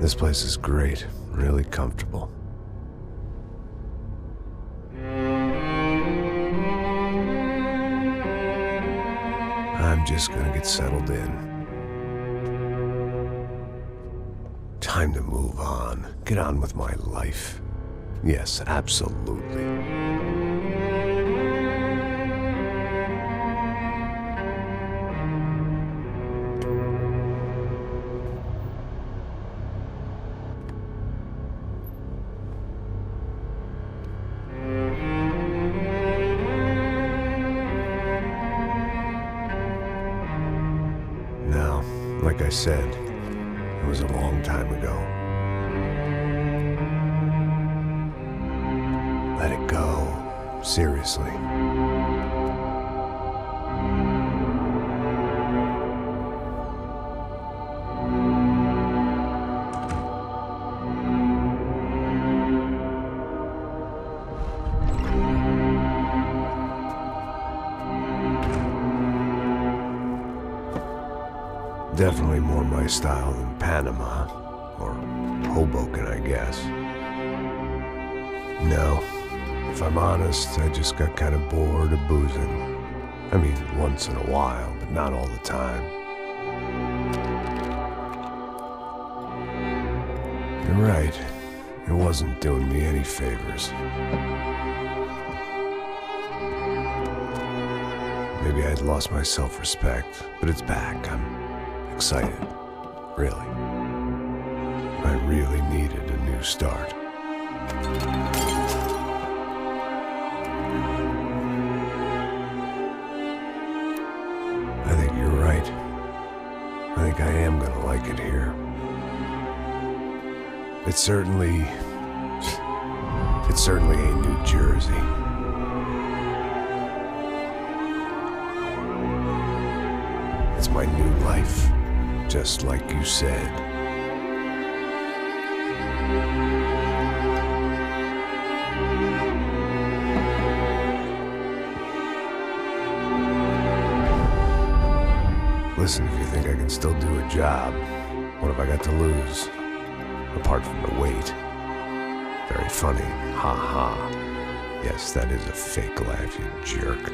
This place is great, really comfortable. I'm just gonna get settled in. Time to move on. Get on with my life. Yes, absolutely. Now, like I said, it was a long time ago. Let it go. Seriously. Definitely more my style than Panama, or Hoboken, I guess. No, if I'm honest, I just got kind of bored of boozing. I mean, once in a while, but not all the time. You're right, it wasn't doing me any favors. Maybe I'd lost my self-respect, but it's back. I'm excited, really. I really needed a new start. I think you're right. I think I am gonna like it here. It certainly ain't New Jersey. It's my new life. Just like you said. Listen, if you think I can still do a job, what have I got to lose? Apart from the weight. Very funny. Ha ha. Yes, that is a fake laugh, you jerk.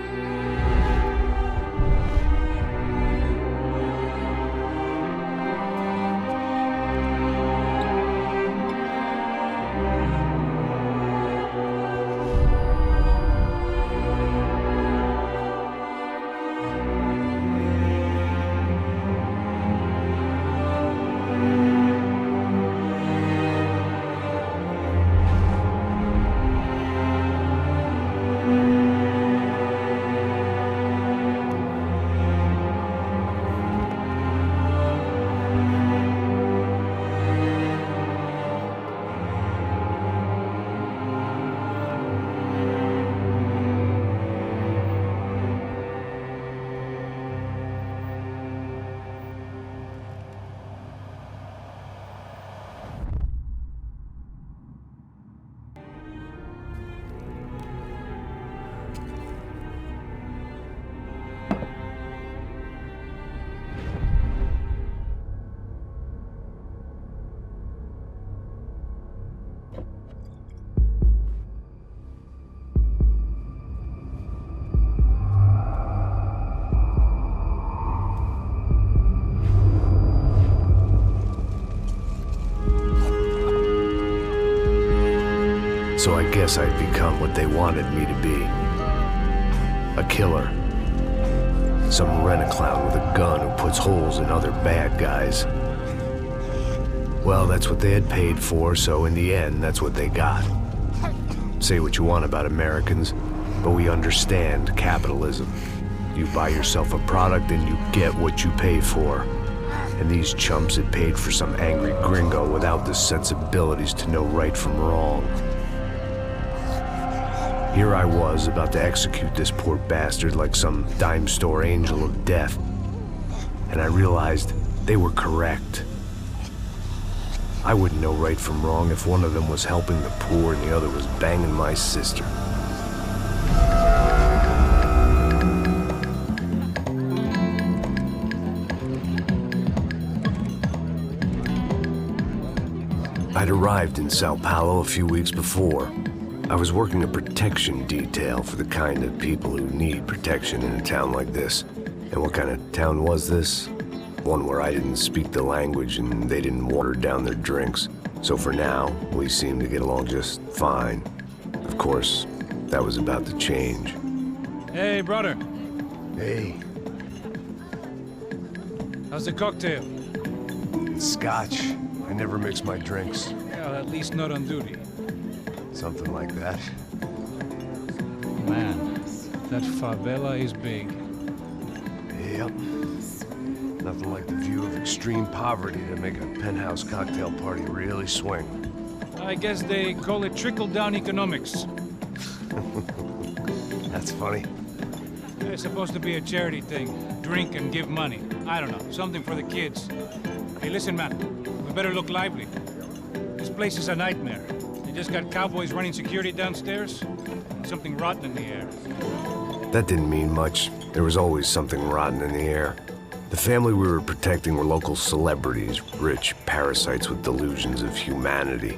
So I guess I'd become what they wanted me to be. A killer. Some rent-a-clown with a gun who puts holes in other bad guys. Well, that's what they had paid for, so in the end, that's what they got. Say what you want about Americans, but we understand capitalism. You buy yourself a product and you get what you pay for. And these chumps had paid for some angry gringo without the sensibilities to know right from wrong. Here I was, about to execute this poor bastard like some dime store angel of death. And I realized they were correct. I wouldn't know right from wrong if one of them was helping the poor and the other was banging my sister. I'd arrived in Sao Paulo a few weeks before. I was working a protection detail for the kind of people who need protection in a town like this. And what kind of town was this? One where I didn't speak the language and they didn't water down their drinks. So for now, we seemed to get along just fine. Of course, that was about to change. Hey, brother. Hey. How's the cocktail? It's scotch. I never mix my drinks. Well, at least not on duty. Something like that. Man, that favela is big. Yep. Nothing like the view of extreme poverty to make a penthouse cocktail party really swing. I guess they call it trickle-down economics. That's funny. It's supposed to be a charity thing. Drink and give money. I don't know, something for the kids. Hey, listen, man. We better look lively. This place is a nightmare. You just got cowboys running security downstairs. Something rotten in the air. That didn't mean much. There was always something rotten in the air. The family we were protecting were local celebrities, rich parasites with delusions of humanity.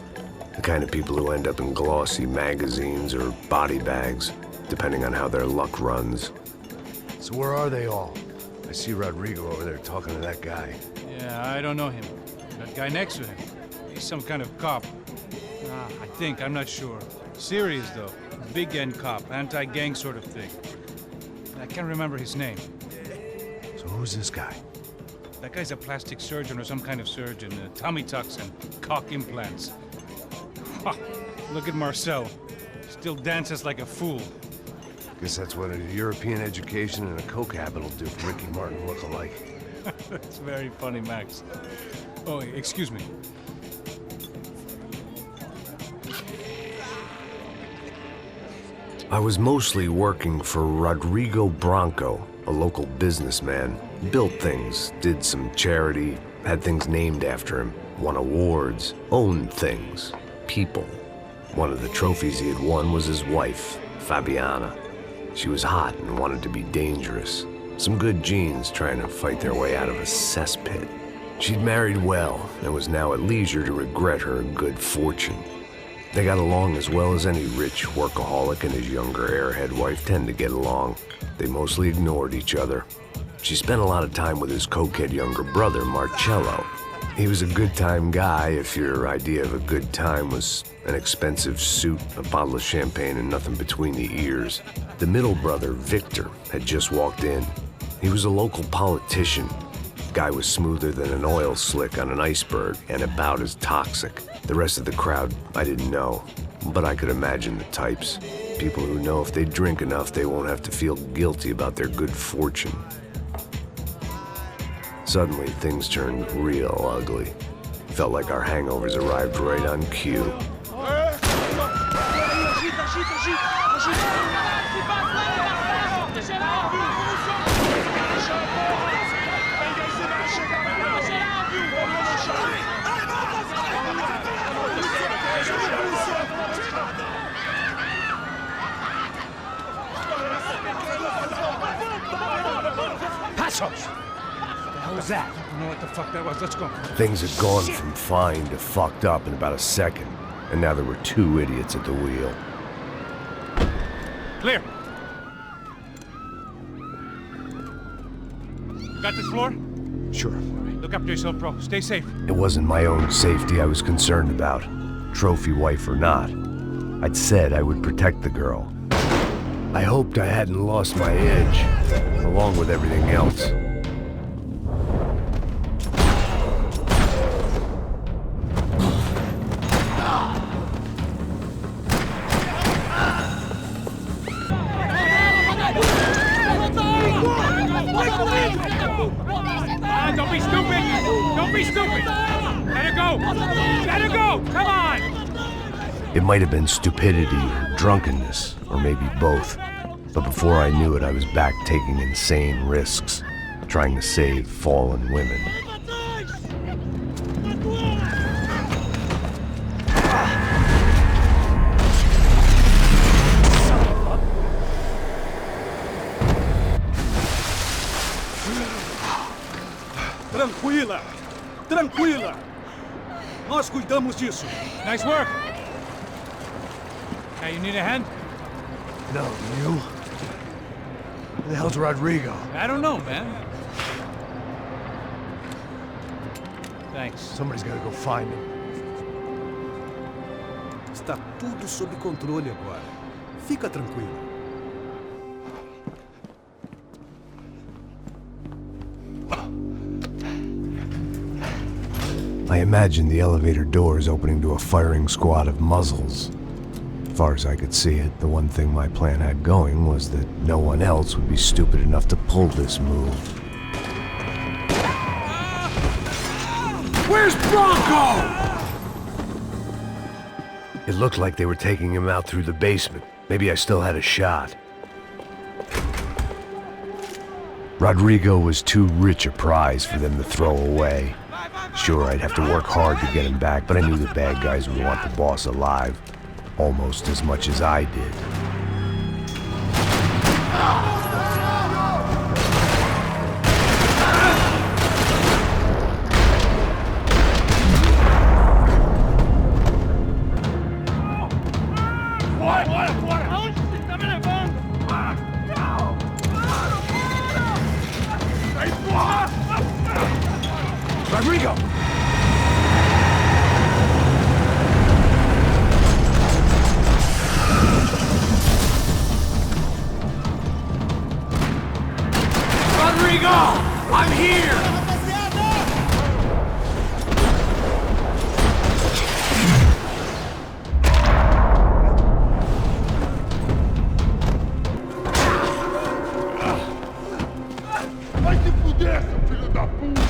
The kind of people who end up in glossy magazines or body bags, depending on how their luck runs. So where are they all? I see Rodrigo over there talking to that guy. Yeah, I don't know him. That guy next to him. He's some kind of cop. I think, I'm not sure. Serious, though. Big-end cop, anti-gang sort of thing. I can't remember his name. So who's this guy? That guy's a plastic surgeon or some kind of surgeon. Tummy tucks and cock implants. Look at Marcel. Still dances like a fool. Guess that's what a European education and a coke habit will do for Ricky Martin look-alike. That's very funny, Max. Oh, excuse me. I was mostly working for Rodrigo Branco, a local businessman. Built things, did some charity, had things named after him, won awards, owned things, people. One of the trophies he had won was his wife, Fabiana. She was hot and wanted to be dangerous. Some good genes trying to fight their way out of a cesspit. She'd married well and was now at leisure to regret her good fortune. They got along as well as any rich workaholic and his younger airhead wife tend to get along. They mostly ignored each other. She spent a lot of time with his cokehead younger brother, Marcello. He was a good-time guy if your idea of a good time was an expensive suit, a bottle of champagne, and nothing between the ears. The middle brother, Victor, had just walked in. He was a local politician. Guy was smoother than an oil slick on an iceberg and about as toxic. The rest of the crowd, I didn't know, but I could imagine the types. People who know if they drink enough, they won't have to feel guilty about their good fortune. Suddenly, things turned real ugly. Felt like our hangovers arrived right on cue. Passos! What was that? I don't know what the fuck that was. Let's go. Things had gone from fine to fucked up in about a second, and now there were two idiots at the wheel. Clear. Got this floor? Sure. Look after yourself, bro. Stay safe. It wasn't my own safety I was concerned about, trophy wife or not. I'd said I would protect the girl. I hoped I hadn't lost my edge, along with everything else. Don't be stupid! Don't be stupid! Let her go! Let her go! Come on! It might have been stupidity or drunkenness, or maybe both. But before I knew it, I was back taking insane risks, trying to save fallen women. Tranquila! Tranquila! Nós cuidamos disso. Nice work. Hey, you need a hand? No, you? Who the hell's Rodrigo? I don't know, man. Thanks. Somebody's gotta go find him. Está tudo sob controle agora. Fica tranquilo. I imagine the elevator doors opening to a firing squad of muzzles. As far as I could see it, the one thing my plan had going was that no one else would be stupid enough to pull this move. Where's Branco? It looked like they were taking him out through the basement. Maybe I still had a shot. Rodrigo was too rich a prize for them to throw away. Sure, I'd have to work hard to get him back, but I knew the bad guys would want the boss alive almost as much as I did. Rodrigo! Rodrigo! I'm here! Vai se fuder, seu filho da puta!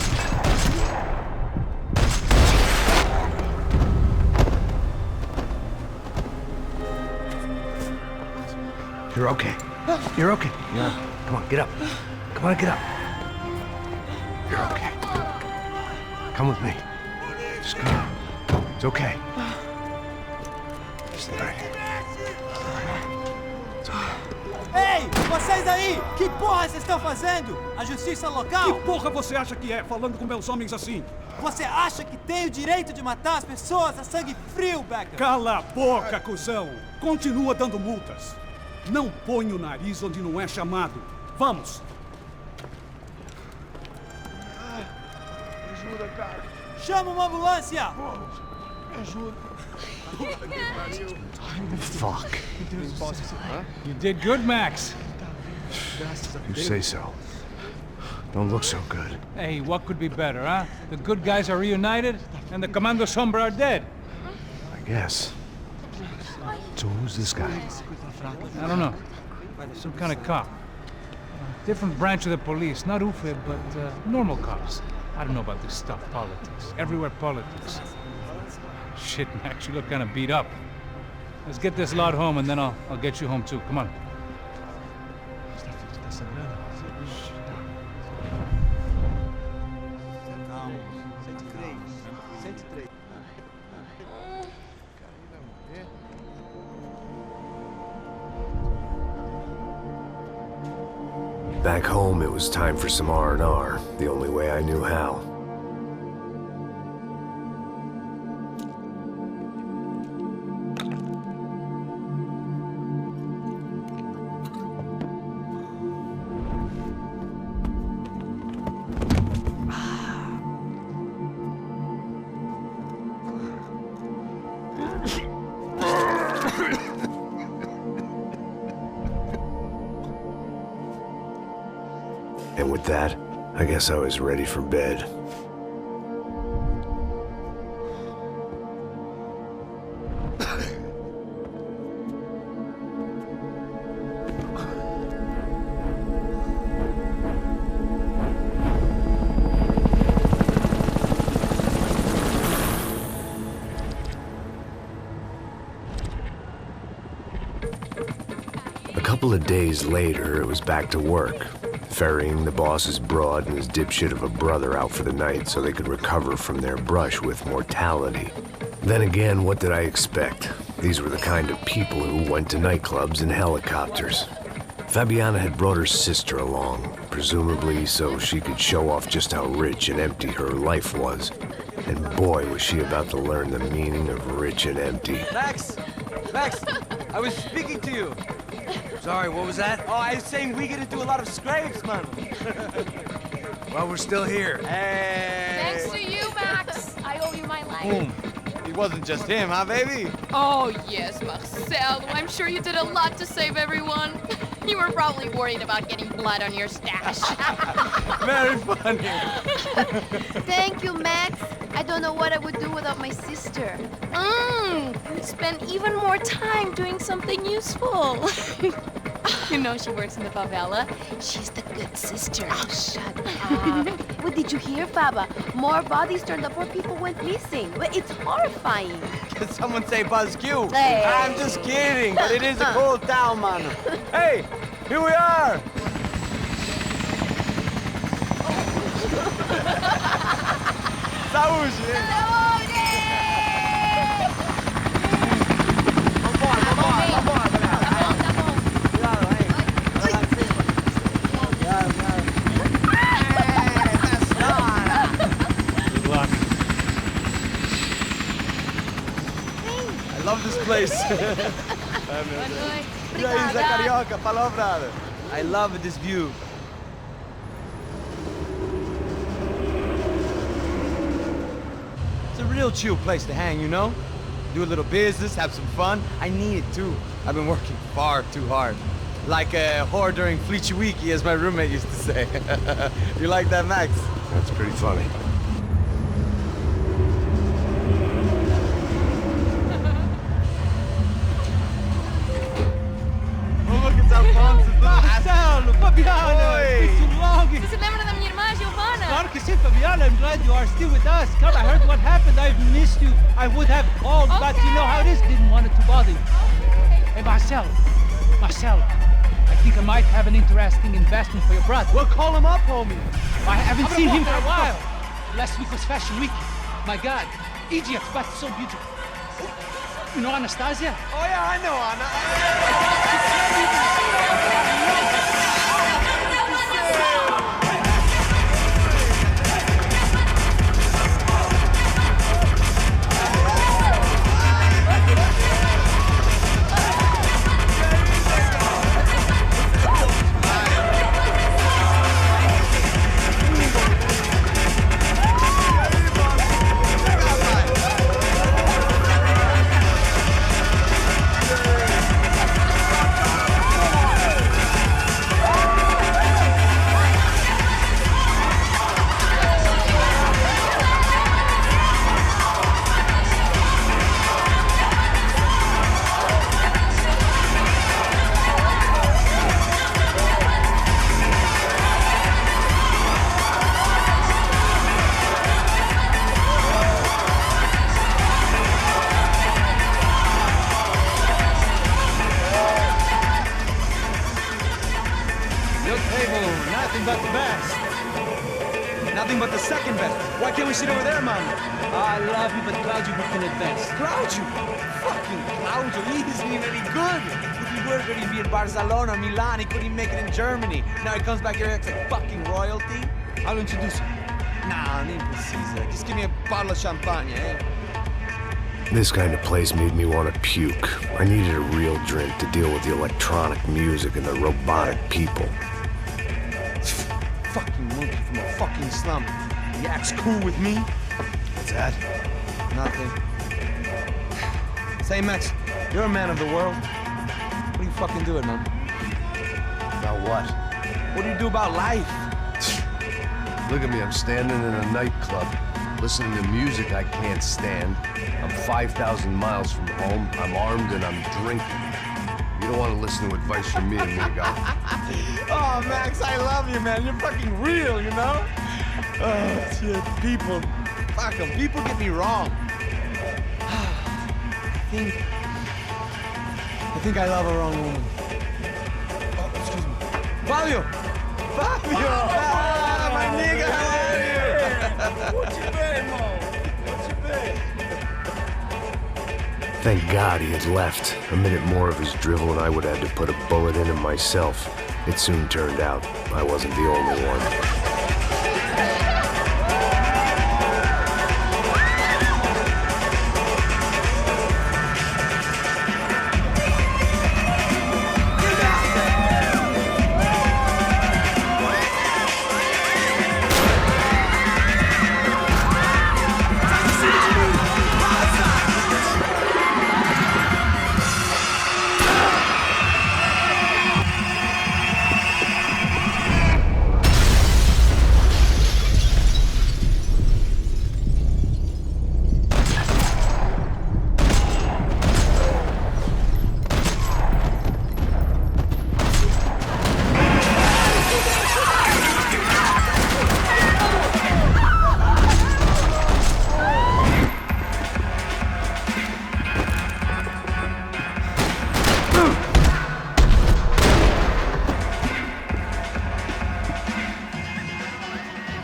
You're okay. You're okay. Yeah. Come on, get up. Come on, get up. You're okay. Come with me. Just come on. It's okay. Stay right here. Ei, vocês aí! Que porra vocês estão fazendo? A justiça local? Que porra você acha que é, falando com meus homens assim? Você acha que tem o direito de matar as pessoas a sangue frio, Becker? Cala a boca, cuzão! Continua dando multas. Não põe o nariz onde não é chamado. Vamos! Ajuda, cara. Chama uma ambulância! Me ajuda. Fuck. You did good, Max. You say so. Don't look so good. Hey, what could be better, huh? The good guys are reunited, and the Commando Sombra are dead. I guess. So who's this guy? I don't know. Some kind of cop. Different branch of the police. Not UFE, but normal cops. I don't know about this stuff, politics. Everywhere politics. Shit, Max, you look kind of beat up. Let's get this lot home, and then I'll get you home too. Come on. Back home, it was time for some R&R, the only way I knew how. And with that, I guess I was ready for bed. A couple of days later, it was back to work. Ferrying the boss's broad and his dipshit of a brother out for the night so they could recover from their brush with mortality. Then again, what did I expect? These were the kind of people who went to nightclubs in helicopters. Fabiana had brought her sister along, presumably so she could show off just how rich and empty her life was. And boy, was she about to learn the meaning of rich and empty. Max! Max! I was speaking to you. Sorry, what was that? Oh, I was saying we get to do a lot of scrapes, man. Well, we're still here. Hey! Thanks to you, Max. I owe you my life. Boom. It wasn't just him, huh, baby? Oh, yes, Marcel. I'm sure you did a lot to save everyone. You were probably worried about getting blood on your stash. Very funny. Thank you, Max. I don't know what I would do without my sister. You'd spend even more time doing something useful. You know she works in the favela. She's the good sister. Oh, shut up. What did you hear, Faba? More bodies turned up where people went missing. It's horrifying. Did someone say Buzz Q? Hey. I'm just kidding, but it is a cool town, man. Hey, here we are. Saúde! I love this place. E aí, Zé Carioca, falou, brother. I love this view. It's a real chill place to hang, you know? Do a little business, have some fun. I need it too. I've been working far too hard. Like a whore during Fleechy Weeky, as my roommate used to say. You like that, Max? That's pretty funny. Marcelo, Fabiana, it's been too long. Você se lembra da minha irmã, Giovanna? Claro que sim, Fabiana. I'm glad you are still with us. Come, I heard what happened. I've missed you. I would have called, but you know how it is. Didn't want it to bother you. Hey, Marcelo, I think I might have an interesting investment for your brother. We'll call him up, homie. I haven't seen him for a while. Last week was Fashion Week. My God, Egypt, but so beautiful. You know Anastasia? Oh yeah, I know Anna. Nothing but the best. Nothing but the second best. Why can't we sit over there, man? I love you, but Claudio booked in advance. Claudio? Fucking Claudio, he isn't even any good. If he were going to be in Barcelona, Milan, he couldn't make it in Germany. Now he comes back here acts like fucking royalty. I'll introduce you. Nah, nem precisa. Just give me a bottle of champagne, eh? This kind of place made me want to puke. I needed a real drink to deal with the electronic music and the robotic people. Fucking monkey from a fucking slum. He acts cool with me. What's that? Nothing. Say, Max, you're a man of the world. What do you fucking do it, man? About what? What do you do about life? Look at me, I'm standing in a nightclub, listening to music I can't stand. I'm 5,000 miles from home, I'm armed, and I'm drinking. You don't want to listen to advice from me, amigo. Oh, Max, I love you, man. You're fucking real, you know? Oh, shit, people. Fuck them. People get me wrong. I think I love a wrong woman. Oh, excuse me. Fabio! Fabio! Ah, my nigga, how are you? What you been, Mo? What you been? Thank God he had left. A minute more of his drivel and I would have had to put a bullet in him myself. It soon turned out I wasn't the only one.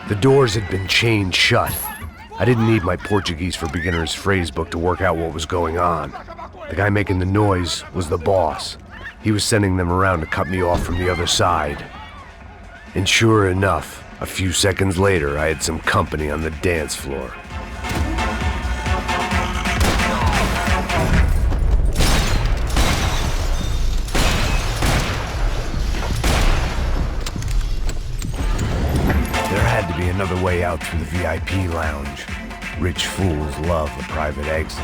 The doors had been chained shut. I didn't need my Portuguese for Beginners phrase book to work out what was going on. The guy making the noise was the boss. He was sending them around to cut me off from the other side. And sure enough, a few seconds later, I had some company on the dance floor. Another way out through the VIP lounge. Rich fools love a private exit.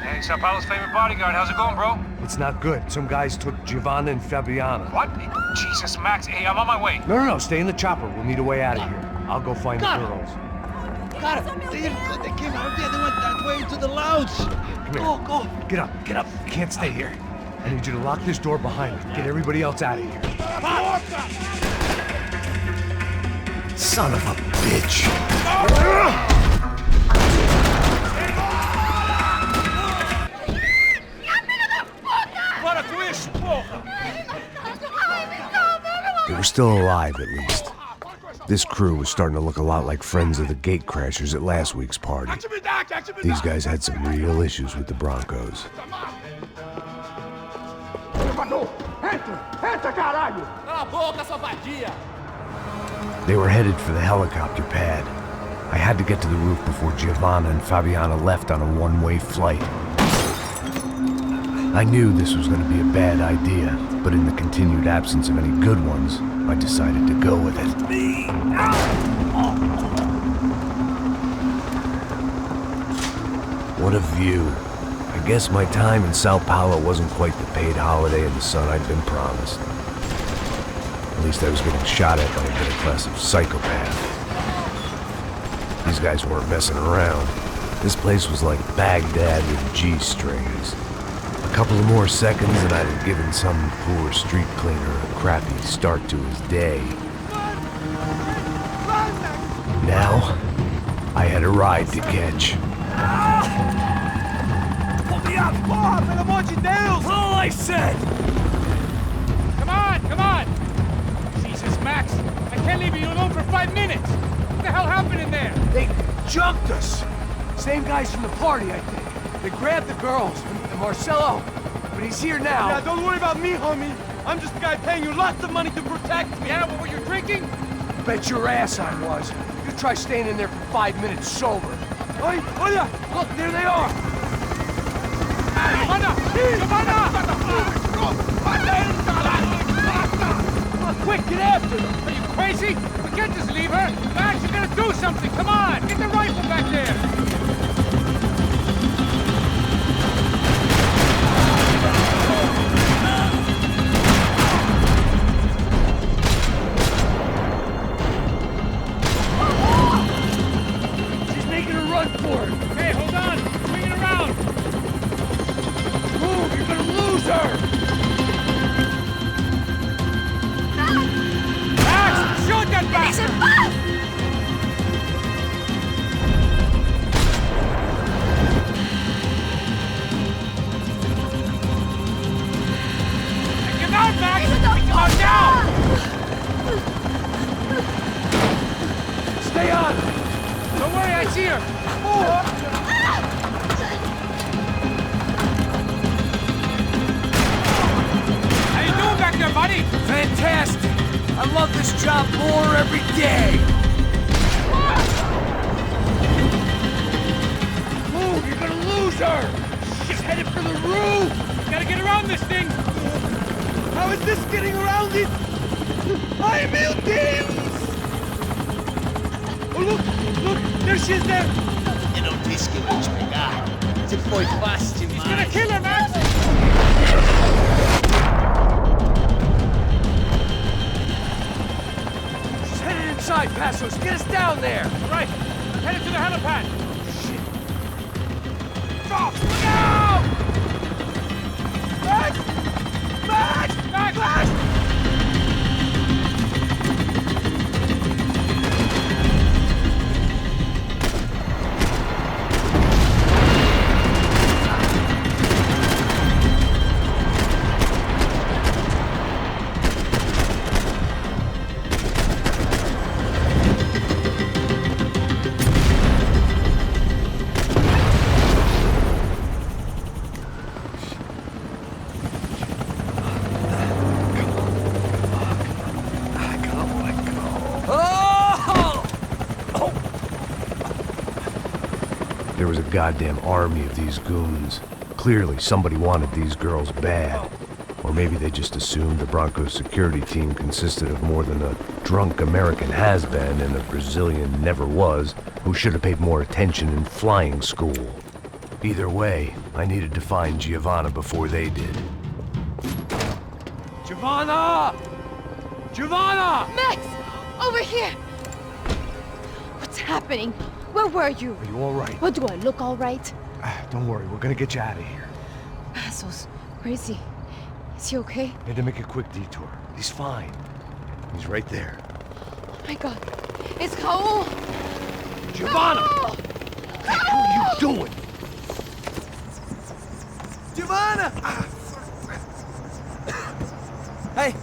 Hey, Sao Paulo's favorite bodyguard. How's it going, bro? It's not good. Some guys took Giovanna and Fabiana. What? Jesus, Max. Hey, I'm on my way. No. Stay in the chopper. We'll need a way out of here. I'll go find the girls. Got it. They came out there. They went that way to the lounge. Come here. Go. Get up. You can't stay here. I need you to lock this door behind me. Get everybody else out of here. Son of a bitch. They were still alive, at least. This crew was starting to look a lot like friends of the gatecrashers at last week's party. These guys had some real issues with the Brancos. They were headed for the helicopter pad. I had to get to the roof before Giovanna and Fabiana left on a one-way flight. I knew this was going to be a bad idea, but in the continued absence of any good ones, I decided to go with it. What a view. I guess my time in Sao Paulo wasn't quite the paid holiday in the sun I'd been promised. At least I was getting shot at by a middle-class psychopath. These guys weren't messing around. This place was like Baghdad with G-strings. A couple of more seconds and I'd have given some poor street cleaner a crappy start to his day. Now, I had a ride to catch. Pelo amor de Deus! All I said! Come on! Jesus, Max, I can't leave you alone for 5 minutes. What the hell happened in there? They jumped us! Same guys from the party, I think. They grabbed the girls, and Marcelo, but he's here now. Yeah, don't worry about me, homie. I'm just the guy paying you lots of money to protect me. Yeah, but were you drinking? Bet your ass I was. You try staying in there for 5 minutes sober. Oi, olha! Look, there they are! Giovanna! Quick, get after them! Are you crazy? We can't just leave her. Max, you gotta do something. Come on, get the rifle back there. She's making a run for it! Hey, hold on. Swing it around. Move, you're gonna lose her! Max, shoot that bastard! Get out, Max! Come on, down! Stay on! Don't worry, I see her. I love this job more every day! Move, you're gonna lose her! She's headed for the roof! Gotta get around this thing! How is this getting around it? Ay, meu Deus! Oh, look! There she is there! Eu não disse que eu ia te pegar. Você foi fácil demais. He's gonna kill her, Max! She's headed inside, Passos! Get us down there! Right! Headed to the helipad! Shit! Drop! Look out! Max! Max! Max! Max! There was a goddamn army of these goons. Clearly, somebody wanted these girls bad. Or maybe they just assumed the Branco security team consisted of more than a drunk American has-been and a Brazilian never-was who should have paid more attention in flying school. Either way, I needed to find Giovanna before they did. Giovanna! Giovanna! Max! Over here! What's happening? Where were you? Are you all right? What, do I look all right? Don't worry, we're gonna get you out of here. Passos, where is he? Is he okay? Had to make a quick detour. He's fine. He's right there. Oh my god. It's Raúl! Giovanna! No! What the hell are you doing? Giovanna! Hey!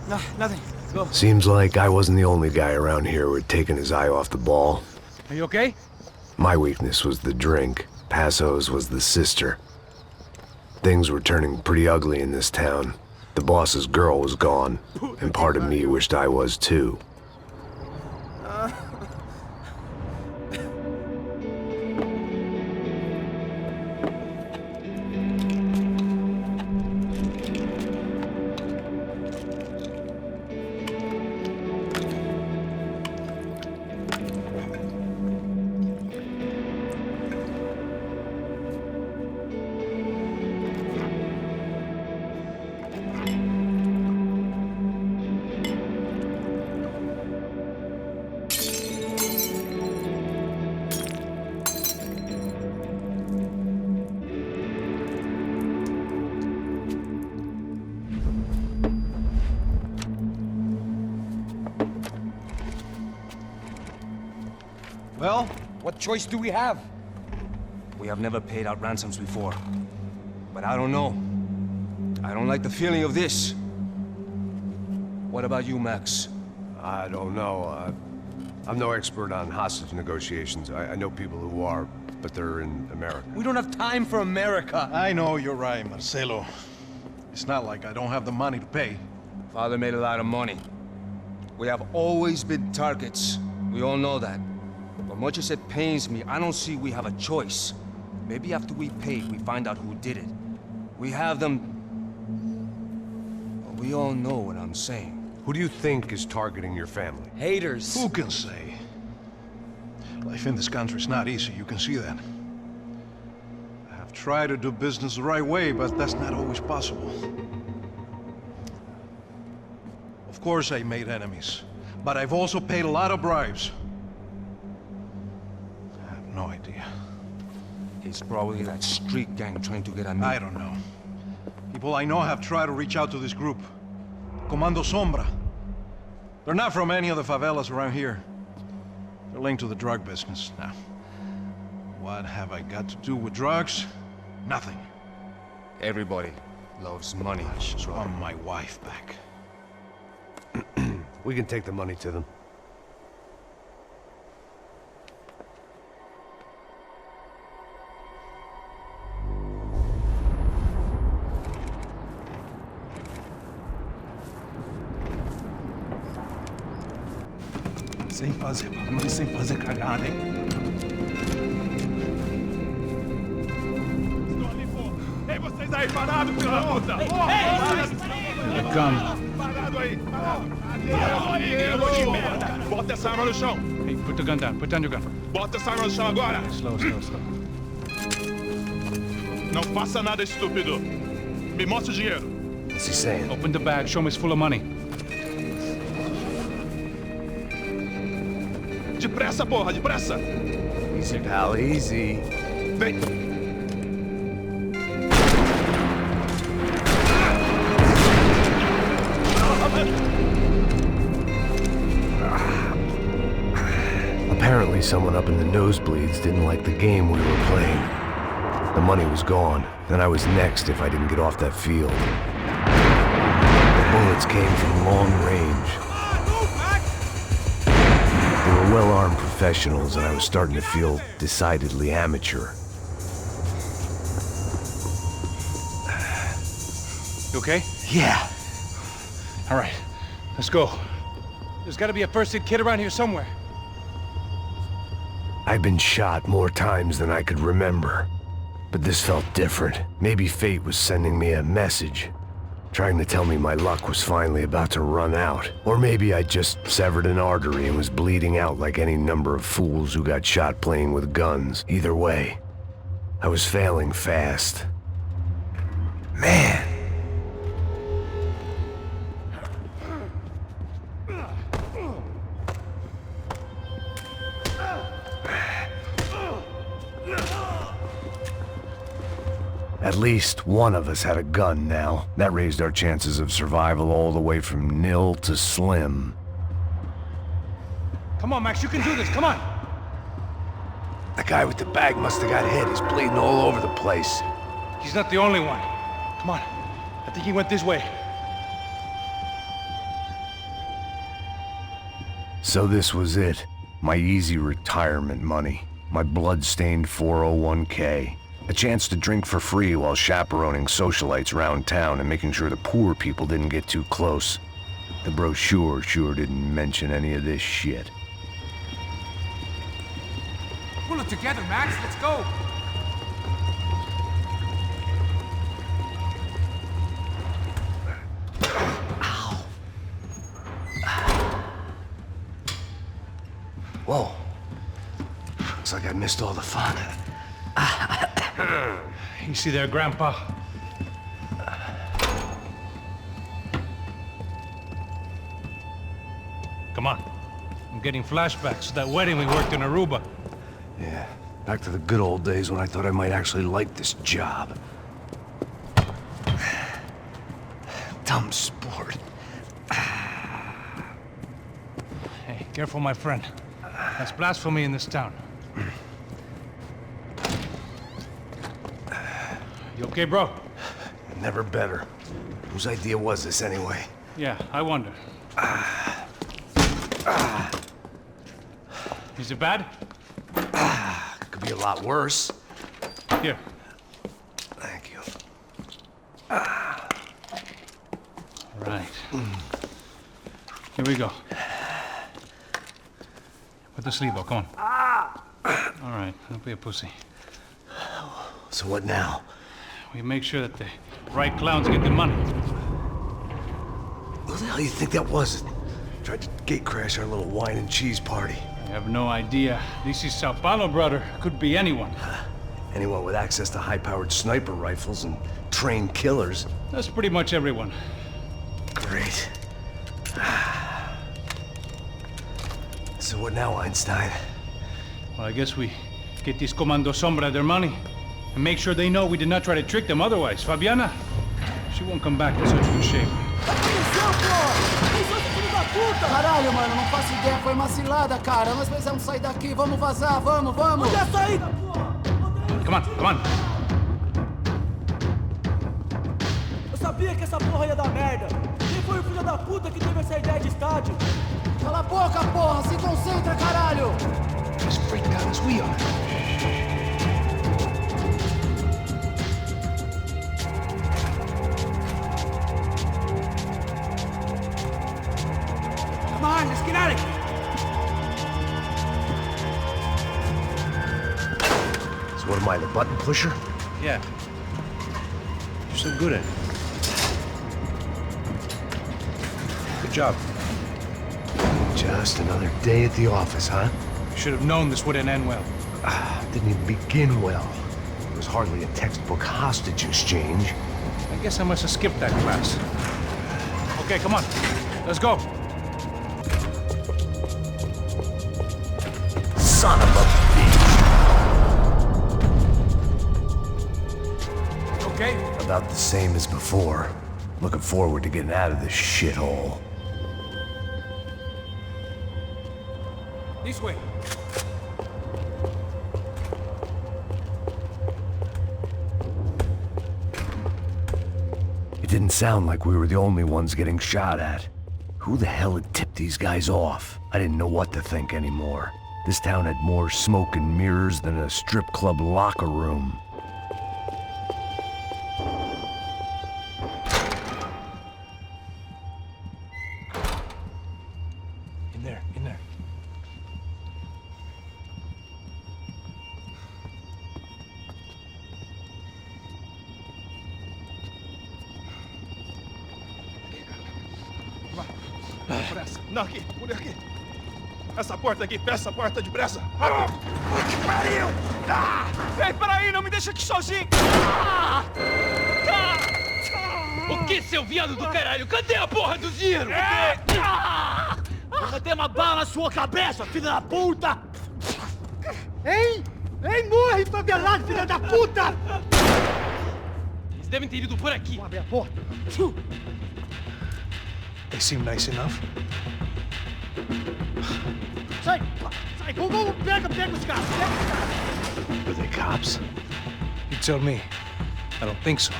No, nothing. Go. Seems like I wasn't the only guy around here who had taken his eye off the ball. Are you okay? My weakness was the drink. Passos was the sister. Things were turning pretty ugly in this town. The boss's girl was gone, and part of me wished I was too. Well, what choice do we have? We have never paid out ransoms before. But I don't know. I don't like the feeling of this. What about you, Max? I don't know. I'm no expert on hostage negotiations. I know people who are, but they're in America. We don't have time for America. I know you're right, Marcelo. It's not like I don't have the money to pay. Father made a lot of money. We have always been targets. We all know that. But much as it pains me, I don't see we have a choice. Maybe after we pay, we find out who did it. We have them... Well, we all know what I'm saying. Who do you think is targeting your family? Haters. Who can say? Life in this country is not easy, you can see that. I have tried to do business the right way, but that's not always possible. Of course I made enemies, but I've also paid a lot of bribes. I have no idea. It's probably that street gang trying to get at me. I don't know. People I know have tried to reach out to this group. Comando Sombra. They're not from any of the favelas around here. They're linked to the drug business. Now, what have I got to do with drugs? Nothing. Everybody loves money. I just want my wife back. We can take the money to them. Sem fazer barulho, sem fazer cagada, hein? Estou ali, pô! Ei, vocês aí, parados, filho da puta! Here come. Parado aí, parado! Aí, merda! Bota essa arma no chão! Hey, put the gun down. Put down your gun. Bota essa arma no chão agora! Slow, slow, slow. Não faça nada, estúpido! Me mostra o dinheiro! What's he saying? Open the bag. Show me it's full of money. Depressa, porra, depressa! Easy, pal, easy. Vem! Apparently someone up in the nosebleeds didn't like the game we were playing. The money was gone, and I was next if I didn't get off that field. The bullets came from long range. They were well-armed professionals, and I was starting to feel decidedly amateur. You okay? Yeah. All right, let's go. There's got to be a first-aid kit around here somewhere. I'd been shot more times than I could remember. But this felt different. Maybe fate was sending me a message, trying to tell me my luck was finally about to run out. Or maybe I just severed an artery and was bleeding out like any number of fools who got shot playing with guns. Either way, I was failing fast. Man! At least one of us had a gun now. That raised our chances of survival all the way from nil to slim. Come on, Max, you can do this. Come on. The guy with the bag must have got hit. He's bleeding all over the place. He's not the only one. Come on. I think he went this way. So this was it. My easy retirement money. My blood-stained 401k. A chance to drink for free while chaperoning socialites around town and making sure the poor people didn't get too close. The brochure sure didn't mention any of this shit. Pull it together, Max. Let's go. Whoa. Looks like I missed all the fun. Easy there, Grandpa. Come on. I'm getting flashbacks to that wedding we worked in Aruba. Yeah, back to the good old days when I thought I might actually like this job. Dumb sport. Hey, careful, my friend. That's blasphemy in this town. You okay, bro? Never better. Whose idea was this anyway? Yeah, I wonder. Is it bad? Could be a lot worse. Here. Thank you. Right. Here we go. Put the sleeve on, come on. All right, don't be a pussy. So what now? We make sure that the right clowns get the money. What the hell do you think that was? Tried to gate crash our little wine and cheese party. I have no idea. This is Sao Paulo, brother. Could be anyone. Anyone with access to high-powered sniper rifles and trained killers. That's pretty much everyone. Great. So what now, Einstein? Well, I guess we get these Comando Sombra their money. And make sure they know we did not try to trick them otherwise. Fabiana, she won't come back in such good shape. Caralho, mano, não faço ideia. Foi uma cilada, cara. Nós precisamos sair daqui. Vamos vazar, vamos, vamos. Onde é a saída, porra? Come on, come on. Eu sabia que essa porra ia dar merda. Quem foi o filho da puta que teve essa ideia de estádio? Cala a boca, porra. Se concentra, caralho. As freaked out as we are. Come on, let's get out of here. What am I, the button pusher? Yeah. You're so good at it. Good job. Just another day at the office, huh? You should have known this wouldn't end well. Didn't even begin well. It was hardly a textbook hostage exchange. I guess I must have skipped that class. Okay, come on. Let's go. Son of a bitch! Okay? About the same as before. Looking forward to getting out of this shithole. This way. It didn't sound like we were the only ones getting shot at. Who the hell had tipped these guys off? I didn't know what to think anymore. This town had more smoke and mirrors than a strip club locker room. In there, in there. Não, aqui, por aqui. Essa porta aqui, fecha essa porta depressa. Ah, que pariu! Ah! Ei, peraí, não me deixa aqui sozinho! O que, seu viado do caralho? Cadê a porra do dinheiro? Vou meter uma bala na sua cabeça, filha da puta! Hein? Hein, morre, favelado, filha da puta! Eles devem ter ido por aqui. Vamos abrir a porta. They seem nice enough. Sai! Sai! Vamos, pega os caras! Pega os caras! Are they cops? You tell me. I don't think so.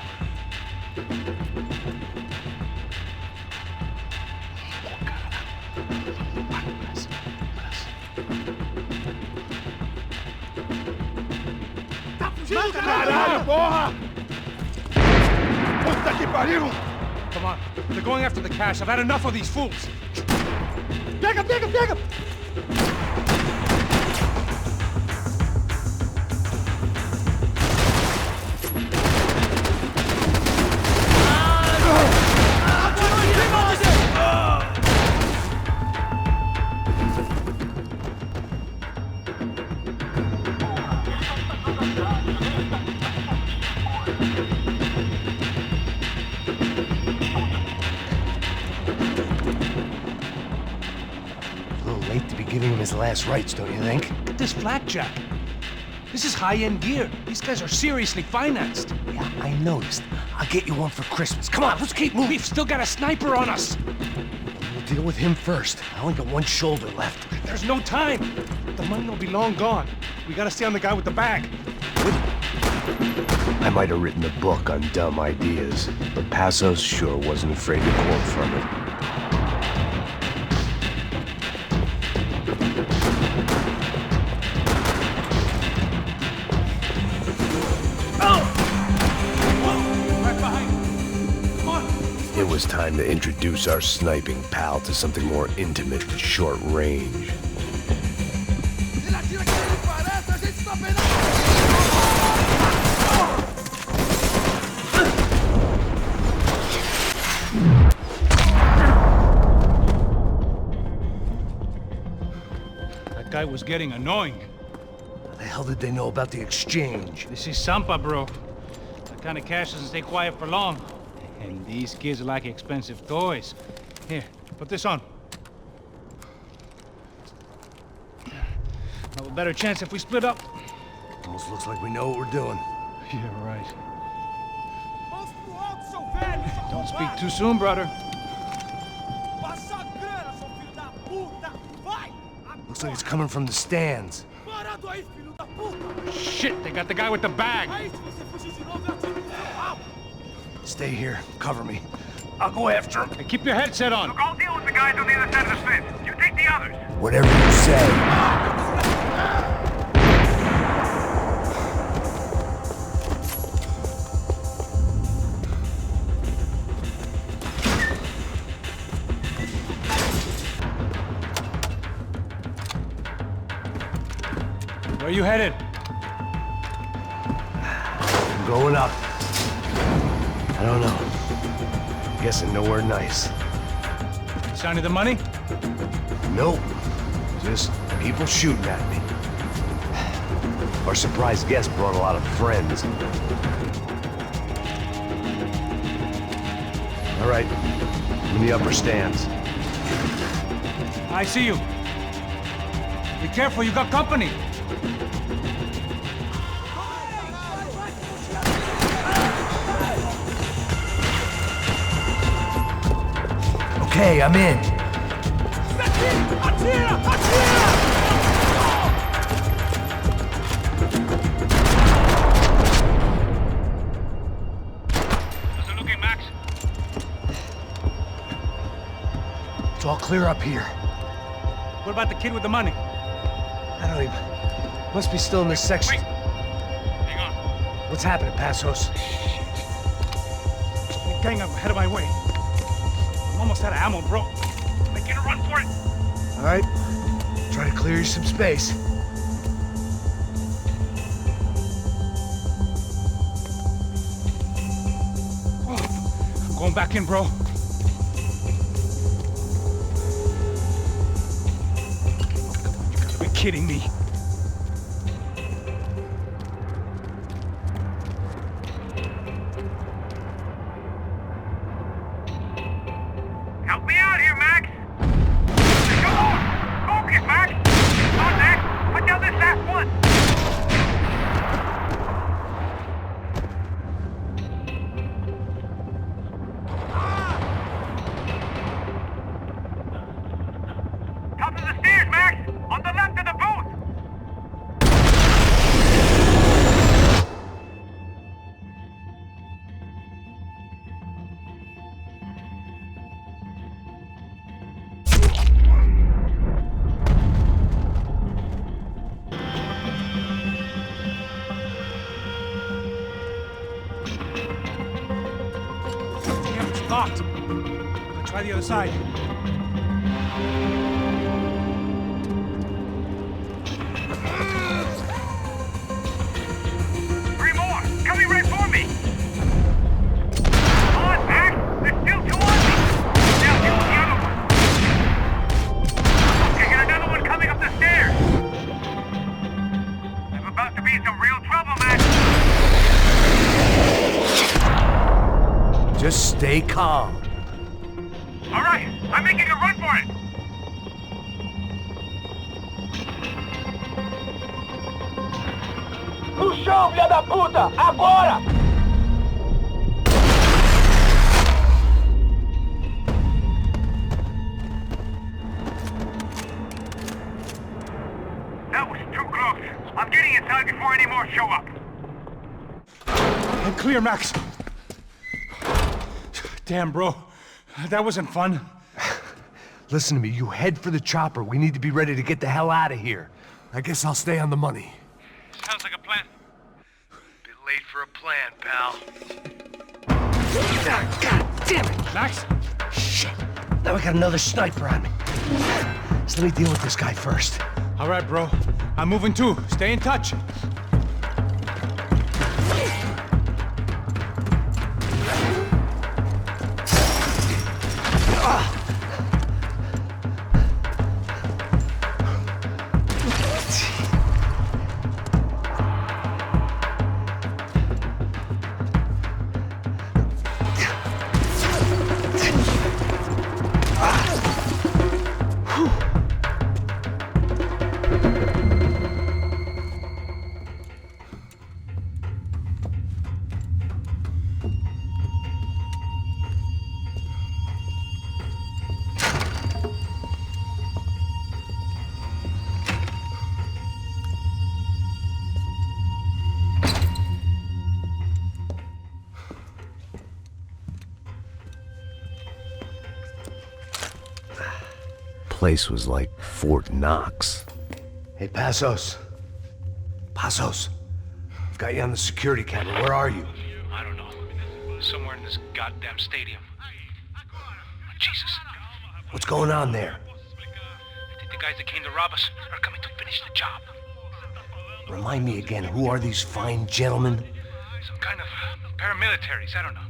Tá fugindo, Caralho, porra! Puta que pariu! Come on. They're going after the cash. I've had enough of these fools. Pega! Giving him his last rites, don't you think? Look at this flapjack. This is high-end gear. These guys are seriously financed. Yeah, I noticed. I'll get you one for Christmas. Come on, let's keep moving. We've still got a sniper on us. We'll deal with him first. I only got one shoulder left. There's no time. The money will be long gone. We gotta stay on the guy with the bag. I might have written a book on dumb ideas, but Passos sure wasn't afraid to quote from it. It was time to introduce our sniping pal to something more intimate and short range. That guy was getting annoying. How the hell did they know about the exchange? This is Sampa, bro. That kind of cash doesn't stay quiet for long. And these kids like expensive toys. Here, put this on. Have a better chance if we split up. Almost looks like we know what we're doing. Yeah, right. Don't speak too soon, brother. Looks like it's coming from the stands. Shit, they got the guy with the bag. Stay here. Cover me. I'll go after him. Hey, keep your headset on. Look, I'll deal with the guys on the other side of the fence. You take the others. Whatever you say. Where are you headed? Going up. I don't know. Guessing nowhere nice. Sign of the money? Nope. Just people shooting at me. Our surprise guest brought a lot of friends. All right, I'm in the upper stands. I see you. Be careful, you got company. Okay, I'm in. How's it looking, Max? It's all clear up here. What about the kid with the money? I don't even... Must be still in this section. Wait. Hang on. What's happening, Passos? Gang up ahead of my way. I'm almost out of ammo, bro. Making a run for it. All right. Try to clear you some space. I'm going back in, bro. You gotta be kidding me. Help me out here, Max. Come on. Focus, Max. Come on, Max. Put down this last one. Top of the stairs, Max. On the left of the booth. Damn, it's locked. I'll try the other side. Three more. Coming right for me. Come on, Max. There's still two on me. Now get the other one. Okay, got another one coming up the stairs. I'm about to be in some real trouble, Max. Just stay calm. All right, I'm making a run for it. No chão, filha da puta! Agora! That was too close. I'm getting inside before any more show up. I'm clear, Max. Damn, bro. That wasn't fun. Listen to me, you head for the chopper. We need to be ready to get the hell out of here. I guess I'll stay on the money. Sounds like a plan. Bit late for a plan, pal. God damn it! Max? Shit. Now I got another sniper on me. So let me deal with this guy first. All right, bro. I'm moving too. Stay in touch. Place was like Fort Knox. Hey, Passos. Passos. I've got you on the security camera. Where are you? I don't know. Somewhere in this goddamn stadium. Jesus. What's going on there? I think the guys that came to rob us are coming to finish the job. Remind me again, who are these fine gentlemen? Some kind of paramilitaries, I don't know.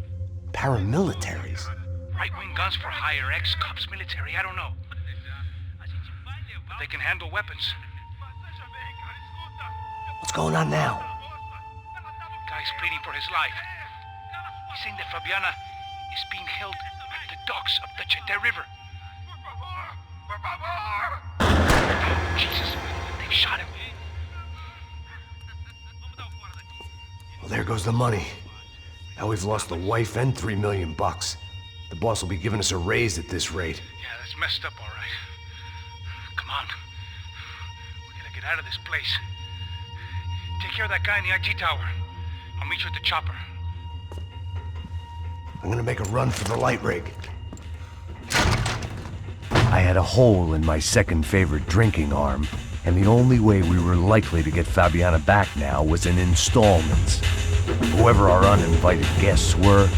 Paramilitaries? Right-wing guns for hire, ex-cops, military, I don't know. But they can handle weapons. What's going on now? Guy's pleading for his life. He's saying that Fabiana is being held at the docks of the Chete River. Oh, Jesus, they've shot him. Well, there goes the money. Now we've lost the wife and $3 million. The boss will be giving us a raise at this rate. Yeah, that's messed up, all right. Come on. We gotta get out of this place. Take care of that guy in the IG tower. I'll meet you at the chopper. I'm gonna make a run for the light rig. I had a hole in my second favorite drinking arm, and the only way we were likely to get Fabiana back now was in installments. Whoever our uninvited guests were,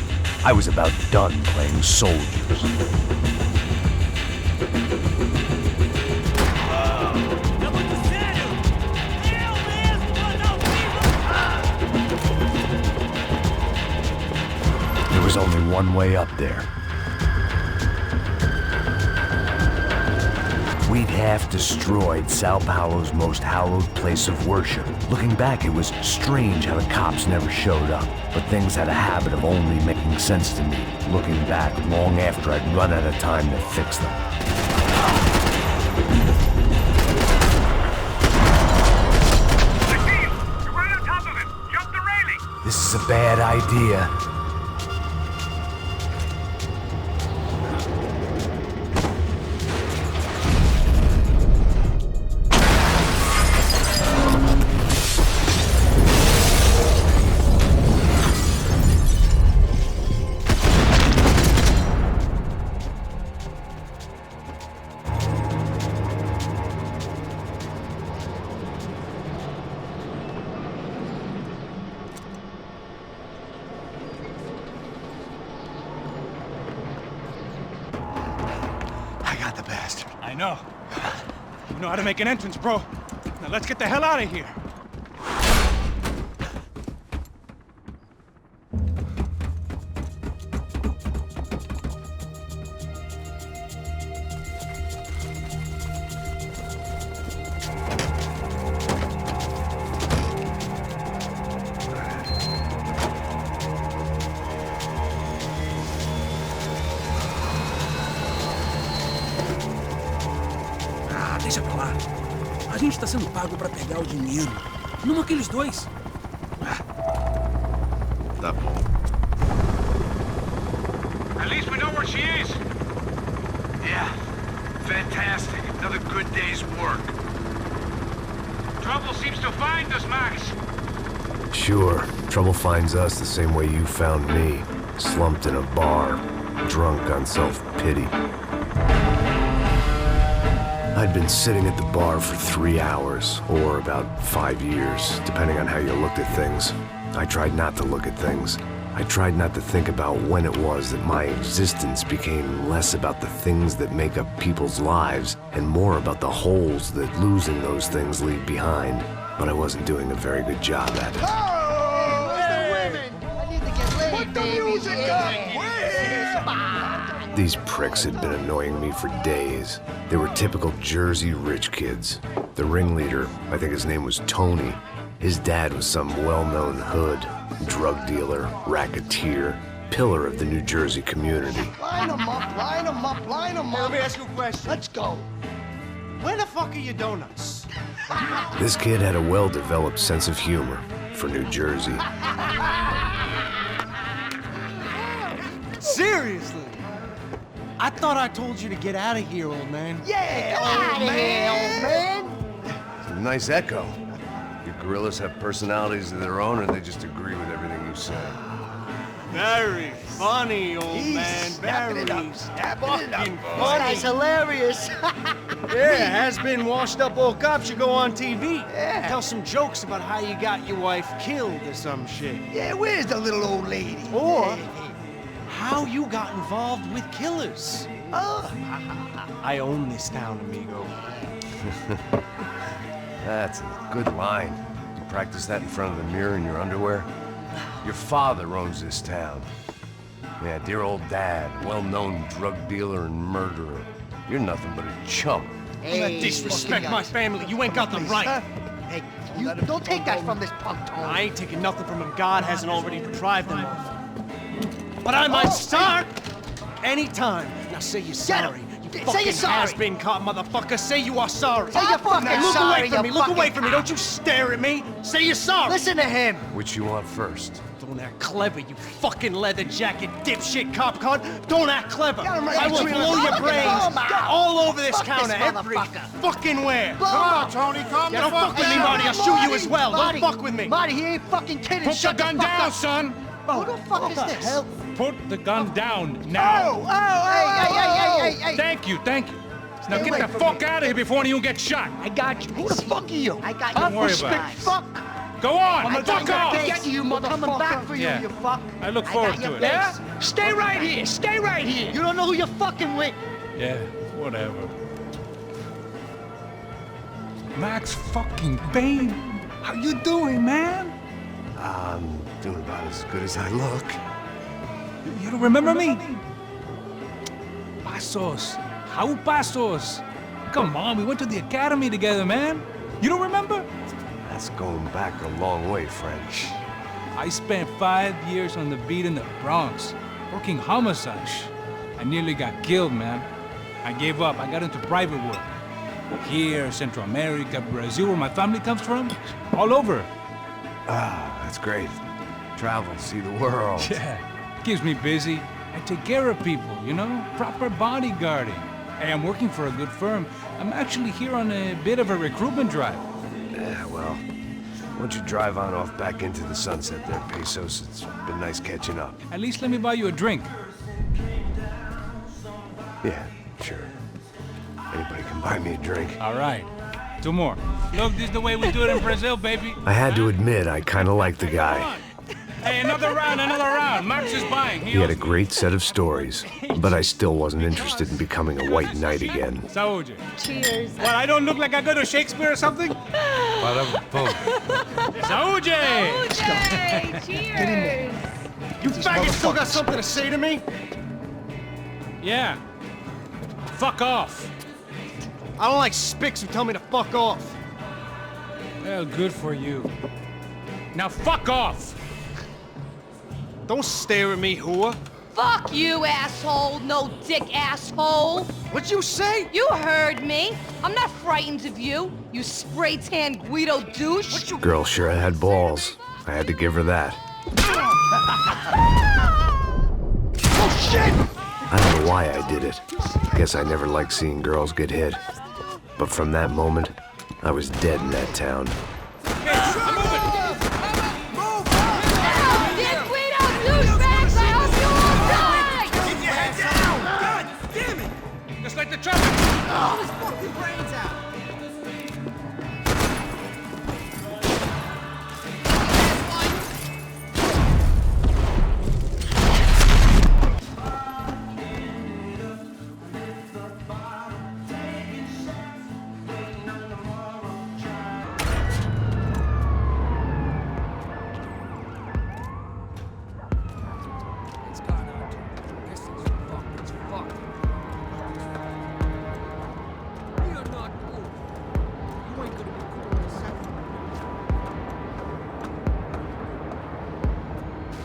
I was about done playing soldiers. There was only one way up there. We'd half destroyed Sao Paulo's most hallowed place of worship. Looking back, it was strange how the cops never showed up, but things had a habit of only making sense to me, looking back long after I'd run out of time to fix them. I see you! You're right on top of him! Jump the railing! This is a bad idea. I know. You know how to make an entrance, bro. Now let's get the hell out of here. Deixa pra lá. A gente tá sendo pago pra pegar o dinheiro. Não aqueles dois. Tá bom. At least we know where she is. Yeah. Fantastic. Another good day's work. Trouble seems to find us, Max. Sure, trouble finds us the same way you found me, slumped in a bar, drunk on self-pity. I'd been sitting at the bar for 3 hours, or about 5 years, depending on how you looked at things. I tried not to look at things. I tried not to think about when it was that my existence became less about the things that make up people's lives, and more about the holes that losing those things leave behind. But I wasn't doing a very good job at it. Oh, where's the women? I need to get laid, Put the baby. music up! We're here! These pricks had been annoying me for days. They were typical Jersey rich kids. The ringleader, I think his name was Tony. His dad was some well-known hood, drug dealer, racketeer, pillar of the New Jersey community. Line them up, line them up, line them up. Let me ask you a question. Let's go. Where the fuck are your donuts? This kid had a well-developed sense of humor for New Jersey. Seriously? I thought I told you to get out of here, old man. Yeah, old man. It's a nice echo. You gorillas have personalities of their own, or they just agree with everything you say? Very funny, old He's man. snapping it Very up, snapping it up. fucking This funny. guy's hilarious. Yeah, has-been washed-up old cop should go on TV. Yeah. Tell some jokes about how you got your wife killed or some shit. Yeah, where's the little old lady? Or how you got involved with killers. Oh. I own this town, amigo. That's a good line. You practice that in front of the mirror in your underwear? Your father owns this town. Yeah, dear old dad, well-known drug dealer and murderer. You're nothing but a chump. Hey, disrespect my family. You ain't got the right. Hey, you don't take that from this punk tone. I ain't taking nothing from him. God hasn't already deprived them of. But I might start anytime. Now say you're sorry. You fucking has-been caught, motherfucker. Say you are sorry. Say you're fucking Now look sorry, away from me. you Look away fucking from me. Don't you stare at me. Say you're sorry. Listen to him. Which you want first? Don't act clever, you fucking leather jacket dipshit cop cunt. Don't act clever. I will blow your brains all over this counter, every fucking where. Come on, Tony, calm down. Don't fuck with me, Marty. I'll shoot you as well. Marty, Don't fuck with me. Marty, he ain't fucking kidding. Put the gun down, son! Who the fuck is this? Hell? Put the gun down now! Hey. Thank you. Now get the fuck out of here before you get shot! I got you. Who the fuck are you? I got you. Don't worry about it. Fuck. Go on! Fuck off! Get you, motherfucker. Coming back for you, Yeah. you fuck. I look forward to it. Yeah? Stay right here. Stay right here. You don't know who you're fucking with. Yeah, whatever. Max fucking Payne! How you doing, man? I'm doing about as good as I look. You don't remember me? Passos. Raúl Passos. Come on, we went to the academy together, man. You don't remember? That's going back a long way, French. I spent 5 years on the beat in the Bronx, working homicide. I nearly got killed, man. I gave up. I got into private work. Here, Central America, Brazil, where my family comes from. All over. Ah, that's great. Travel, see the world. Yeah, keeps me busy. I take care of people, you know? Proper bodyguarding. Hey, I'm working for a good firm. I'm actually here on a bit of a recruitment drive. Yeah, well, why don't you drive on off back into the sunset there, Pesos? It's been nice catching up. At least let me buy you a drink. Yeah, sure. Anybody can buy me a drink. All right. 2 more. Look, this is the way we do it in Brazil, baby. I had to admit, I kind of like the guy. Hey, another round. Max is buying. He had a great set of stories, but I still wasn't interested in becoming a white knight again. Saúde. Cheers. What, I don't look like I go to Shakespeare or something? Saúde! Saúde! Cheers! You faggot still got something to say to me? Yeah. Fuck off. I don't like spics who tell me to fuck off. Well, good for you. Now fuck off! Don't stare at me, whore. Fuck you, asshole. No dick asshole. What'd you say? You heard me. I'm not frightened of you, you spray-tan Guido douche. Girl sure had balls. I had to give her that. Oh, shit! I don't know why I did it. Guess I never liked seeing girls get hit. But from that moment, I was dead in that town. Just like the traffic. Blow his fucking brains out.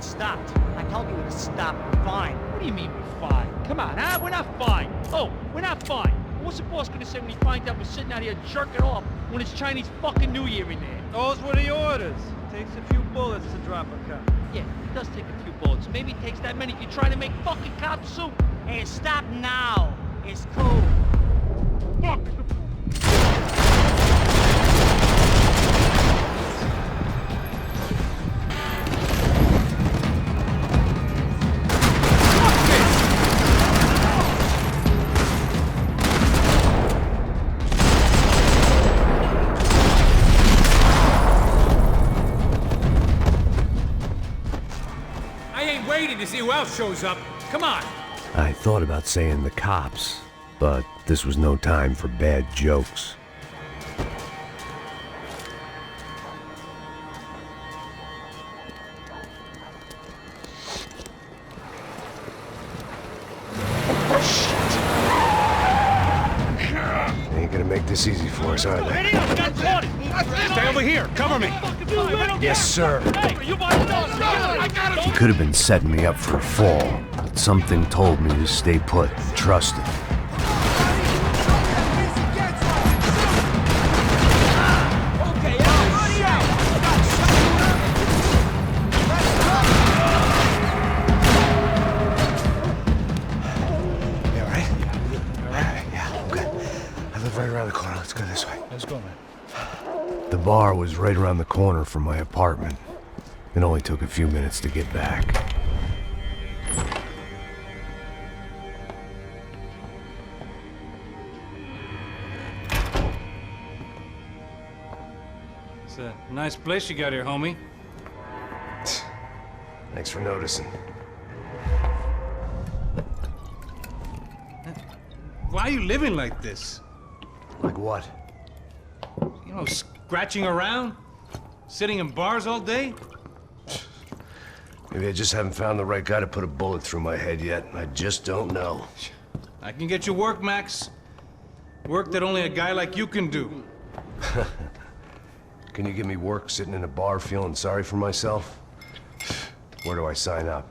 Stopped. I told you to stop. We're fine. What do you mean we're fine? Come on, huh? We're not fine. Oh, we're not fine. What's the boss gonna say when he finds out we're sitting out here jerking off when it's Chinese fucking New Year in there? Those were the orders. Takes a few bullets to drop a cop. Yeah, it does take a few bullets. Maybe it takes that many if you're trying to make fucking cop soup. Hey, stop now. It's cool. Fuck. To see who else shows up. Come on. I thought about saying the cops, but this was no time for bad jokes. Ain't gonna make this easy for us, are they? Stay over here. Cover me. Yes, sir. He could have been setting me up for a fall, but something told me to stay put, trust him. The bar was right around the corner from my apartment. It only took a few minutes to get back. It's a nice place you got here, homie. Thanks for noticing. Why are you living like this? Like what? You know, scratching around? Sitting in bars all day? Maybe I just haven't found the right guy to put a bullet through my head yet. I just don't know. I can get you work, Max. Work that only a guy like you can do. Can you give me work sitting in a bar feeling sorry for myself? Where do I sign up?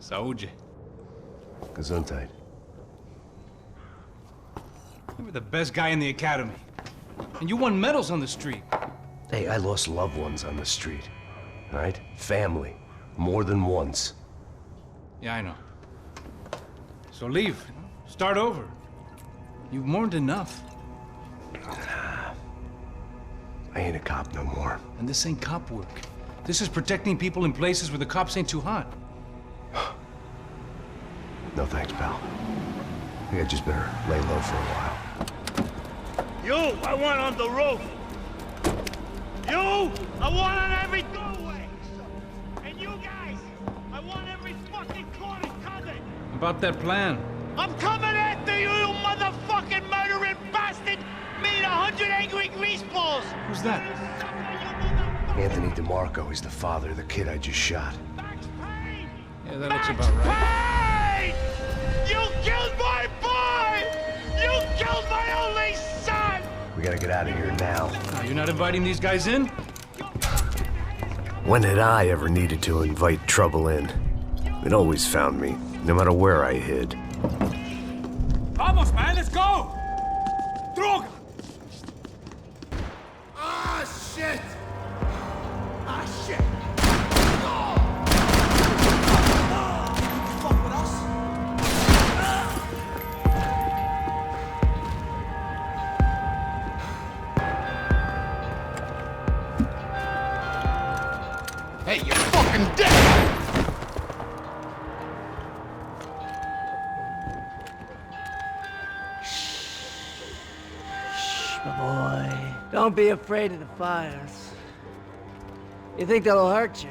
Saúde. Gesundheit. You were the best guy in the academy. And you won medals on the street. Hey, I lost loved ones on the street. Right? Family. More than once. Yeah, I know. So leave. Start over. You've mourned enough. I ain't a cop no more. And this ain't cop work. This is protecting people in places where the cops ain't too hot. No thanks, pal. I think I just better lay low for a while. You, I want on the roof. You, I want on every doorway. And you guys, I want every fucking corner covered. About that plan. I'm coming after you, you motherfucking murdering bastard! Me and 100 angry greaseballs! Who's that? Anthony DeMarco. He's the father of the kid I just shot. Max Payne! Yeah, that looks about right. Payne! You killed my boy! You killed my only son! We gotta get out of here now. You're not inviting these guys in? When had I ever needed to invite trouble in? It always found me, no matter where I hid. Vamos, man, let's go! Droga! Ah, shit! Ah, shit! Fuck with us? Hey, you fucking dick! My boy, don't be afraid of the fires. You think they'll hurt you?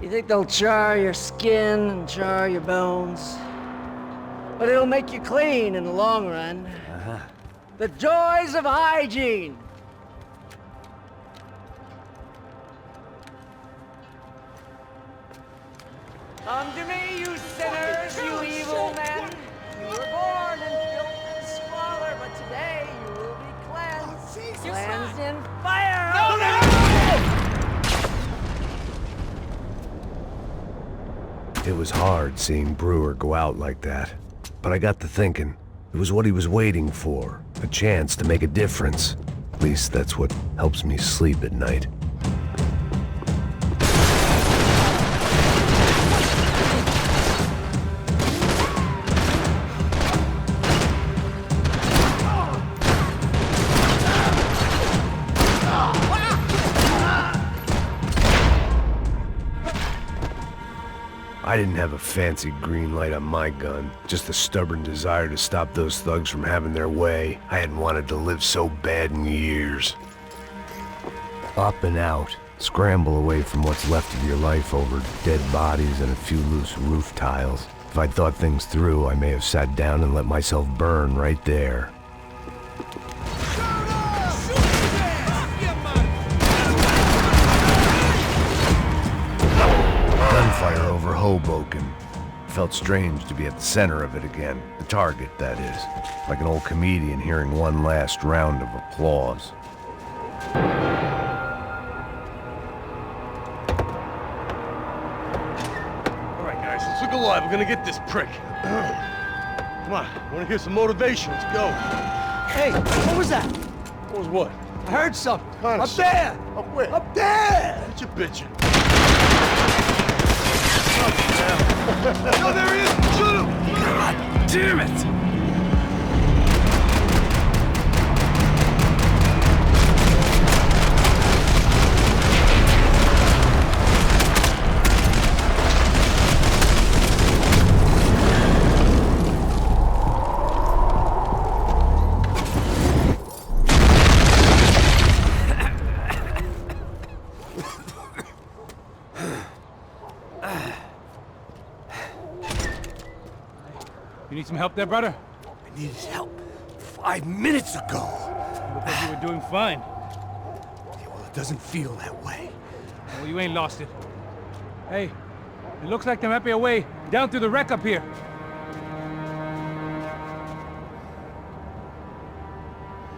You think they'll char your skin and char your bones? But it'll make you clean in the long run. The joys of hygiene! Come to me, you sinners, you evil men! You were born in filth and squalor, but today you will be cleansed. Cleansed in fire! It was hard seeing Brewer go out like that. But I got to thinking, it was what he was waiting for. A chance to make a difference. At least that's what helps me sleep at night. I didn't have a fancy green light on my gun, just a stubborn desire to stop those thugs from having their way. I hadn't wanted to live so bad in years. Up and out, scramble away from what's left of your life over dead bodies and a few loose roof tiles. If I'd thought things through, I may have sat down and let myself burn right there. Gunfire over Hoboken. felt strange to be at the center of it again. The target, that is. Like an old comedian hearing one last round of applause. Alright guys, let's look alive. We're gonna get this prick. Come on, I wanna hear some motivation. Let's go. Hey, what was that? What was what? I heard something. Kind of Up there! Up where? Up there! What you bitching? No, there he is! Shoot him! God damn it! You need some help there, brother? I needed help 5 minutes ago. You look like you were doing fine. Yeah, well, it doesn't feel that way. Well, you ain't lost it. Hey, it looks like there might be a way down through the wreck up here.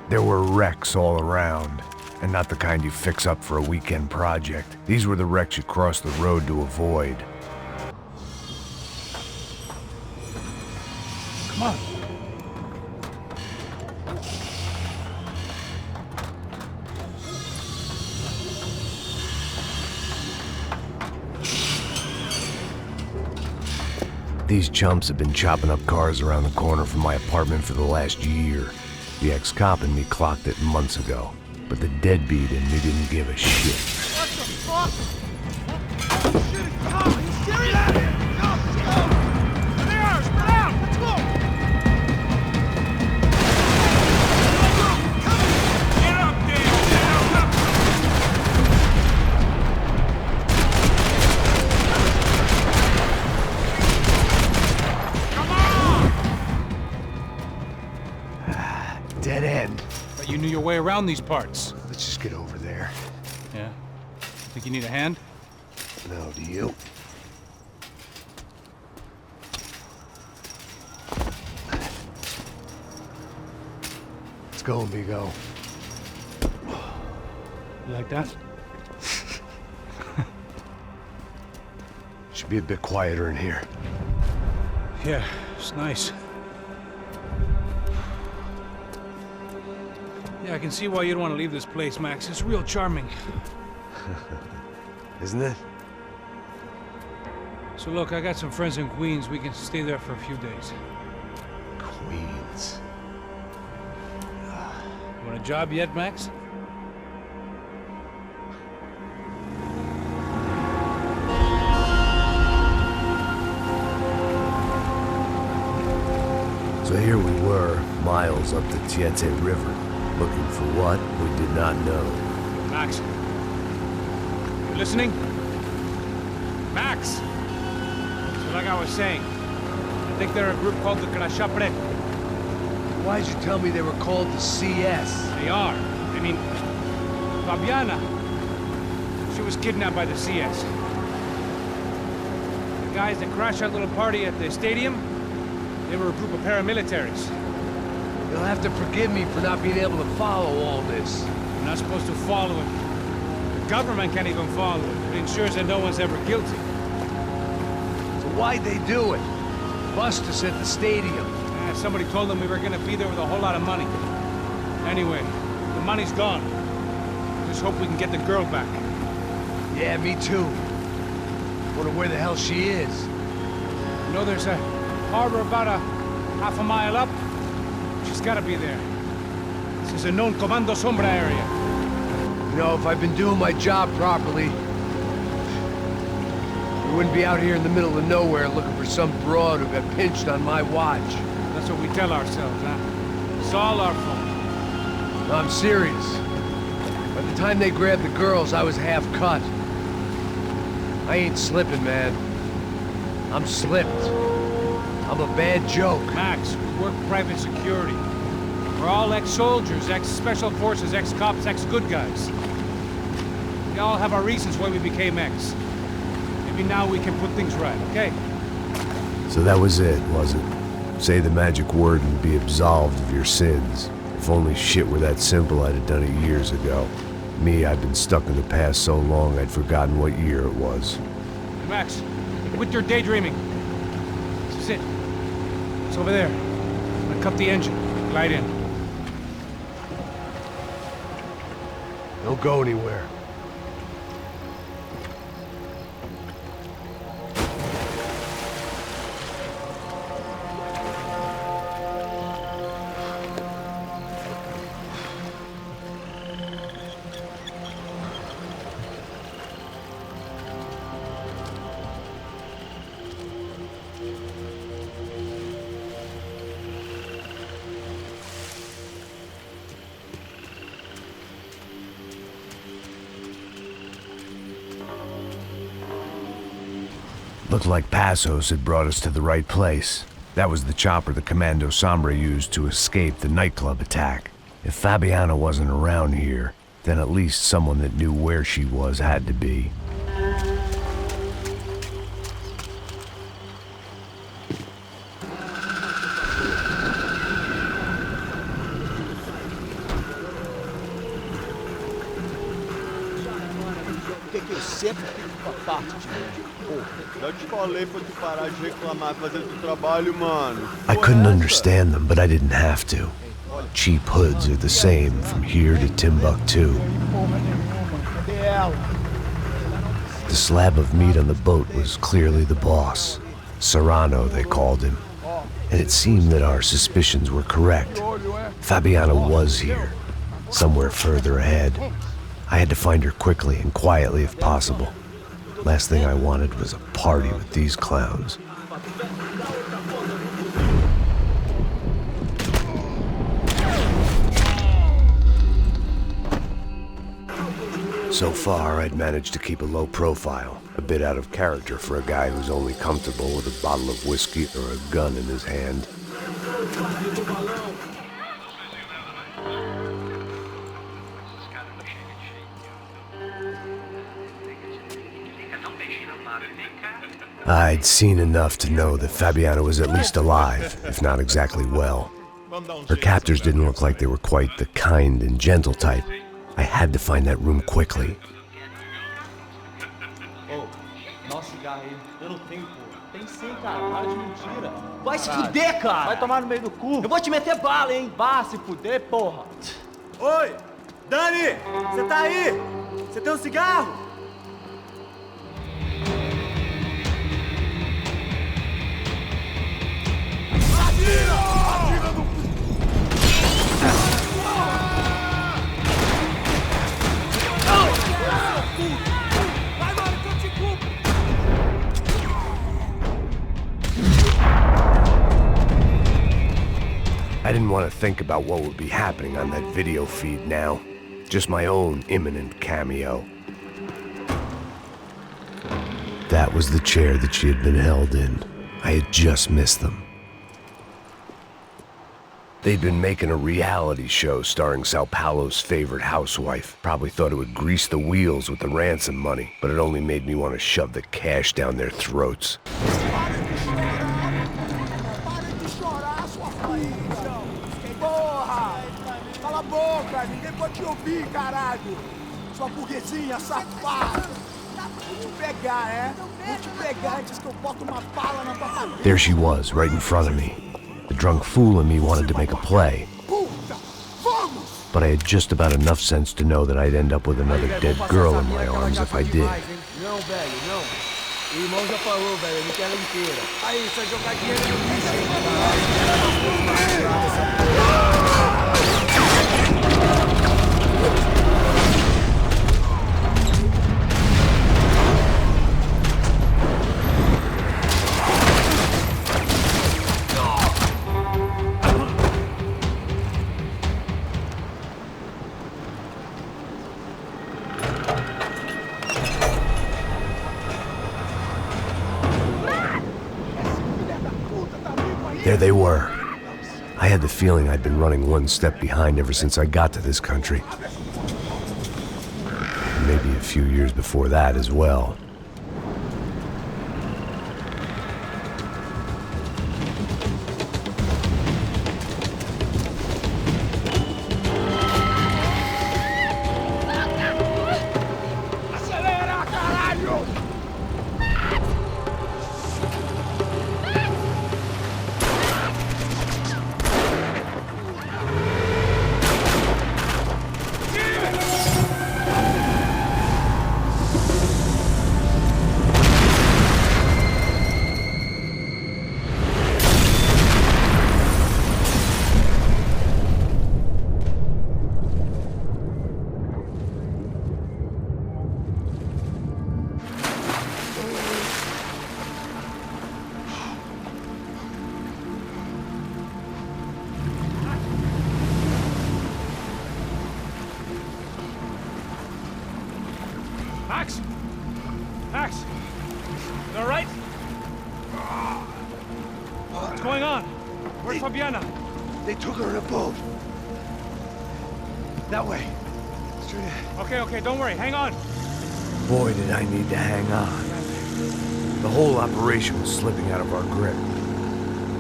There were wrecks all around, and not the kind you fix up for a weekend project. These were the wrecks you cross the road to avoid. Come on. These chumps have been chopping up cars around the corner from my apartment for the last year. The ex-cop in me clocked it months ago, but the deadbeat in me didn't give a shit. What the fuck? Oh, shit, it's behind! Are you serious? Get out of here! Go, let's go! There they are! Spread out! Let's go! Get up there! Get up! Dead end. But you knew your way around these parts. Let's just get over there. Yeah? Think you need a hand? No, do you? Let's go, amigo. You like that? Should be a bit quieter in here. Yeah, it's nice. Yeah, I can see why you'd want to leave this place, Max. It's real charming. Isn't it? So look, I got some friends in Queens. We can stay there for a few days. Queens. You want a job yet, Max? So here we were, miles up the Tietê River, looking for what we did not know. Max. You listening? Max! So like I was saying, I think they're a group called the Crachapre. Why'd you tell me they were called the CS? They are. I mean, Fabiana. She was kidnapped by the CS. The guys that crashed that little party at the stadium, they were a group of paramilitaries. You'll have to forgive me for not being able to follow all this. You're not supposed to follow it. The government can't even follow it. It ensures that no one's ever guilty. So why'd they do it? Bust us at the stadium. Somebody told them we were gonna be there with a whole lot of money. Anyway, the money's gone. Just hope we can get the girl back. Yeah, me too. Wonder where the hell she is. You know, there's a harbor about a half a mile up. She's gotta be there. This is a known Comando Sombra area. You know, if I'd been doing my job properly, we wouldn't be out here in the middle of nowhere looking for some broad who got pinched on my watch. That's what we tell ourselves, huh? It's all our fault. No, I'm serious. By the time they grabbed the girls, I was half cut. I ain't slipping, man. I'm slipped. I'm a bad joke. Max, we work private security. We're all ex-soldiers, ex-special forces, ex-cops, ex-good guys. We all have our reasons why we became ex. Maybe now we can put things right, okay? So that was it, was it? Say the magic word and be absolved of your sins. If only shit were that simple, I'd have done it years ago. Me, I've been stuck in the past so long I'd forgotten what year it was. Max, quit your daydreaming. This is it. It's over there. I'm gonna cut the engine. Glide in. Don't go anywhere. Looked like Passos had brought us to the right place. That was the chopper the Commando Sombra used to escape the nightclub attack. If Fabiana wasn't around here, then at least someone that knew where she was had to be. I couldn't understand them, but I didn't have to. Cheap hoods are the same from here to Timbuktu. The slab of meat on the boat was clearly the boss. Serrano, they called him. And it seemed that our suspicions were correct. Fabiana was here, somewhere further ahead. I had to find her quickly and quietly if possible. Last thing I wanted was a party with these clowns. So far, I'd managed to keep a low profile, a bit out of character for a guy who's only comfortable with a bottle of whiskey or a gun in his hand. I'd seen enough to know that Fabiana was at least alive, if not exactly well. Her captors didn't look like they were quite the kind and gentle type. I had to find that room quickly. Vai se fuder, cara! Vai tomar no meio do cu! Eu vou te meter bala, hein? Vá se fuder, porra! Oi! Dani! Você tá aí? Você tem um cigarro? I didn't want to think about what would be happening on that video feed now. Just my own imminent cameo. That was the chair that she had been held in. I had just missed them. They'd been making a reality show starring Sao Paulo's favorite housewife. Probably thought it would grease the wheels with the ransom money, but it only made me want to shove the cash down their throats. There she was, right in front of me. The drunk fool in me wanted to make a play. But I had just about enough sense to know that I'd end up with another dead girl in my arms if I did. There they were. I had the feeling I'd been running one step behind ever since I got to this country. Maybe a few years before that as well. Max? Max? You all right? What's going on? Where's Fabiana? They took her in a boat. That way. Straight ahead. Okay, don't worry. Hang on. Boy, did I need to hang on. The whole operation was slipping out of our grip.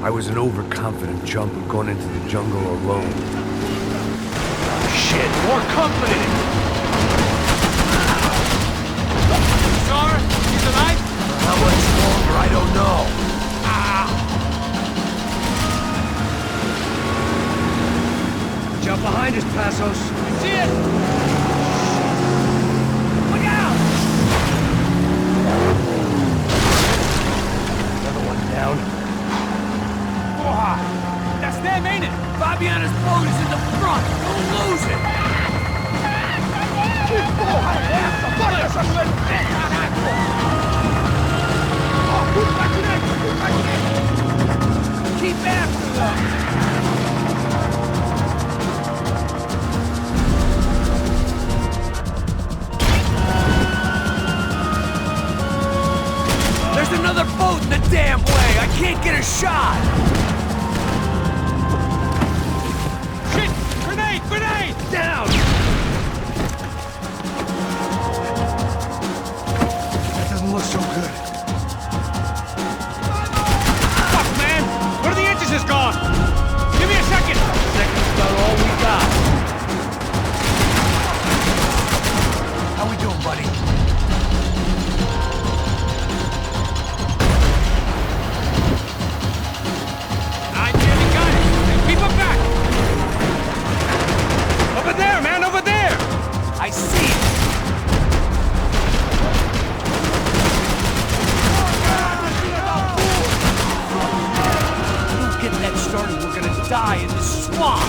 I was an overconfident chump who'd gone into the jungle alone. Shit, more company! Star, she's alive? How much longer? I don't know. Jump behind us, Passos. I see it! Look out! Another one down. That's them, ain't it? Fabiana's boat is in the front. Don't lose it. Que porra é essa? Bota essa coisa! Tudo pra direita! Tudo pra direita! Keep after them. There's another boat in the damn way! I can't get a shot! Shit! Grenade! Grenade! Down! That doesn't look so good. Fuck, man! One of the engines is gone! Give me a second! Second's about all we got. How we doing, buddy? I see it! Don't get that started, we're gonna die in the swamp!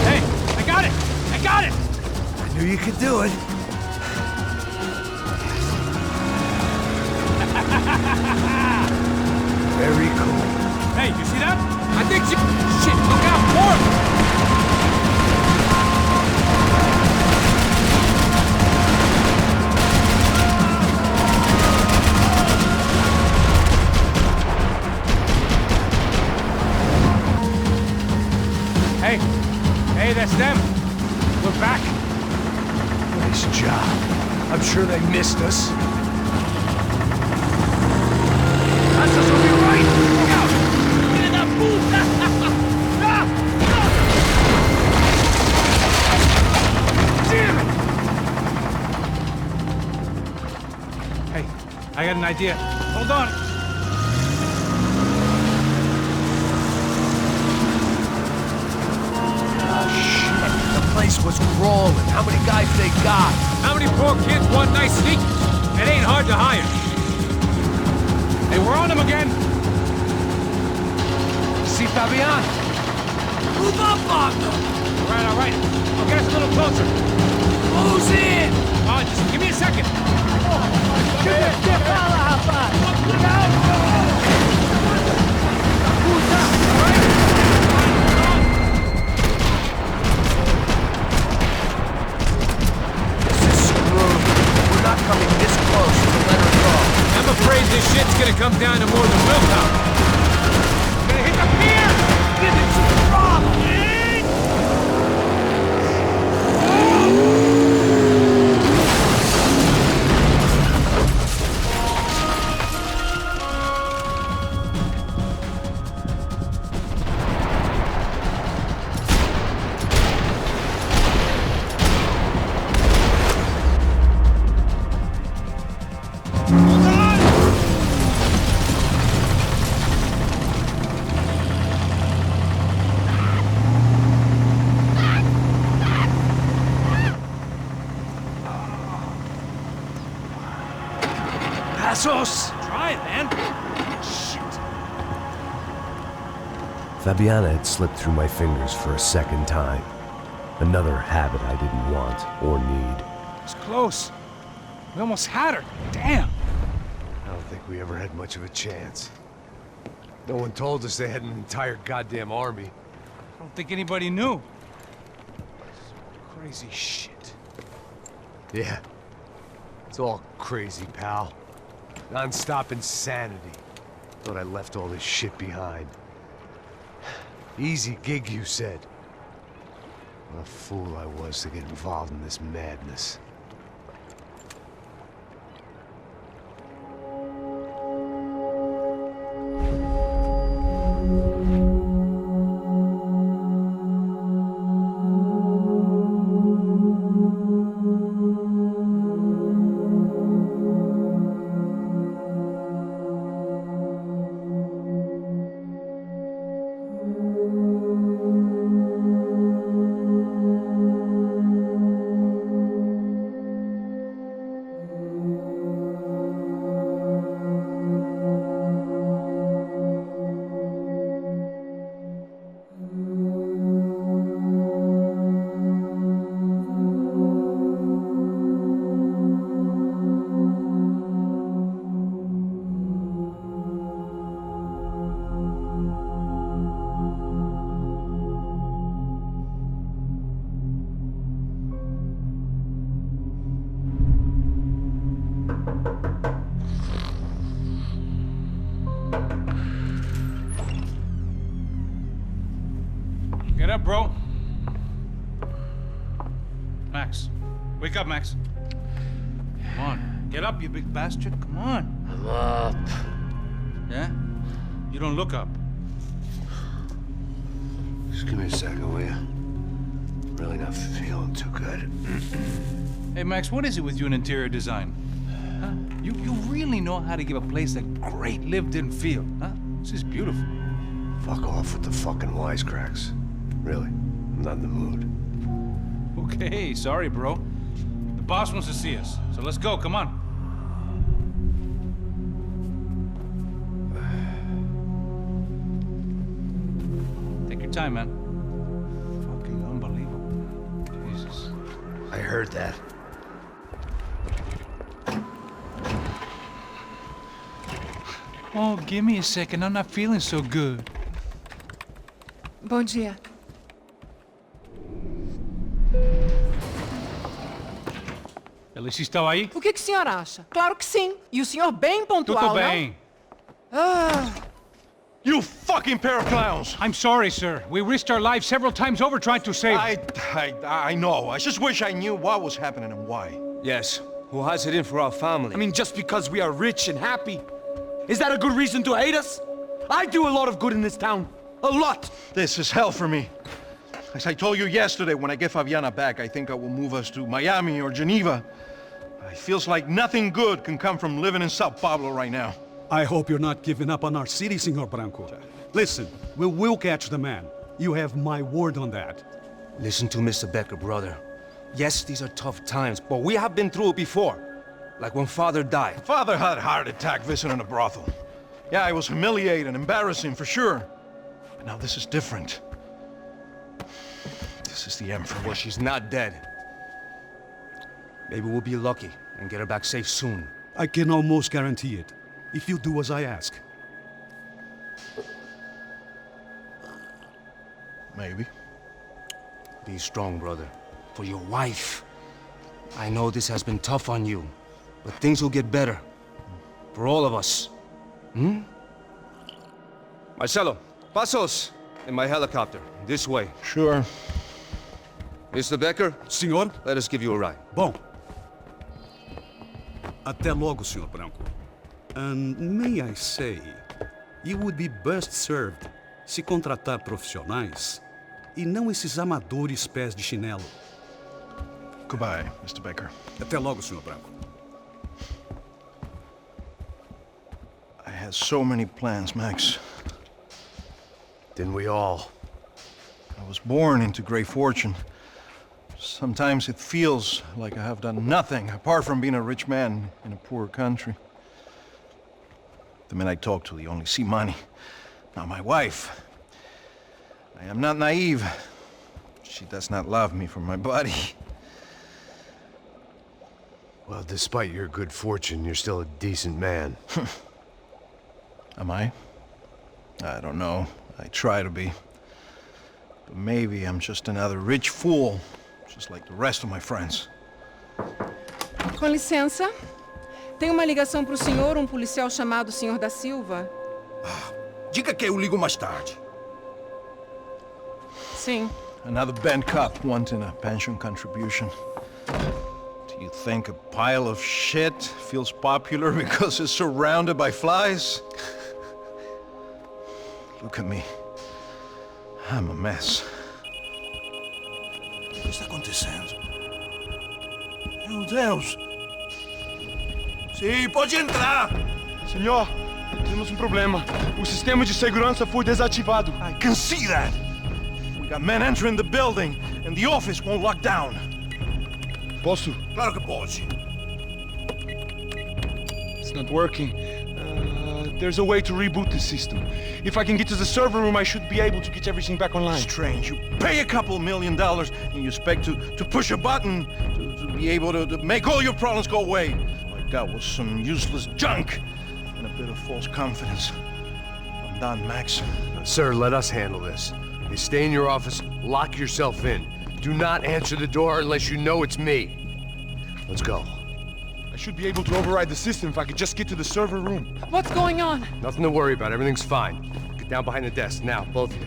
Hey, I got it! I got it! I knew you could do it. Very cool. Hey, you see that? I think she... Shit, look out, more! Hey, that's them. We're back. Nice job. I'm sure they missed us. Passos will be right! Look out! Get that puta! Damn it! Hey, I got an idea. Hold on. The place was crawling. How many guys they got? How many poor kids want nice sneakers? It ain't hard to hire. Hey, we're on them again. See Fabian? Move up on them! All right. I'll get us a little closer. Close in! All right, just give me a second. Look out! Coming this close to let her go. I'm afraid this shit's gonna come down to more than willpower. Gonna hit the pier! Give it to the throttle! Passos! Try it, man. Shit. Fabiana had slipped through my fingers for a second time. Another habit I didn't want or need. It's close. We almost had her. Damn. I don't think we ever had much of a chance. No one told us they had an entire goddamn army. I don't think anybody knew. Crazy shit. Yeah. It's all crazy, pal. Non-stop insanity. Thought I left all this shit behind. Easy gig, you said. What a fool I was to get involved in this madness. Get up, bro. Max. Wake up, Max. Come on. Get up, you big bastard. Come on. I'm up. Yeah? You don't look up. Just give me a second, will you? Really not feeling too good. Hey, Max, what is it with you in interior design? Huh? You really know how to give a place a great lived-in feel, huh? This is beautiful. Fuck off with the fucking wisecracks. Really, I'm not in the mood. Okay, sorry, bro. The boss wants to see us, so let's go, come on. Take your time, man. Fucking unbelievable. Jesus. I heard that. Oh, give me a second. I'm not feeling so good. Bom dia. Alice estava aí? O que o senhor acha? Claro que sim. E o senhor bem pontual, Tudo bem. Ah. You fucking pair of clowns! I'm sorry, sir. We risked our lives several times over trying to save... I know. I just wish I knew what was happening and why. Yes. Who has it in for our family? I mean, just because we are rich and happy, is that a good reason to hate us? I do a lot of good in this town. A lot! This is hell for me. As I told you yesterday, when I get Fabiana back, I think I will move us to Miami or Geneva. It feels like nothing good can come from living in Sao Paulo right now. I hope you're not giving up on our city, Senor Branco. Listen, we will catch the man. You have my word on that. Listen to Mr. Becker, brother. Yes, these are tough times, but we have been through it before. Like when Father died. Father had a heart attack visiting a brothel. Yeah, it was humiliating, embarrassing, for sure. But now this is different. This is the end for me. Well, she's not dead. Maybe we'll be lucky and get her back safe soon. I can almost guarantee it, if you do as I ask. Maybe. Be strong, brother. For your wife. I know this has been tough on you, but things will get better. For all of us. Hmm? Marcelo, Passos, in my helicopter. This way. Sure. Mr. Becker? Senhor? Let us give you a ride. Bom. Até logo, Senhor Branco. And may I say, you would be best served se contratar profissionais e não esses amadores pés de chinelo. Goodbye, Mr. Becker. Até logo, Senhor Branco. I had so many plans, Max. Didn't we all? I was born into great fortune. Sometimes it feels like I have done nothing apart from being a rich man in a poor country. The men I talk to, they only see money. Now my wife, I am not naive. She does not love me for my body. Well, despite your good fortune, you're still a decent man. Am I? I don't know. I try to be. But maybe I'm just another rich fool just like the rest of my friends. Com licença. Tem uma ligação para o senhor, um policial chamado Sr. da Silva? Diga que eu ligo mais tarde. Sim. Another bent cop wanting a pension contribution. Do you think a pile of shit feels popular because it's surrounded by flies? Look at me. I'm a mess. O que está acontecendo? Meu Deus! Sim, pode entrar! Senhor, temos um problema. O sistema de segurança foi desativado. I can see that! We got men entering the building, and the office won't lock down. Posso? Claro que pode. It's not working. There's a way to reboot the system. If I can get to the server room, I should be able to get everything back online. Strange. You pay a couple $1 million and you expect to push a button to be able to make all your problems go away. Like that was some useless junk and a bit of false confidence. I'm done, Max. Sir, let us handle this. You stay in your office, lock yourself in. Do not answer the door unless you know it's me. Let's go. I should be able to override the system if I could just get to the server room. What's going on? Nothing to worry about. Everything's fine. Get down behind the desk. Now, both of you.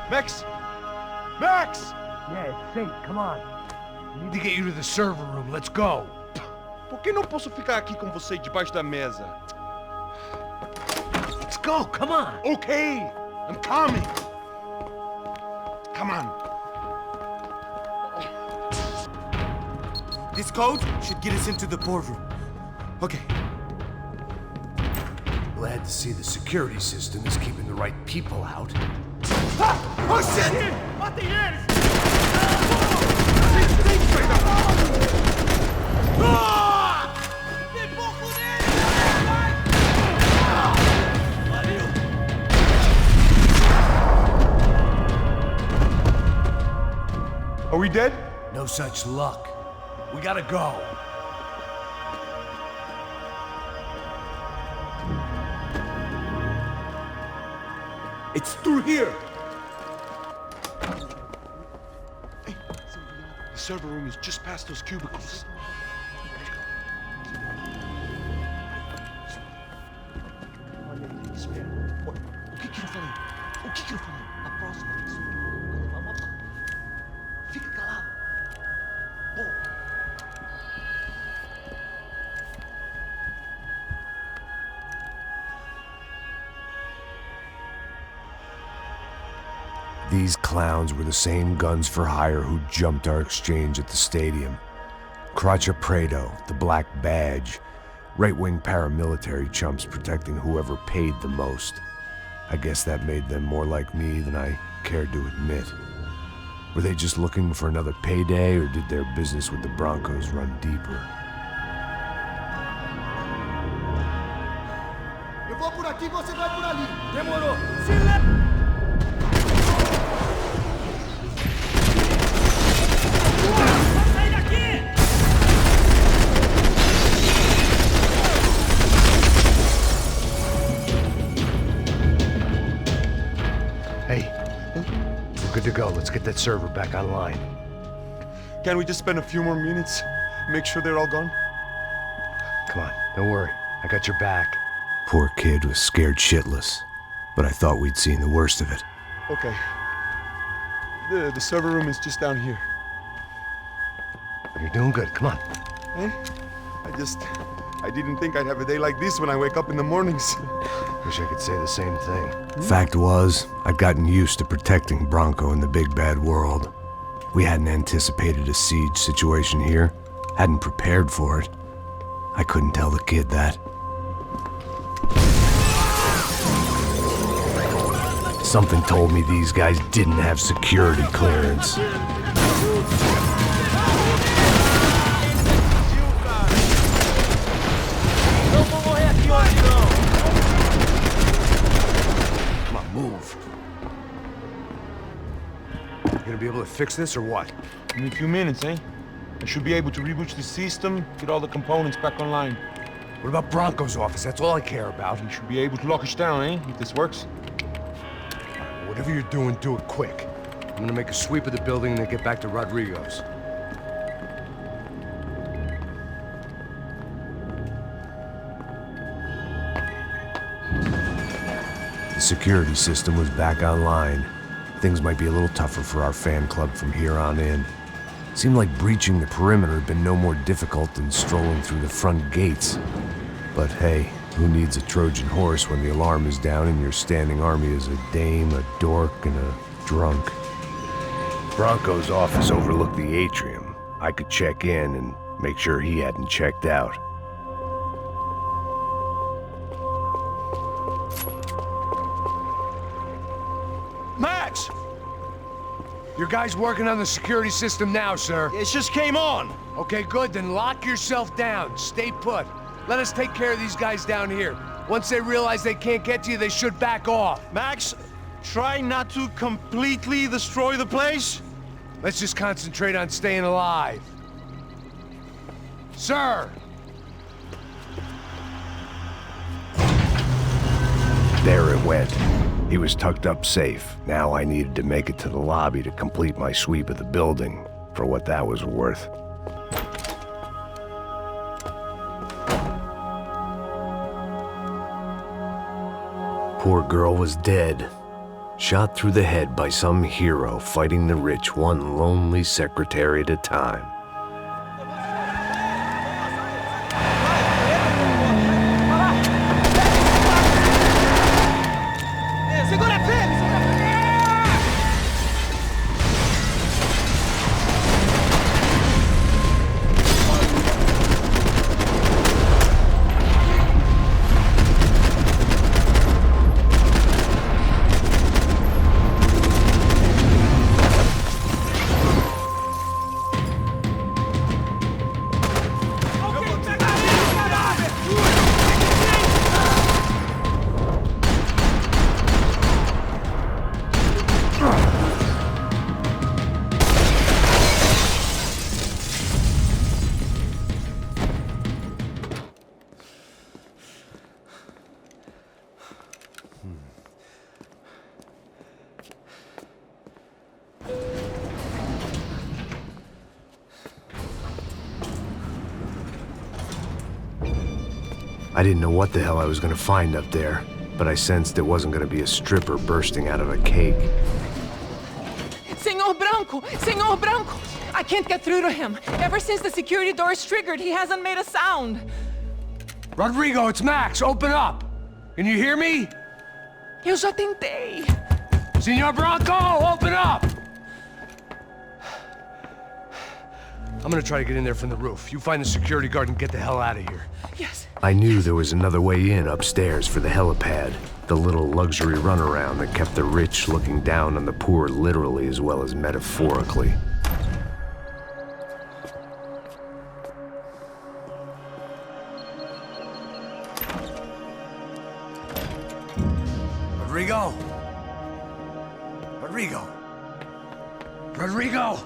Max! Max! Yeah, it's safe. Come on. We need to get you to the server room. Let's go. Por que não posso ficar aqui com você debaixo da mesa? Let's go. Come on. Okay, I'm coming. Come on. This code should get us into the boardroom. Okay. Glad to see the security system is keeping the right people out. Ah! Oh shit! What the hell? Are we dead? No such luck. We gotta go. It's through here. Hey, the server room is just past those cubicles. O que eu falei? O que eu falei? A próxima pessoa, quando vai matar, fica calado. Bom. These clowns were the same guns for hire who jumped our exchange at the stadium. Crotcha Prado, the Black Badge, right-wing paramilitary chumps protecting whoever paid the most. I guess that made them more like me than I cared to admit. Were they just looking for another payday, or did their business with the Brancos run deeper? Eu vou por aqui, você vai por ali. Demorou. Sai daqui! Hey, we're good to go. Let's get that server back online. Can we just spend a few more minutes? Make sure they're all gone? Come on, don't worry. I got your back. Poor kid was scared shitless, but I thought we'd seen the worst of it. Okay. The server room is just down here. You're doing good. Come on. Eh? I didn't think I'd have a day like this when I wake up in the mornings. Wish I could say the same thing. Fact was, I'd gotten used to protecting Branco in the big bad world. We hadn't anticipated a siege situation here, hadn't prepared for it. I couldn't tell the kid that. Something told me these guys didn't have security clearance. Come on, move. You gonna be able to fix this or what? In a few minutes, eh? I should be able to reboot the system, get all the components back online. What about Branco's office? That's all I care about. You should be able to lock us down, eh? If this works. Whatever you're doing, do it quick. I'm gonna make a sweep of the building and then get back to Rodrigo's. The security system was back online. Things might be a little tougher for our fan club from here on in. Seemed like breaching the perimeter had been no more difficult than strolling through the front gates. But hey, who needs a Trojan horse when the alarm is down and your standing army is a dame, a dork, and a drunk? Branco's office overlooked the atrium. I could check in and make sure he hadn't checked out. Max! Your guy's working on the security system now, sir. It just came on. Okay, good. Then lock yourself down. Stay put. Let us take care of these guys down here. Once they realize they can't get to you, they should back off. Max, try not to completely destroy the place. Let's just concentrate on staying alive. Sir! There it went. He was tucked up safe. Now I needed to make it to the lobby to complete my sweep of the building, for what that was worth. Poor girl was dead. Shot through the head by some hero fighting the rich one lonely secretary at a time. I didn't know what the hell I was gonna find up there, but I sensed it wasn't gonna be a stripper bursting out of a cake. Senor Branco! Senor Branco! I can't get through to him. Ever since the security door is triggered, he hasn't made a sound. Rodrigo, it's Max. Open up. Can you hear me? Eu já tentei. Senor Branco, open up! I'm gonna try to get in there from the roof. You find the security guard and get the hell out of here. Yes. I knew there was another way in upstairs for the helipad, the little luxury runaround that kept the rich looking down on the poor literally as well as metaphorically. Rodrigo! Rodrigo! Rodrigo!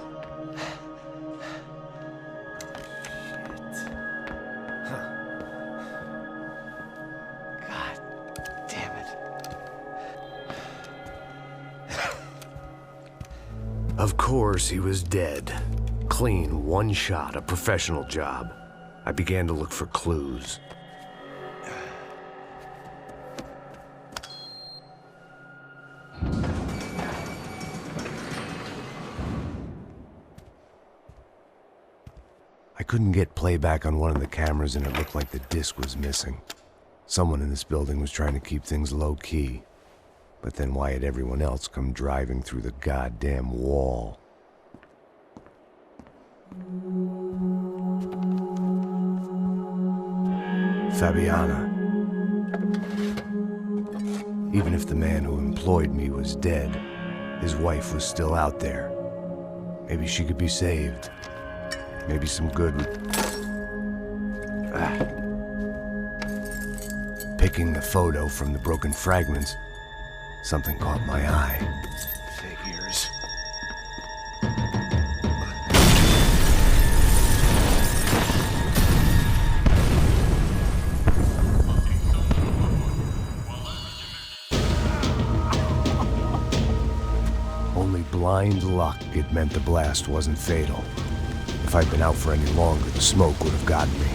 Of course, he was dead. Clean, one shot, a professional job. I began to look for clues. I couldn't get playback on one of the cameras and it looked like the disc was missing. Someone in this building was trying to keep things low-key. But then why had everyone else come driving through the goddamn wall? Fabiana. Even if the man who employed me was dead, his wife was still out there. Maybe she could be saved. Maybe some good would... Picking the photo from the broken fragments, something caught my eye. Figures. blind luck, it meant the blast wasn't fatal. If I'd been out for any longer, the smoke would have gotten me.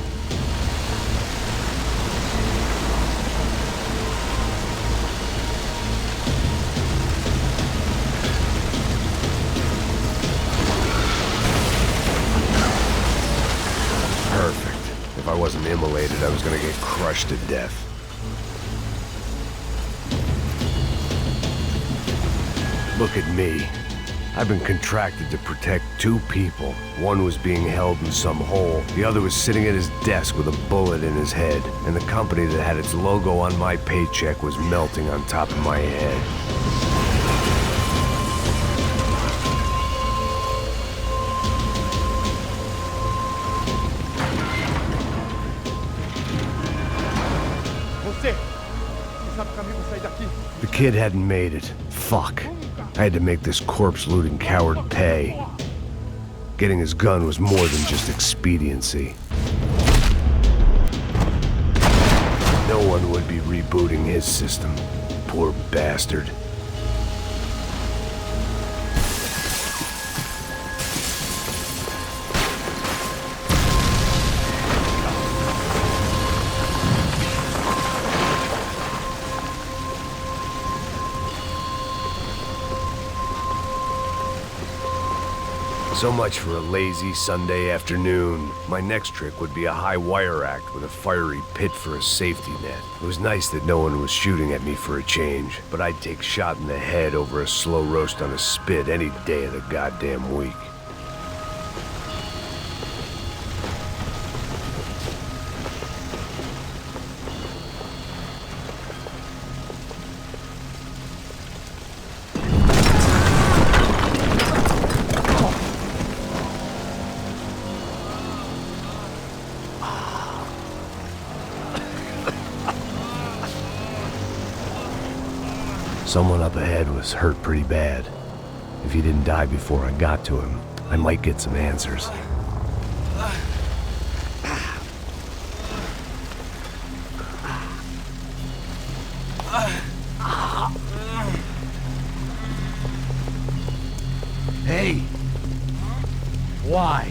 Perfect. If I wasn't immolated, I was gonna get crushed to death. Look at me. I've been contracted to protect two people. One was being held in some hole. The other was sitting at his desk with a bullet in his head. And the company that had its logo on my paycheck was melting on top of my head. The kid hadn't made it. Fuck. I had to make this corpse-looting coward pay. Getting his gun was more than just expediency. No one would be rebooting his system. Poor bastard. So much for a lazy Sunday afternoon. My next trick would be a high wire act with a fiery pit for a safety net. It was nice that no one was shooting at me for a change, but I'd take shot in the head over a slow roast on a spit any day of the goddamn week. Someone up ahead was hurt pretty bad. If he didn't die before I got to him, I might get some answers. Hey! Why?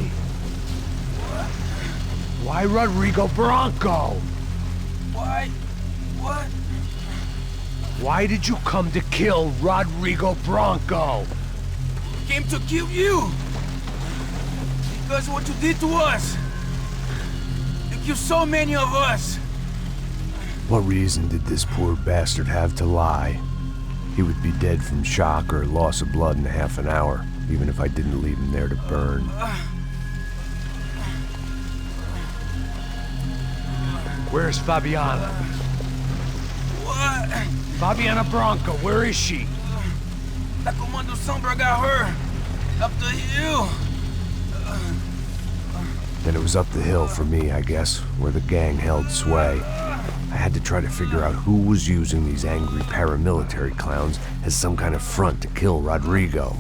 Why Rodrigo Branco? Why? What? Why did you come to kill Rodrigo Branco? Came to kill you! Because what you did to us! You killed so many of us! What reason did this poor bastard have to lie? He would be dead from shock or loss of blood in half an hour, even if I didn't leave him there to burn. Where's Fabiana? What? Fabiana Branco, where is she? The Commando Sombra got her. Up the hill. Then it was up the hill for me, I guess, where the gang held sway. I had to try to figure out who was using these angry paramilitary clowns as some kind of front to kill Rodrigo.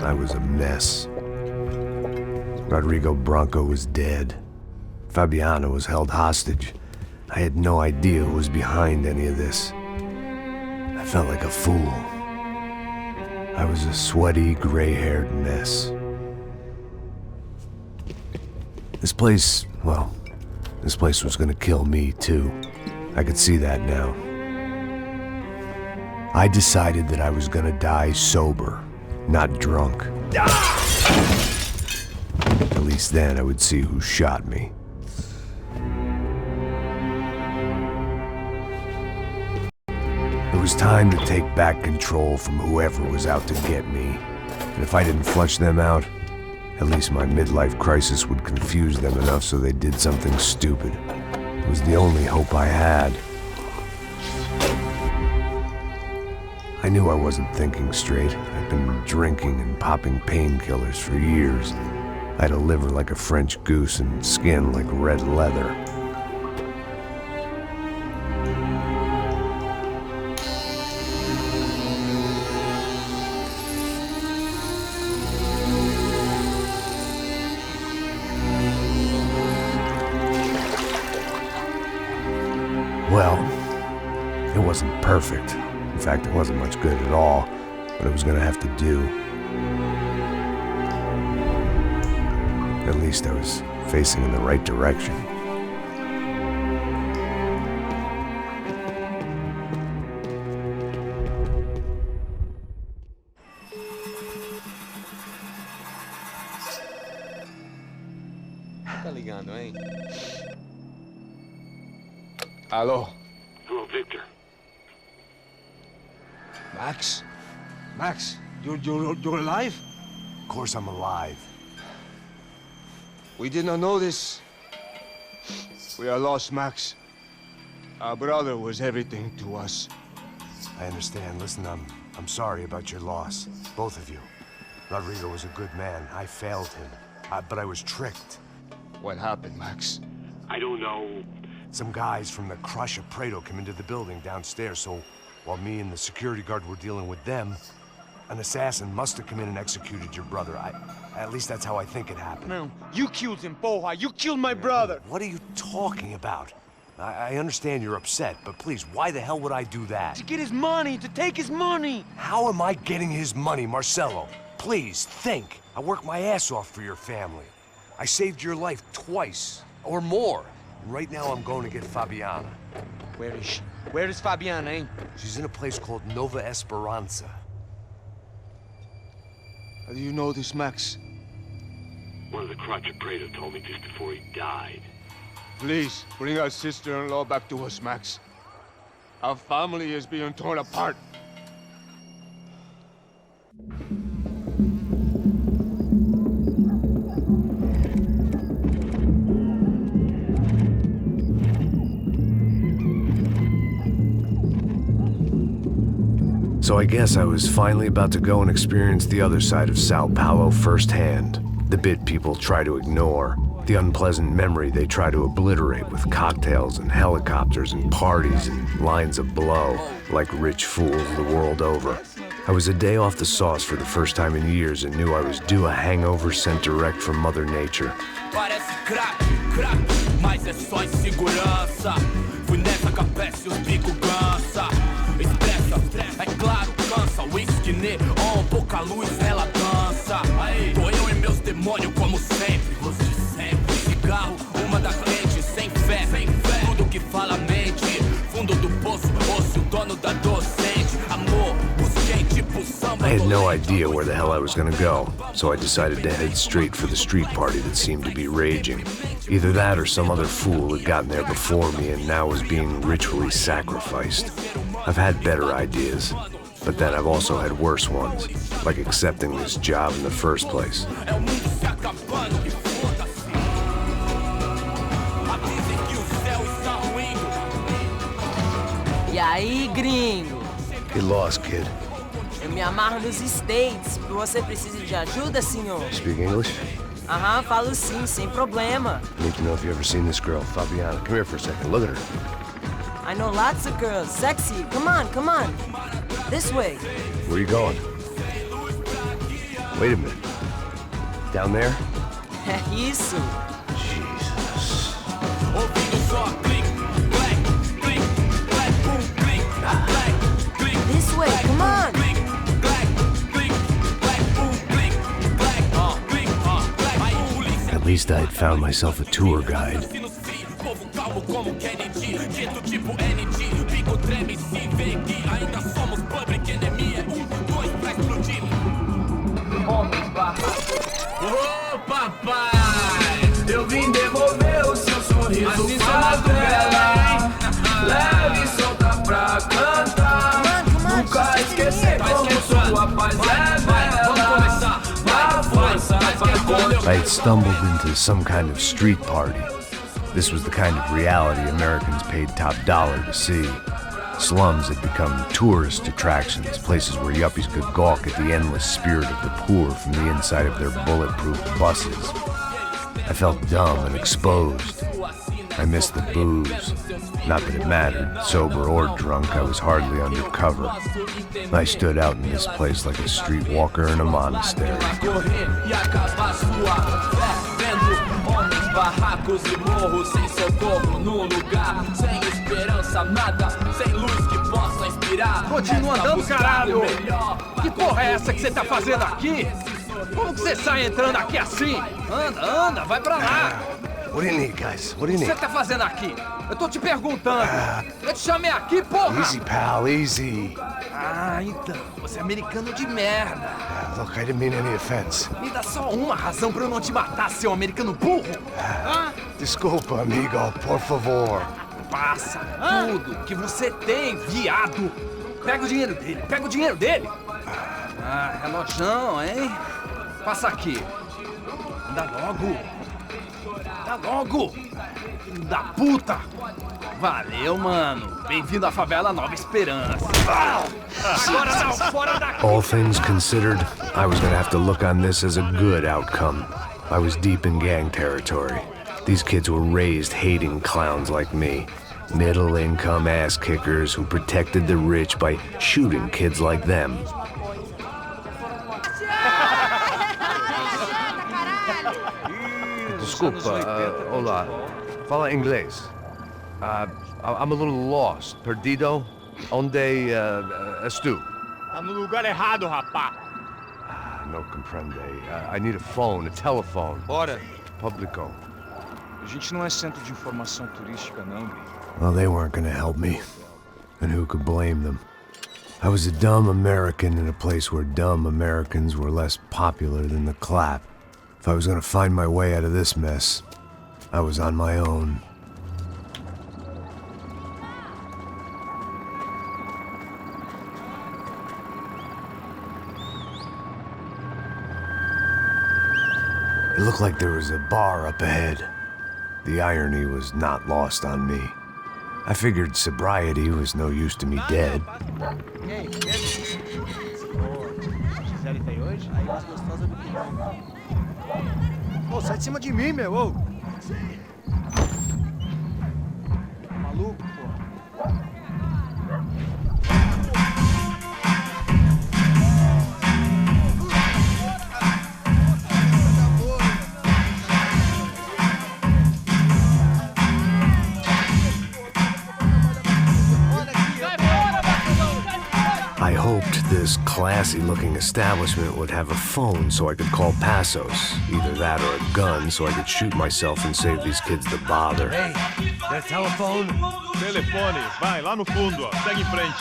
I was a mess. Rodrigo Branco was dead. Fabiana was held hostage. I had no idea who was behind any of this. I felt like a fool. I was a sweaty, gray-haired mess. This place, well, this place was gonna kill me too. I could see that now. I decided that I was gonna die sober, not drunk. At least then I would see who shot me. It was time to take back control from whoever was out to get me. And if I didn't flush them out, at least my midlife crisis would confuse them enough so they did something stupid. It was the only hope I had. I knew I wasn't thinking straight. I'd been drinking and popping painkillers for years. I had a liver like a French goose and skin like red leather. wasn't perfect. In fact, it wasn't much good at all, but it was gonna have to do. At least I was facing in the right direction. Tá ligando, hein? Alô? Hello, Victor. Max? Max, you're alive? Of course I'm alive. We did not know this. We are lost, Max. Our brother was everything to us. I understand. Listen, I'm sorry about your loss. Both of you. Rodrigo was a good man. I failed him. But I was tricked. What happened, Max? I don't know. Some guys from the Crush of Prado came into the building downstairs, so while me and the security guard were dealing with them, an assassin must have come in and executed your brother. At least that's how I think it happened. No, you killed him, Porra. You killed my brother. What are you talking about? I understand you're upset, but please, why the hell would I do that? To get his money, to take his money. How am I getting his money, Marcelo? Please, think. I worked my ass off for your family. I saved your life twice, or more. And right now I'm going to get Fabiana. Where is she? Where is Fabiana, eh? She's in a place called Nova Esperanza. How do you know this, Max? One of the Crotch of Prado told me just before he died. Please, bring our sister-in-law back to us, Max. Our family is being torn apart. So I guess I was finally about to go and experience the other side of Sao Paulo firsthand. The bit people try to ignore. The unpleasant memory they try to obliterate with cocktails and helicopters and parties and lines of blow, like rich fools the world over. I was a day off the sauce for the first time in years and knew I was due a hangover sent direct from Mother Nature. Parece crack, mas é só insegurança. Fui nessa capeste os bico cansa. Expressa, é claro, cansa. Whisky, neon, pouca luz, ela dança. Tô eu e meus demônios como sempre. Luz de sempre. Cigarro, uma da frente, sem fé. Tudo que fala mente. Fundo do poço, osso, dono da docente. Amor, busquei tipo samba. I had no idea where the hell I was gonna go, so I decided to head straight for the street party that seemed to be raging. Either that or some other fool had gotten there before me and now was being ritually sacrificed. I've had better ideas, but then I've also had worse ones, like accepting this job in the first place. E aí, gringo? Get lost, kid. Eu me amarro nos States. Você precisa de ajuda, senhor? Speak English? Aham, falo sim, sem problema. I need to know if you've ever seen this girl, Fabiana. Come here for a second. Look at her. I know lots of girls. Sexy. Come on, come on. This way. Where are you going? Wait a minute. Down there? Isso. Jesus. This way, come on. At least I had found myself a tour guide. Ô papai, eu vim devolver o seu sorriso favela. Leve e solta pra cantar. Nunca esquecer como sua paz é bela. Vá força, I had stumbled into some kind of street party. This was the kind of reality Americans paid top dollar to see. Slums had become tourist attractions, places where yuppies could gawk at the endless spirit of the poor from the inside of their bulletproof buses. I felt dumb and exposed. I missed the booze. Not that it mattered, sober or drunk, I was hardly under cover. I stood out in this place like a streetwalker in a monastery. barracos e morros, sem socorro num lugar, sem esperança, nada, sem luz que possa inspirar. Continua andando, caralho! Que porra é essa que você tá fazendo aqui? Como que você sai entrando aqui assim? Anda, vai pra lá! What do you need, guys? What do you O que need? você tá fazendo aqui? Eu tô te perguntando. Eu te chamei aqui, porra! Easy, pal, easy. Ah, então. Você é americano de merda. Look, I didn't mean any offense. Me dá só uma razão pra eu não te matar, seu americano burro. Desculpa, amigo, por favor. Passa tudo que você tem, viado. Pega o dinheiro dele. Ah, relojão, hein? Passa aqui. Dá logo. Filho da puta. Valeu, mano. Bem-vindo à favela Nova Esperança. Agora não, fora daqui. All things considered, I was gonna have to look on this as a good outcome. I was deep in gang territory. These kids were raised hating clowns like me. Middle-income ass-kickers who protected the rich by shooting kids like them. Desculpa, olá. Fala inglês. I'm a little lost. Perdido? Onde és tu? Tá no lugar errado, rapá. No comprende. I need a phone, a telephone. Bora. Publico. A gente não é centro de informação turística, não. Well, they weren't gonna help me. And who could blame them? I was a dumb American in a place where dumb Americans were less popular than the clap. If I was gonna find my way out of this mess, I was on my own. It looked like there was a bar up ahead. The irony was not lost on me. I figured sobriety was no use to me dead. Ô, sai de cima de mim, meu, ô! Maluco, pô. I hoped this classy-looking establishment would have a phone so I could call Passos. Either that or a gun so I could shoot myself and save these kids the bother. Hey, that telephone? Telefone, vai, lá no fundo, ó. Segue em frente.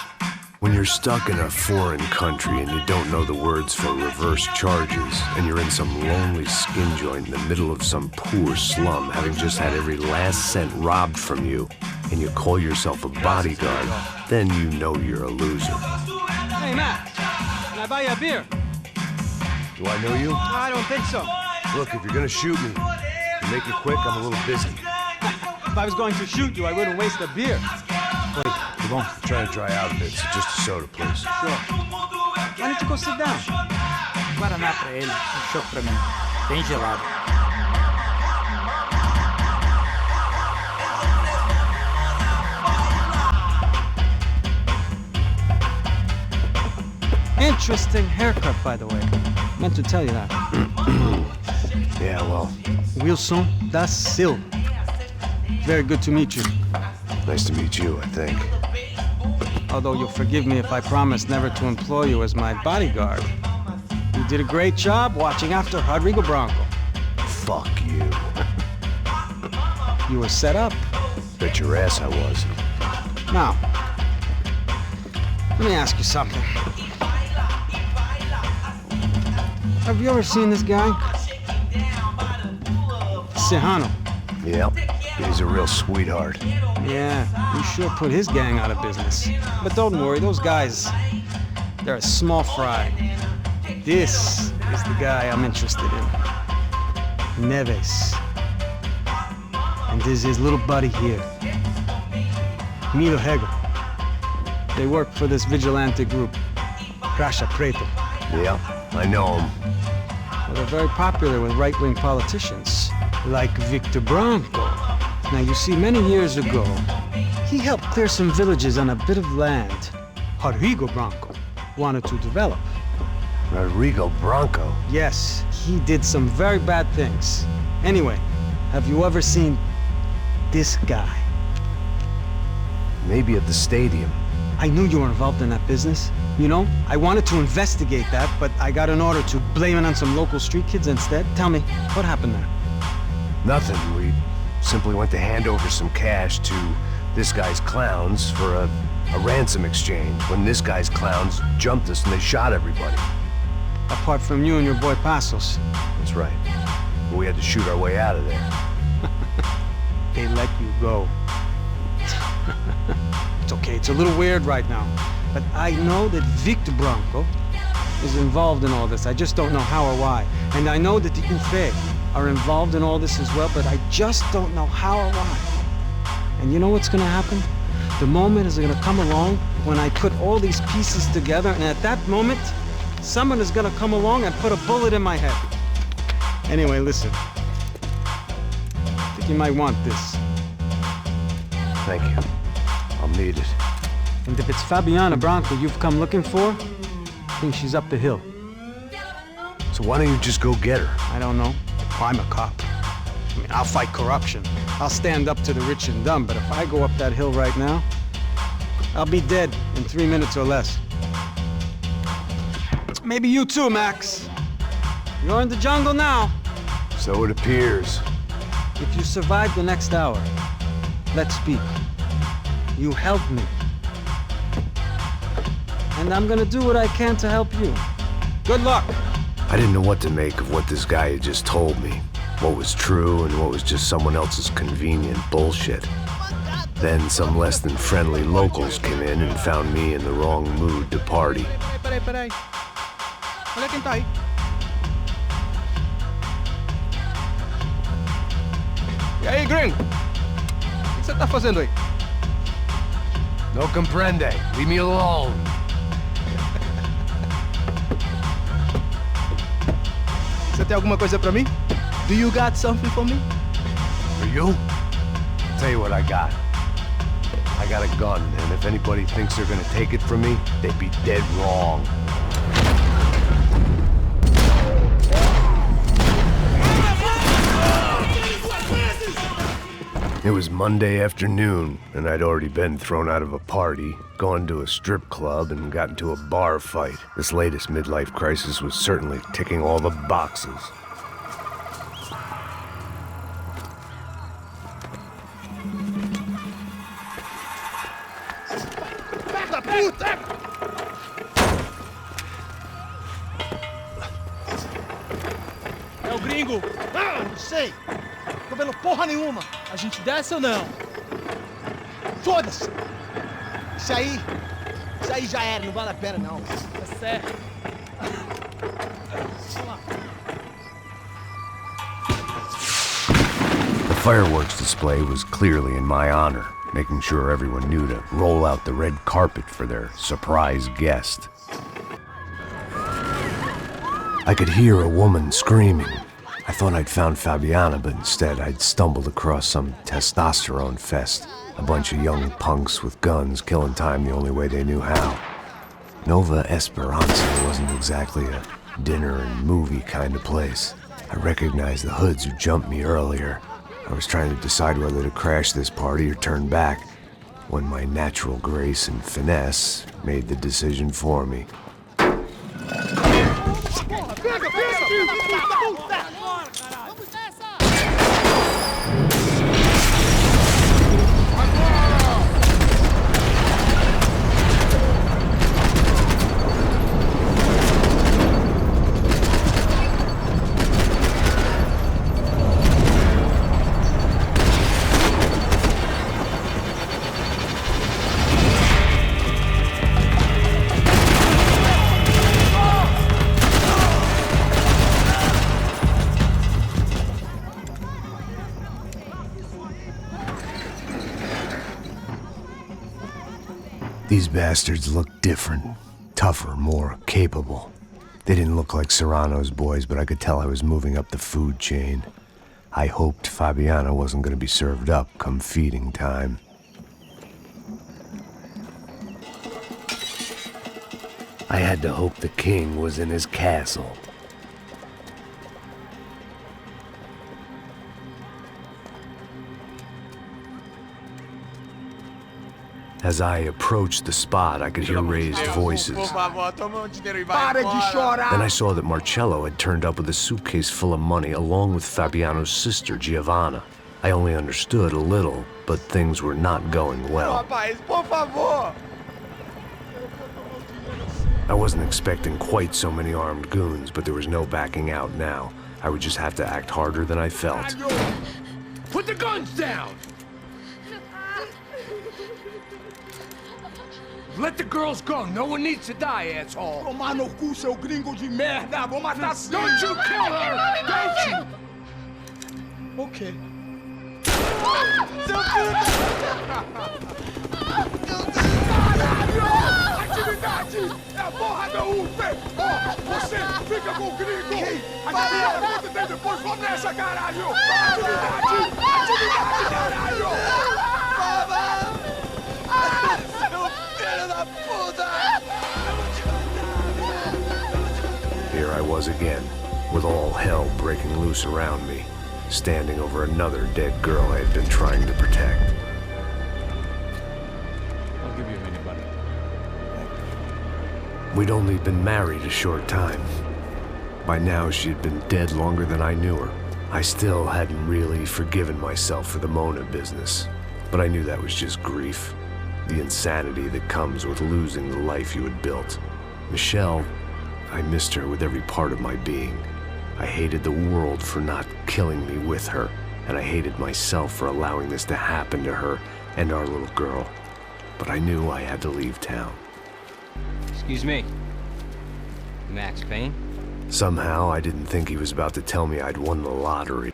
When you're stuck in a foreign country and you don't know the words for reverse charges, and you're in some lonely skin joint in the middle of some poor slum, having just had every last cent robbed from you, and you call yourself a bodyguard, then you know you're a loser. Hey, Max. Can I buy you a beer? Do I know you? I don't think so. Look, if you're gonna shoot me, make it quick, I'm a little busy. If I was going to shoot you, I wouldn't waste a beer. Wait, come on. I'm trying to dry out a bit, so just a soda, please. Sure. Why don't you go sit down? Guaraná pra ele, chopp pra mim. Bem gelado. Interesting haircut, by the way. Meant to tell you that. Yeah, well, Wilson da Silva. Very good to meet you. nice to meet you, I think. Although you'll forgive me if I promise never to employ you as my bodyguard. You did a great job watching after Rodrigo Branco. Fuck you. You were set up. Bet your ass I was. Now, let me ask you something. Have you ever seen this guy? Serrano. Yep, he's a real sweetheart. Yeah, you sure put his gang out of business. But don't worry, those guys, they're a small fry. This is the guy I'm interested in. Neves. And this is his little buddy here. Milo Hegel. They work for this vigilante group, Caixa Preta. Yeah, I know him. Well, they're very popular with right-wing politicians, like Victor Branco. Now, you see, many years ago, he helped clear some villages on a bit of land Rodrigo Branco wanted to develop. Rodrigo Branco? Yes, he did some very bad things. Anyway, Have you ever seen this guy? Maybe at the stadium. I knew you were involved in that business. You know, I wanted to investigate that, but I got an order to blame it on some local street kids instead. Tell me, what happened there? Nothing. We simply went to hand over some cash to this guy's clowns for a ransom exchange when this guy's clowns jumped us and they shot everybody. Apart from you and your boy Passos. That's right. But we had to shoot our way out of there. They let you go. It's okay, it's a little weird right now. But I know that Victor Branco is involved in all this. I just don't know how or why. And I know that the UFE are involved in all this as well, but I just don't know how or why. And you know what's gonna happen? The moment is gonna come along when I put all these pieces together, and at that moment, someone is gonna come along and put a bullet in my head. Anyway, listen. I think you might want this. Thank you. I'll need it. And if it's Fabiana Branco you've come looking for, I think she's up the hill. So why don't you just go get her? I don't know. I'm a cop. I mean, I'll fight corruption. I'll stand up to the rich and dumb, but if I go up that hill right now, I'll be dead in 3 minutes or less. Maybe you too, Max. You're in the jungle now. So it appears. If you survive the next hour, let's speak. You help me. And I'm gonna do what I can to help you. Good luck. I didn't know what to make of what this guy had just told me. What was true and what was just someone else's convenient bullshit. Then some less than friendly locals came in and found me in the wrong mood to party. Peraí. Olha quem tá aí. E aí, gringo? O que você tá fazendo aí? No comprende. Leave me alone. Você tem alguma coisa pra mim? Do you got something for me? For you? Tell you what I got. I got a gun, and if anybody thinks they're gonna take it from me, they'd be dead wrong. It was Monday afternoon, and I'd already been thrown out of a party, gone to a strip club, and got into a bar fight. This latest midlife crisis was certainly ticking all the boxes. É o gringo! Ah, não sei! Tô vendo porra nenhuma! A gente desce ou não? Foda-se! Isso aí já era, não vale a pena não. Tá certo. The fireworks display was clearly in my honor, making sure everyone knew to roll out the red carpet for their surprise guest. I could hear a woman screaming. I thought I'd found Fabiana, but instead I'd stumbled across some testosterone fest. A bunch of young punks with guns killing time the only way they knew how. Nova Esperanza wasn't exactly a dinner and movie kind of place. I recognized the hoods who jumped me earlier. I was trying to decide whether to crash this party or turn back, when my natural grace and finesse made the decision for me. These bastards looked different, tougher, more capable. They didn't look like Serrano's boys, but I could tell I was moving up the food chain. I hoped Fabiana wasn't going to be served up come feeding time. I had to hope the king was in his castle. As I approached the spot, I could hear raised voices. Then I saw that Marcello had turned up with a suitcase full of money along with Fabiano's sister, Giovanna. I only understood a little, but things were not going well. I wasn't expecting quite so many armed goons, but there was no backing out now. I would just have to act harder than I felt. Put the guns down! Let the girls go. No one needs to die, asshole. Tomar no cu, seu gringo de merda. Vou matar sim. Don't you kill her! Don't you? Okay. Seu filho Caralho! Atividade! É a porra da UP! Você fica com o gringo! A galera conta dele depois. Vamos nessa, caralho! Atividade! Atividade, caralho! Here I was again, with all hell breaking loose around me, standing over another dead girl I had been trying to protect. I'll give you a minute, buddy. We'd only been married a short time. By now, she had been dead longer than I knew her. I still hadn't really forgiven myself for the Mona business, but I knew that was just grief. The insanity that comes with losing the life you had built. Michelle, I missed her with every part of my being. I hated the world for not killing me with her, and I hated myself for allowing this to happen to her and our little girl. But I knew I had to leave town. Excuse me. Max Payne? Somehow, I didn't think he was about to tell me I'd won the lottery.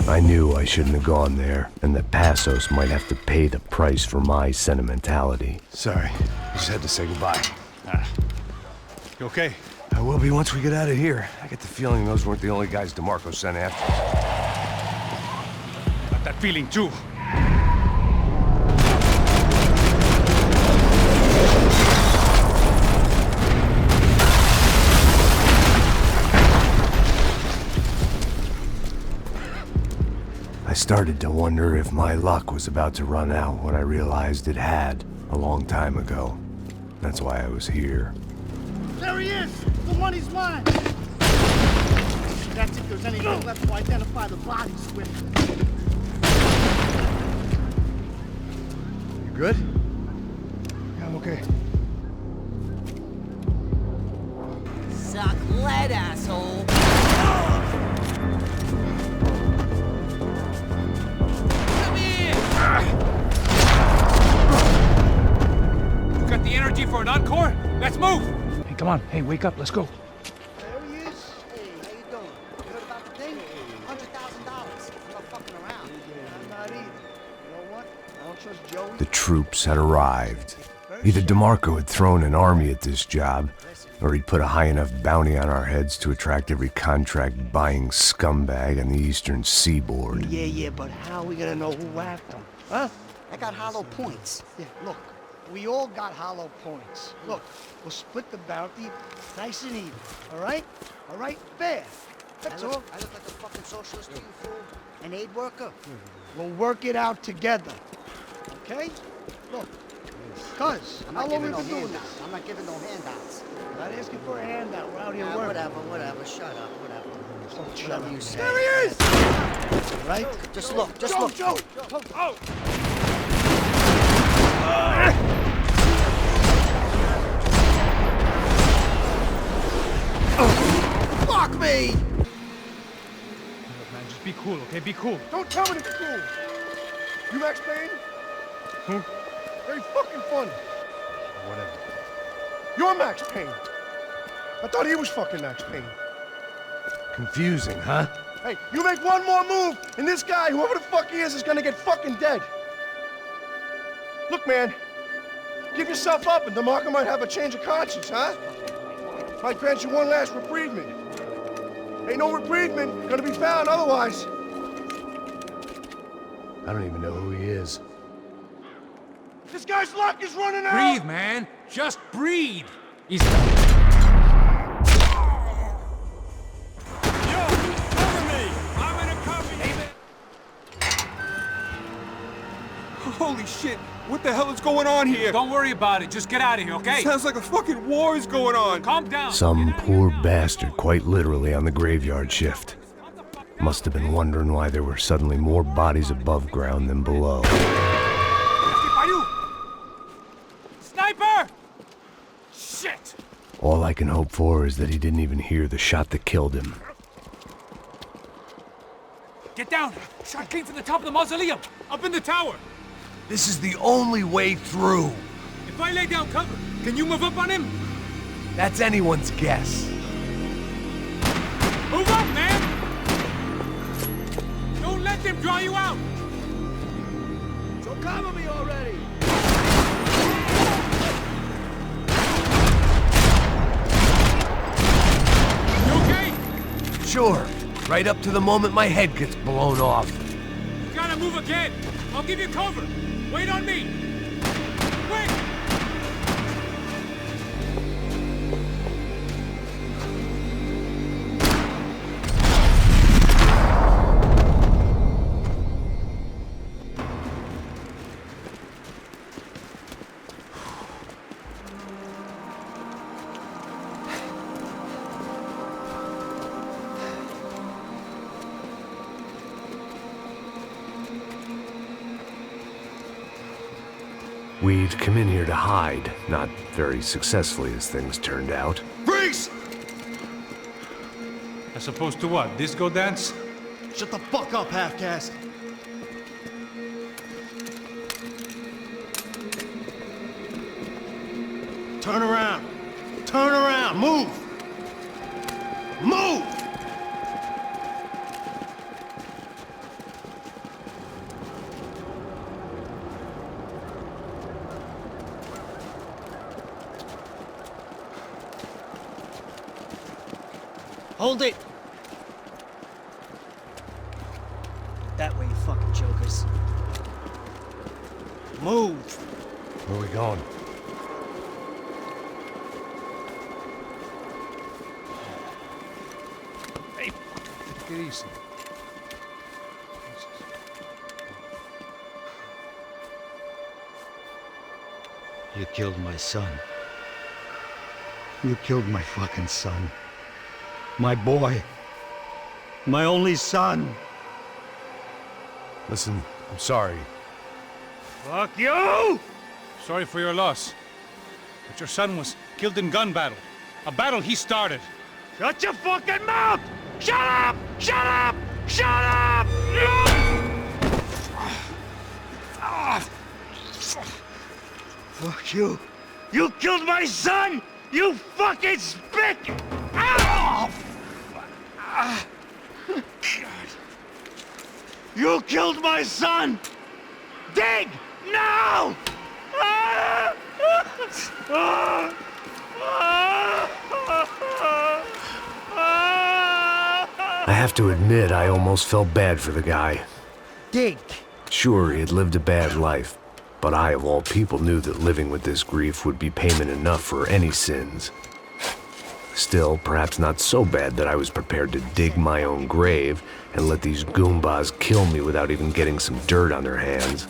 I knew I shouldn't have gone there, and that Passos might have to pay the price for my sentimentality. Sorry, just had to say goodbye. You okay? I will be once we get out of here. I get the feeling those weren't the only guys DeMarco sent after us. Got that feeling too. I started to wonder if my luck was about to run out when I realized it had a long time ago. That's why I was here. There he is! The money's mine! That's if there's anything left to identify the bodies with. You good? Yeah, I'm okay. Suck lead, asshole! You got the energy for an encore? Let's move! Hey, come on. Hey, wake up. Let's go. There he is. Hey, how you doing? You heard about the thing? $100,000. I'm not fucking around. I'm not either. You know what? I don't trust Joey. The troops had arrived. Either DeMarco had thrown an army at this job, or he'd put a high enough bounty on our heads to attract every contract-buying scumbag on the eastern seaboard. Yeah, but how are we gonna know who whacked him? Huh? I got hollow points. Yeah, look. We all got hollow points. Look, we'll split the bounty nice and even. All right? All right? Fair. That's all. I look like a fucking socialist to you, fool. An aid worker? We'll work it out together. Okay? Look. Cuz, how long have we been doing this? I'm not giving no handouts. I'm not asking for a handout. We're out here working. Whatever. Shut up. Whatever. Whatever you say. There he is! All right? Just look. Just look. Joe! Oh! Fuck me! Look, man, just be cool, okay? Be cool. Don't tell me to be cool. You Max Payne? Who? Very fucking funny. Whatever. You're Max Payne. I thought he was fucking Max Payne. Confusing, huh? Hey, you make one more move, and this guy, whoever the fuck he is gonna get fucking dead. Look, man, give yourself up, and DeMarco might have a change of conscience, huh? Might grant you one last reprievement. Ain't no reprievement gonna be found otherwise. I don't even know who he is. This guy's luck is running out! Breathe, man. Just breathe. He's... Holy shit! What the hell is going on here? Don't worry about it. Just get out of here, okay? Sounds like a fucking war is going on. Calm down. Some poor bastard, quite literally, on the graveyard shift. Must have been wondering why there were suddenly more bodies above ground than below. Sniper! Shit! All I can hope for is that he didn't even hear the shot that killed him. Get down! Shot came from the top of the mausoleum! Up in the tower! This is the only way through. If I lay down cover, can you move up on him? That's anyone's guess. Move up, man! Don't let them draw you out! So cover me already! You okay? Sure. Right up to the moment my head gets blown off. You gotta move again! I'll give you cover! Wait on me! Quick! We'd come in here to hide, not very successfully as things turned out. Freeze! As opposed to what? Disco dance? Shut the fuck up, half-caste! Turn around! Turn around! Move! Move! Hold it! That way, you fucking jokers. Move! Where are we going? Hey, take it easy. You killed my son. You killed my fucking son. My boy. My only son. Listen, I'm sorry. Fuck you! Sorry for your loss. But your son was killed in gun battle. A battle he started. Shut your fucking mouth! Shut up! Shut up! Shut up! Fuck you! You killed my son! You fucking spick! Ow! You killed my son! Dig! Now! I have to admit, I almost felt bad for the guy. Dig! Sure, he had lived a bad life, but I, of all people, knew that living with this grief would be payment enough for any sins. Still, perhaps not so bad that I was prepared to dig my own grave and let these goombas kill me without even getting some dirt on their hands.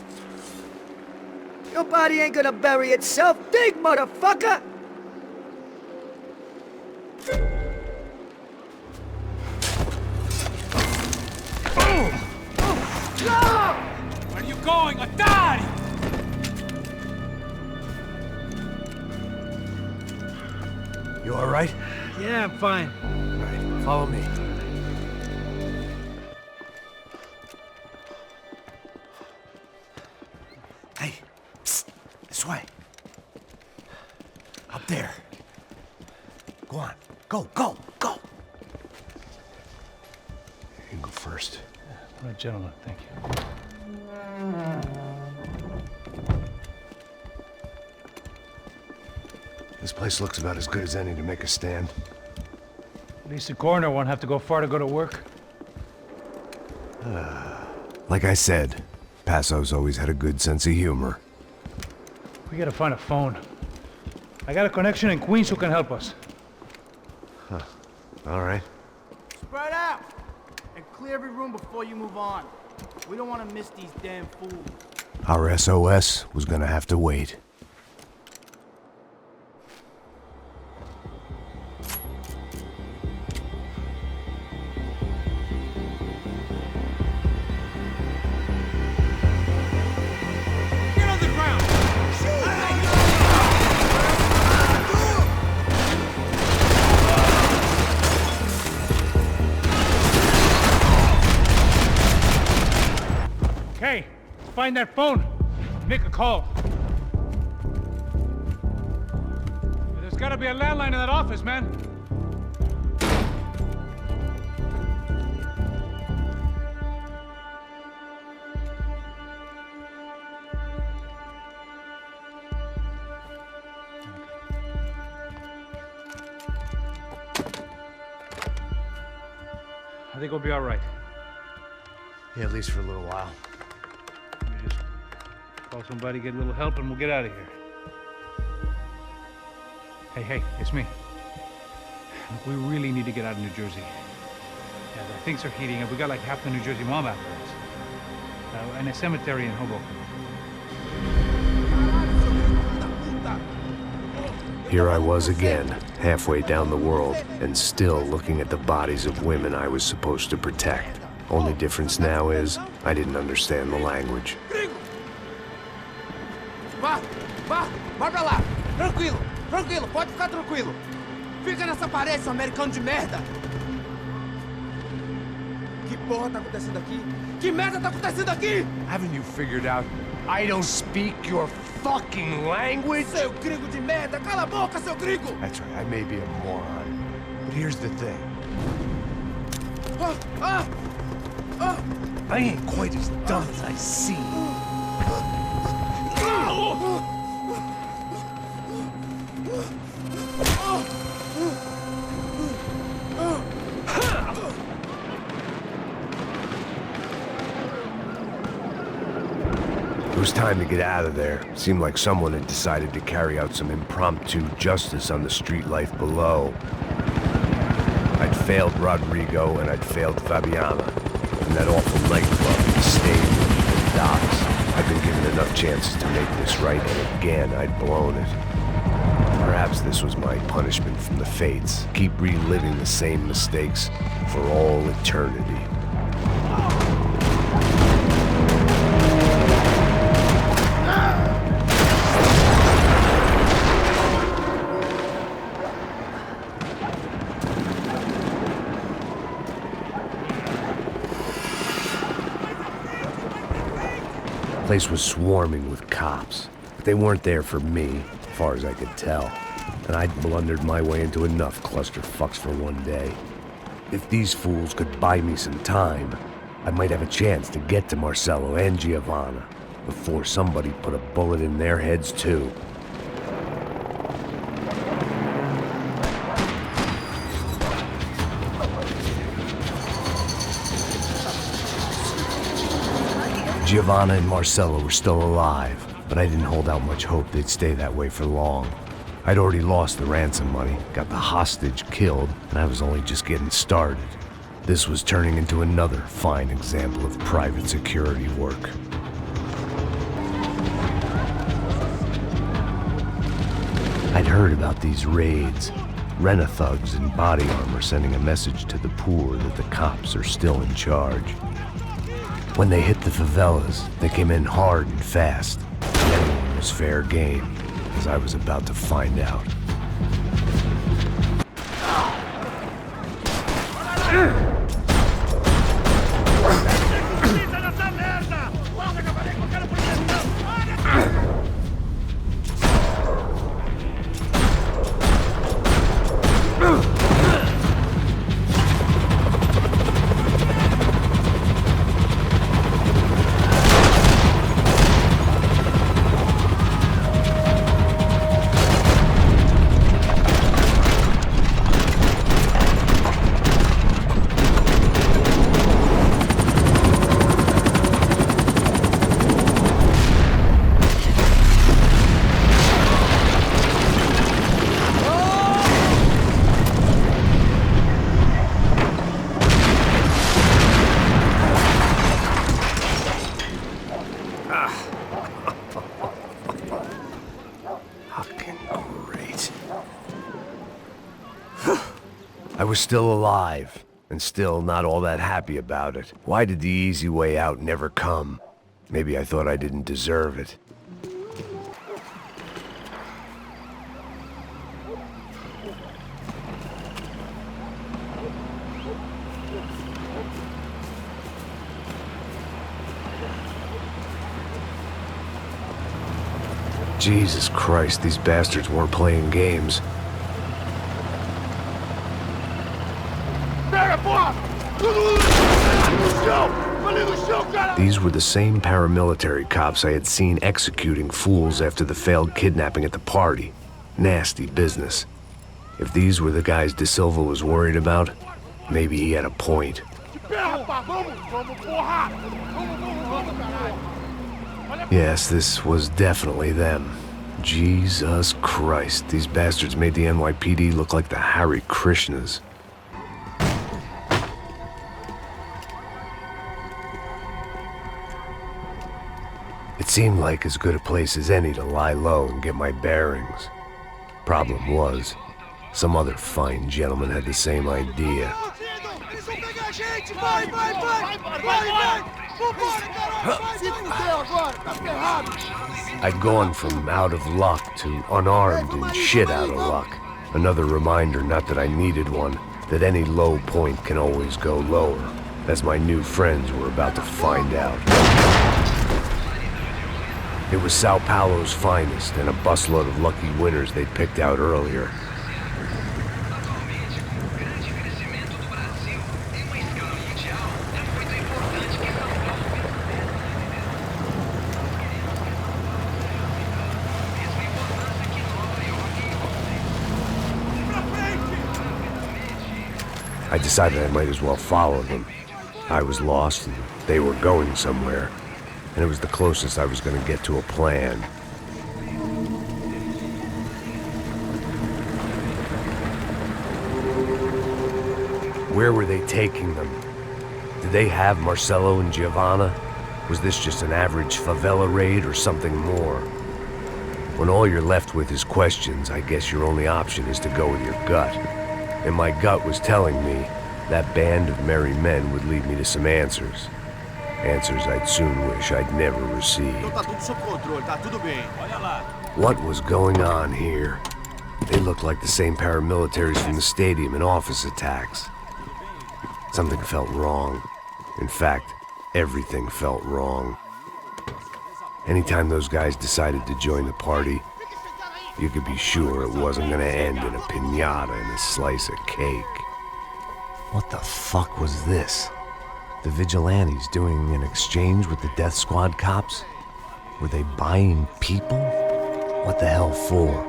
Your body ain't gonna bury itself. Dig, motherfucker! Where are you going? Atari! You all right? Yeah, I'm fine. All right, follow me. Hey, psst, this way. Up there. Go on, go, go, go. You can go first. All right, gentlemen, thank you. This place looks about as good as any to make a stand. At least the coroner won't have to go far to go to work. Like I said, Passos always had a good sense of humor. We gotta find a phone. I got a connection in Queens who can help us. Huh. All right. Spread out! And clear every room before you move on. We don't want to miss these damn fools. Our SOS was gonna have to wait. Hey, find that phone. Make a call. There's gotta be a landline in that office, man. I think we'll be all right. Yeah, at least for a little while. We just call somebody, get a little help, and we'll get out of here. Hey, it's me. Look, we really need to get out of New Jersey. Yeah, things are heating up. We got like half the New Jersey mob after us. And a cemetery in Hoboken. Here I was again, halfway down the world, and still looking at the bodies of women I was supposed to protect. Only difference now is, I didn't understand the language. Vai pra lá. Tranquilo, pode ficar tranquilo. Fica nessa parede, seu americano de merda. Que porra tá acontecendo aqui? Que merda tá acontecendo aqui? Haven't you figured out I don't speak your fucking language? Seu gringo de merda, cala a boca, seu gringo! That's right, I may be a moron, but here's the thing. I ain't quite as dumb as I seem. It was time to get out of there. Seemed like someone had decided to carry out some impromptu justice on the street life below. I'd failed Rodrigo and I'd failed Fabiana. And that awful nightclub, the stadium, the docks. I'd been given enough chances to make this right, and again I'd blown it. Perhaps this was my punishment from the fates. Keep reliving the same mistakes for all eternity. The place was swarming with cops, but they weren't there for me, as far as I could tell. And I'd blundered my way into enough clusterfucks for one day. If these fools could buy me some time, I might have a chance to get to Marcelo and Giovanna before somebody put a bullet in their heads too. Giovanna and Marcelo were still alive, but I didn't hold out much hope they'd stay that way for long. I'd already lost the ransom money, got the hostage killed, and I was only just getting started. This was turning into another fine example of private security work. I'd heard about these raids. Rent-a-thugs in body armor sending a message to the poor that the cops are still in charge. When they hit the favelas, they came in hard and fast. Everyone was fair game, as I was about to find out. I was still alive, and still not all that happy about it. Why did the easy way out never come? Maybe I thought I didn't deserve it. Jesus Christ, these bastards weren't playing games. These were the same paramilitary cops I had seen executing fools after the failed kidnapping at the party. Nasty business. If these were the guys De Silva was worried about, maybe he had a point. Yes, this was definitely them. Jesus Christ, these bastards made the NYPD look like the Hare Krishnas. It seemed like as good a place as any to lie low and get my bearings. Problem was, some other fine gentleman had the same idea. I'd gone from out of luck to unarmed and shit out of luck. Another reminder, not that I needed one, that any low point can always go lower, as my new friends were about to find out. It was Sao Paulo's finest, and a busload of lucky winners they'd picked out earlier. I decided I might as well follow them. I was lost, and they were going somewhere, and it was the closest I was going to get to a plan. Where were they taking them? Did they have Marcelo and Giovanna? Was this just an average favela raid or something more? When all you're left with is questions, I guess your only option is to go with your gut. And my gut was telling me that band of merry men would lead me to some answers. Answers I'd soon wish I'd never received. What was going on here? They looked like the same paramilitaries from the stadium and office attacks. Something felt wrong. In fact, everything felt wrong. Anytime those guys decided to join the party, you could be sure it wasn't gonna end in a piñata and a slice of cake. What the fuck was this? The vigilantes doing an exchange with the death squad cops? Were they buying people? What the hell for?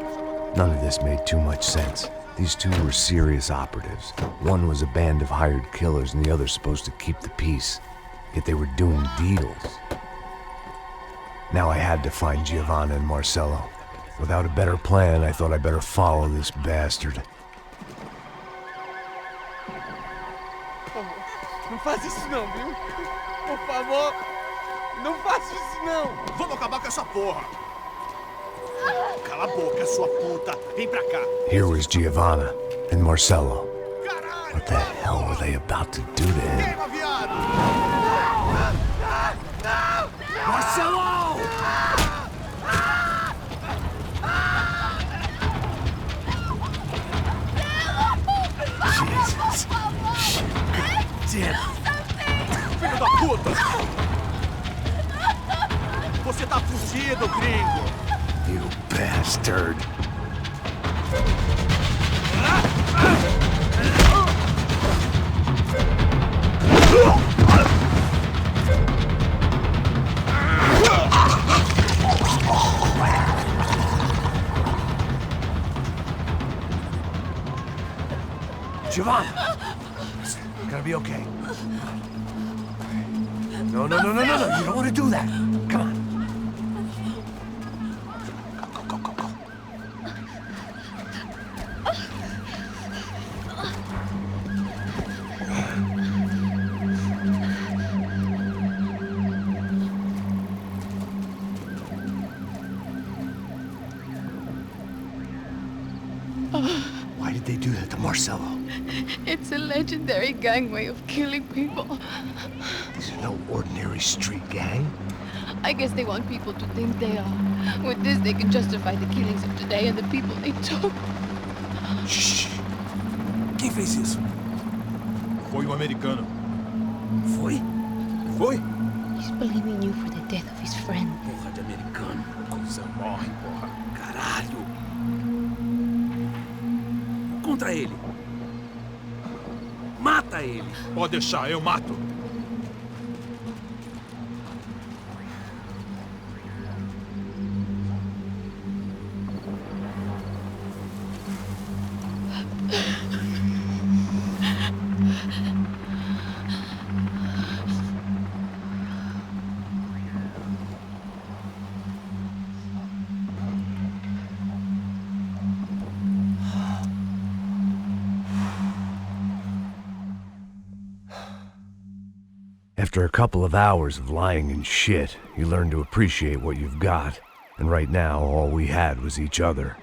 None of this made too much sense. These two were serious operatives. One was a band of hired killers and the other supposed to keep the peace. Yet they were doing deals. Now I had to find Giovanna and Marcelo. Without a better plan, I thought I'd better follow this bastard. Não faz isso não, viu? Por favor, não faça isso não. Vamos acabar com essa porra. Cala a boca, sua puta. Vem pra cá. Here was Giovanna and Marcelo. What the hell were they about to do to him? Marcelo! Jesus. Shit. Filho da puta! Você tá fugido, gringo! You bastard. Giovanna! It's gonna be okay. No. You don't want to do that. Come on. Go. they do that to Marcelo? It's a legendary gangway of killing people. These are no ordinary street gang. I guess they want people to think they are. With this, they can justify the killings of today and the people they took. Shh! Quem fez isso? Foi um americano. Foi? Foi? He's blaming you for the death of his friend. Porra de americano. Coisa morre, porra. Caralho. Contra ele. Mata ele. Pode deixar, eu mato. After a couple of hours of lying in shit, you learn to appreciate what you've got. And right now, all we had was each other.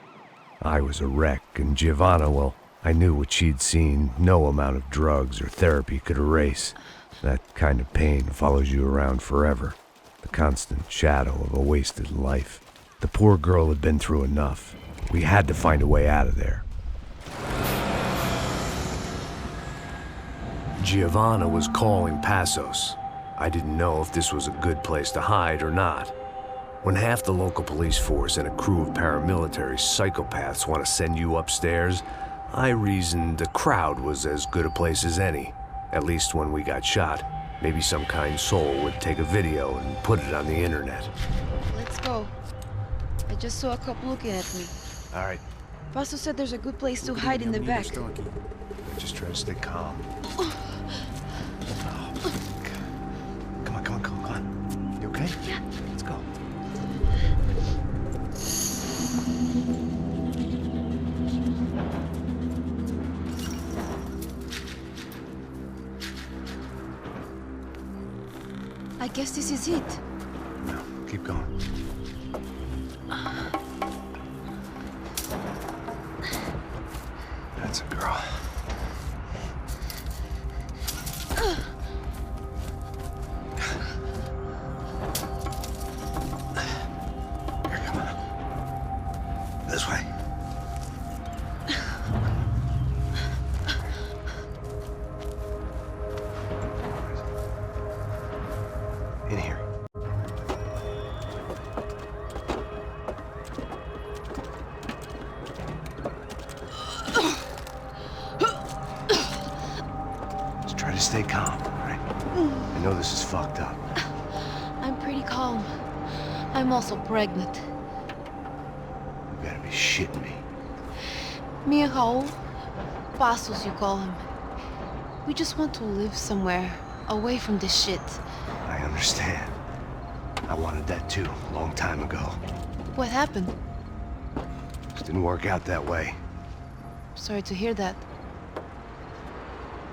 I was a wreck, and Giovanna, well, I knew what she'd seen no amount of drugs or therapy could erase. That kind of pain follows you around forever. The constant shadow of a wasted life. The poor girl had been through enough. We had to find a way out of there. Giovanna was calling Passos. I didn't know if this was a good place to hide or not. When half the local police force and a crew of paramilitary psychopaths want to send you upstairs, I reasoned the crowd was as good a place as any. At least when we got shot, maybe some kind soul would take a video and put it on the internet. Let's go. I just saw a cop looking at me. All right. Passos said there's a good place to hide in the back. Just try to stay calm. Come on. You okay? Yeah. Let's go. I guess this is it. No, keep going. That's a girl. Here, come on. This way. In here. Just try to stay calm, all right? I know this is fucked up. I'm pretty calm. I'm also pregnant. You gotta be shitting me. Me and Raúl, Passos you call him. We just want to live somewhere, away from this shit. I understand. I wanted that too, a long time ago. What happened? Just didn't work out that way. Sorry to hear that.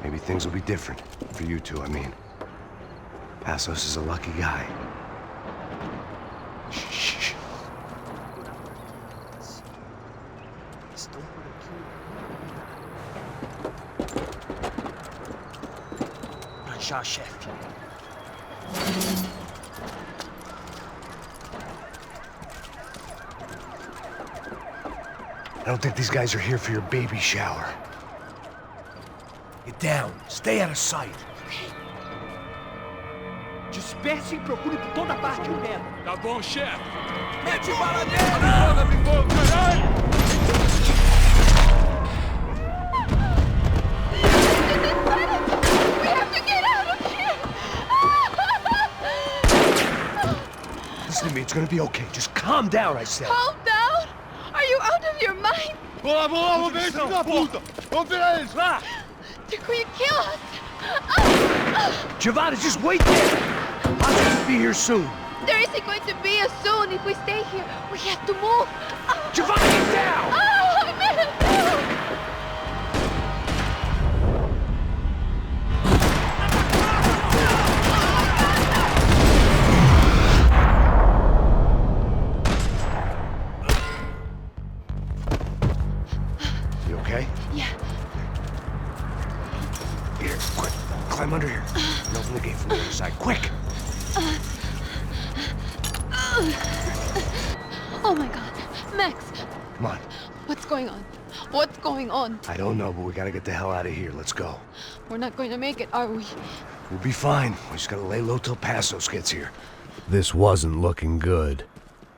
Maybe things will be different. For you two, I mean. Passos is a lucky guy. Shh. Já, chefe. I don't think these guys are here for your baby shower. Get down. Stay out of sight. Disperse e procure por toda parte o merda. Tá bom, chefe. Mete bala nele! Foda, pingou, caralho! We have to get out of here! Listen to me, it's gonna be okay. Just calm down, I said. Calm down? Are you out of your mind? Vamos lá, vamos ver esse filho da puta! Vamos virar eles, lá! They're going to kill us! Giovanna, just wait there! I'll just be here soon. There isn't going to be a soon if we stay here. We have to move. Giovanna, get down! Oh, man! You okay? Yeah. Here, quick. Climb under here. And open the gate from the other side. Quick! Oh my god. Max! Come on. What's going on? What's going on? I don't know, but we gotta get the hell out of here. Let's go. We're not going to make it, are we? We'll be fine. We just gotta lay low till Passos gets here. This wasn't looking good.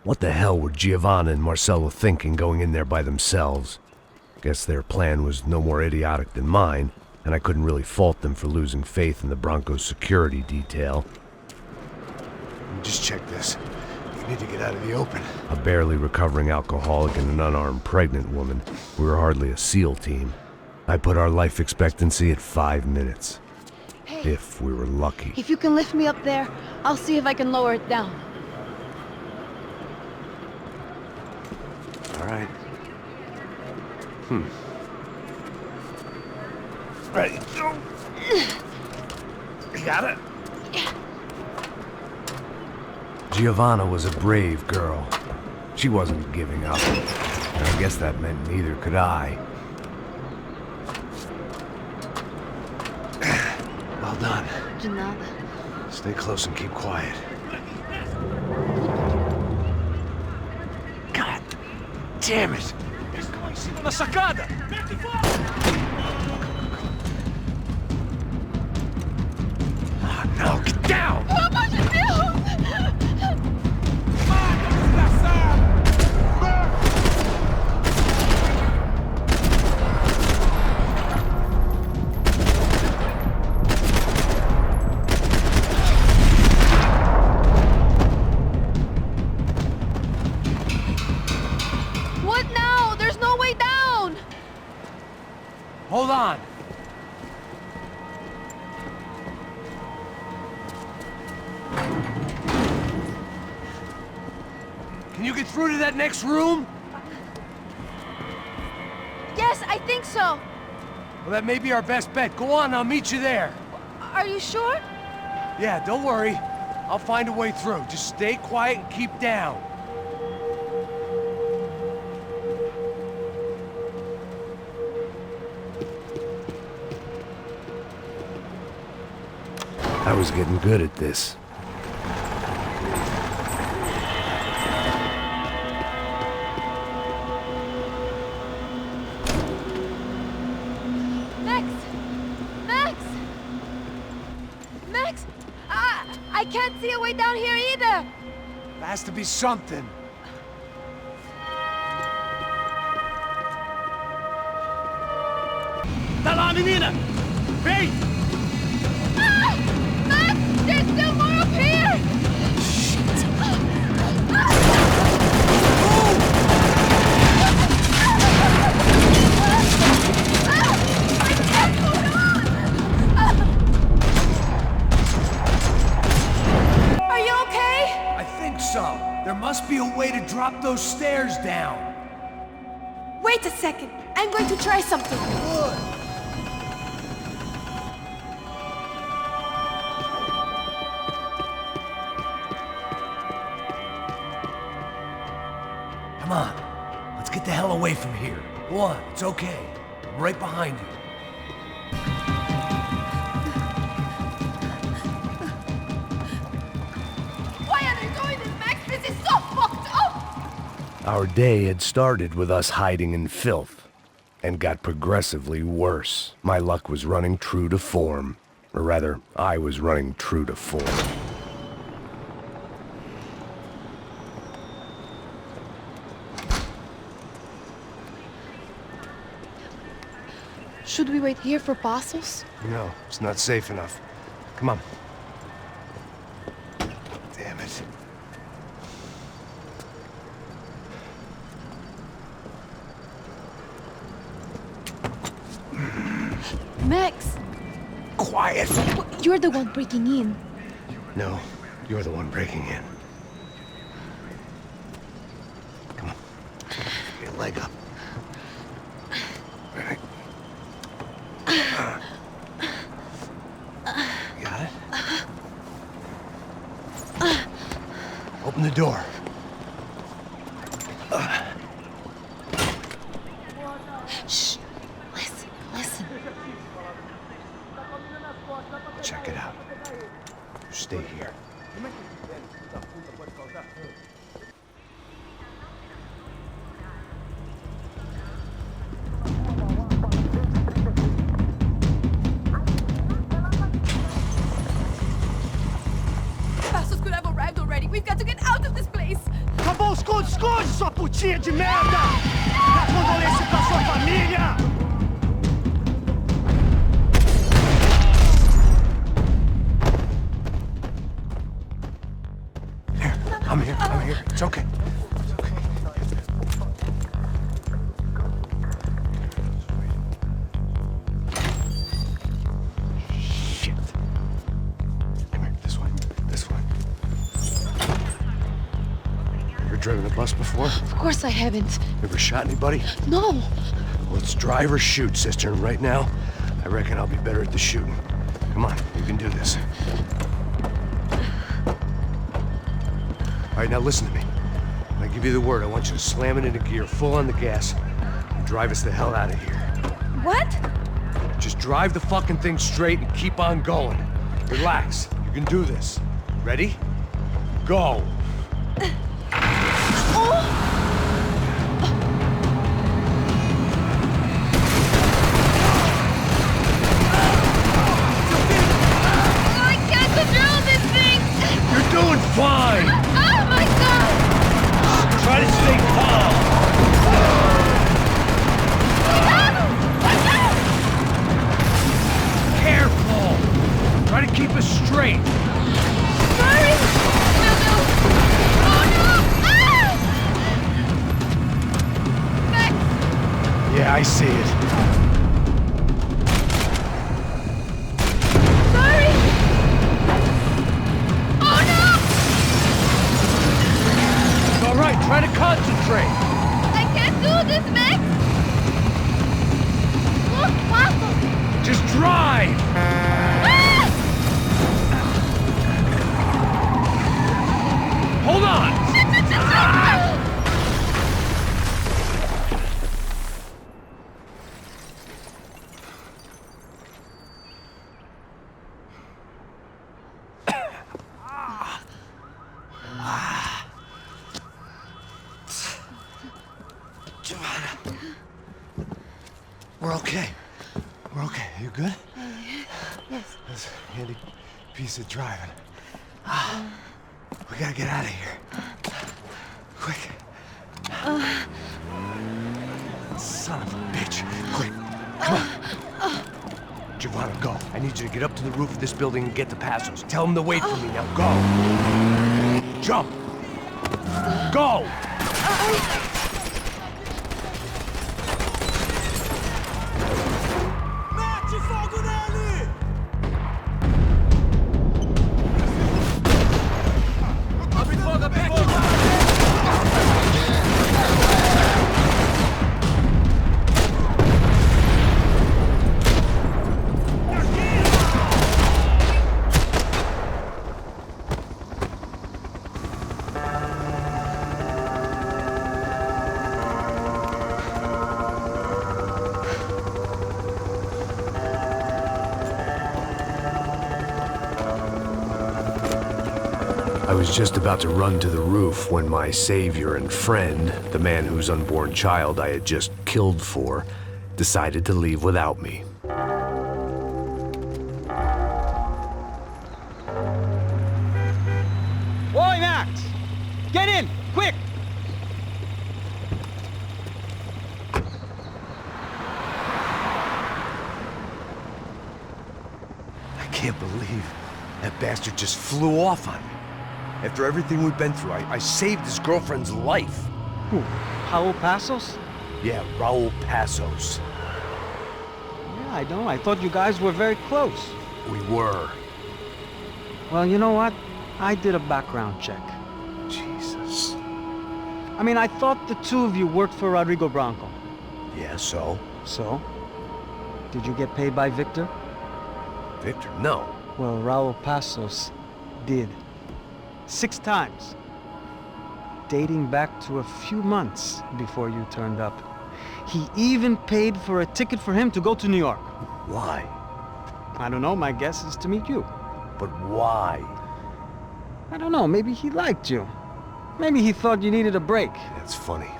What the hell were Giovanna and Marcello thinking going in there by themselves? Guess their plan was no more idiotic than mine, and I couldn't really fault them for losing faith in the Branco's security detail. Just check this. We need to get out of the open. A barely recovering alcoholic and an unarmed pregnant woman. We were hardly a SEAL team. I put our life expectancy at 5 minutes. Hey. If we were lucky. If you can lift me up there, I'll see if I can lower it down. All right. Ready. You got it? Giovanna was a brave girl. She wasn't giving up. And I guess that meant neither could I. Well done. De nada. Stay close and keep quiet. God damn it! Na sacada! Oh, no, get down! Pelo amor de Deus! What now? There's no way down! Hold on. Can you get through to that next room? Yes, I think so. Well, that may be our best bet. Go on, I'll meet you there. Are you sure? Yeah, don't worry. I'll find a way through. Just stay quiet and keep down. I was getting good at this. Max! Max! Max! I can't see a way down here either! There has to be something. Tá lá, menina! Vem! Ah! Max! There's still more up here! Are you okay? I think so. There must be a way to drop those stairs down. Wait a second. I'm going to try something. Good. Come on. Let's get the hell away from here. Go on. It's okay. I'm right behind you. Why are they doing this, Max? This is so fucked up! Our day had started with us hiding in filth, and got progressively worse. My luck was running true to form. Or rather, I was running true to form. Should we wait here for Passos? No, it's not safe enough. Come on. Damn it. Max! Quiet! You're the one breaking in. No, you're the one breaking in. Come on. Get your leg up. Right. Got it? Open the door. Shh! Listen. this? Check it out. Stay here. Passos could have arrived already. We've got to get out of this place. Acabou os esconde, sua putinha de merda! Dá condolência pra sua família! I'm here. It's okay. Shit. Come here, this way. Ever driven a bus before? Of course I haven't. Ever shot anybody? No. Well, it's drive or shoot, sister, and right now, I reckon I'll be better at the shooting. Come on, you can do this. All right, now listen to me. When I give you the word, I want you to slam it into gear, full on the gas, and drive us the hell out of here. What? Just drive the fucking thing straight and keep on going. Relax. You can do this. Ready? Go. I can't control this thing! You're doing fine! Oh my god! Try to stay calm! Careful! Try to keep us straight! Sorry! Will do! Oh no! Ah! Max! Yeah, I see it. Sorry! Oh no! All right, try to concentrate! I can't do this, Max! Look, Passos! Just drive! Ah! Hold on! Shit! We're okay. You good? Yes. That's a handy piece of driving. We gotta get out of here. Quick. Son of a bitch. Quick. Come on. Giovanna, go. I need you to get up to the roof of this building and get to Passos. Tell them to wait for me. Now go. Jump. Go. I was just about to run to the roof when my savior and friend, the man whose unborn child I had just killed for, decided to leave without me. Oi, Max! Get in, quick! I can't believe that bastard just flew off on me. After everything we've been through, I saved his girlfriend's life. Who? Raúl Passos? Yeah, Raúl Passos. Yeah, I know. I thought you guys were very close. We were. Well, you know what? I did a background check. Jesus. I mean, I thought the two of you worked for Rodrigo Branco. Yeah, so? So? Did you get paid by Victor? Victor? No. Well, Raúl Passos did. 6 times. Dating back to a few months before you turned up. He even paid for a ticket for him to go to New York. Why? I don't know, my guess is to meet you. But why? I don't know, maybe he liked you. Maybe he thought you needed a break. That's funny.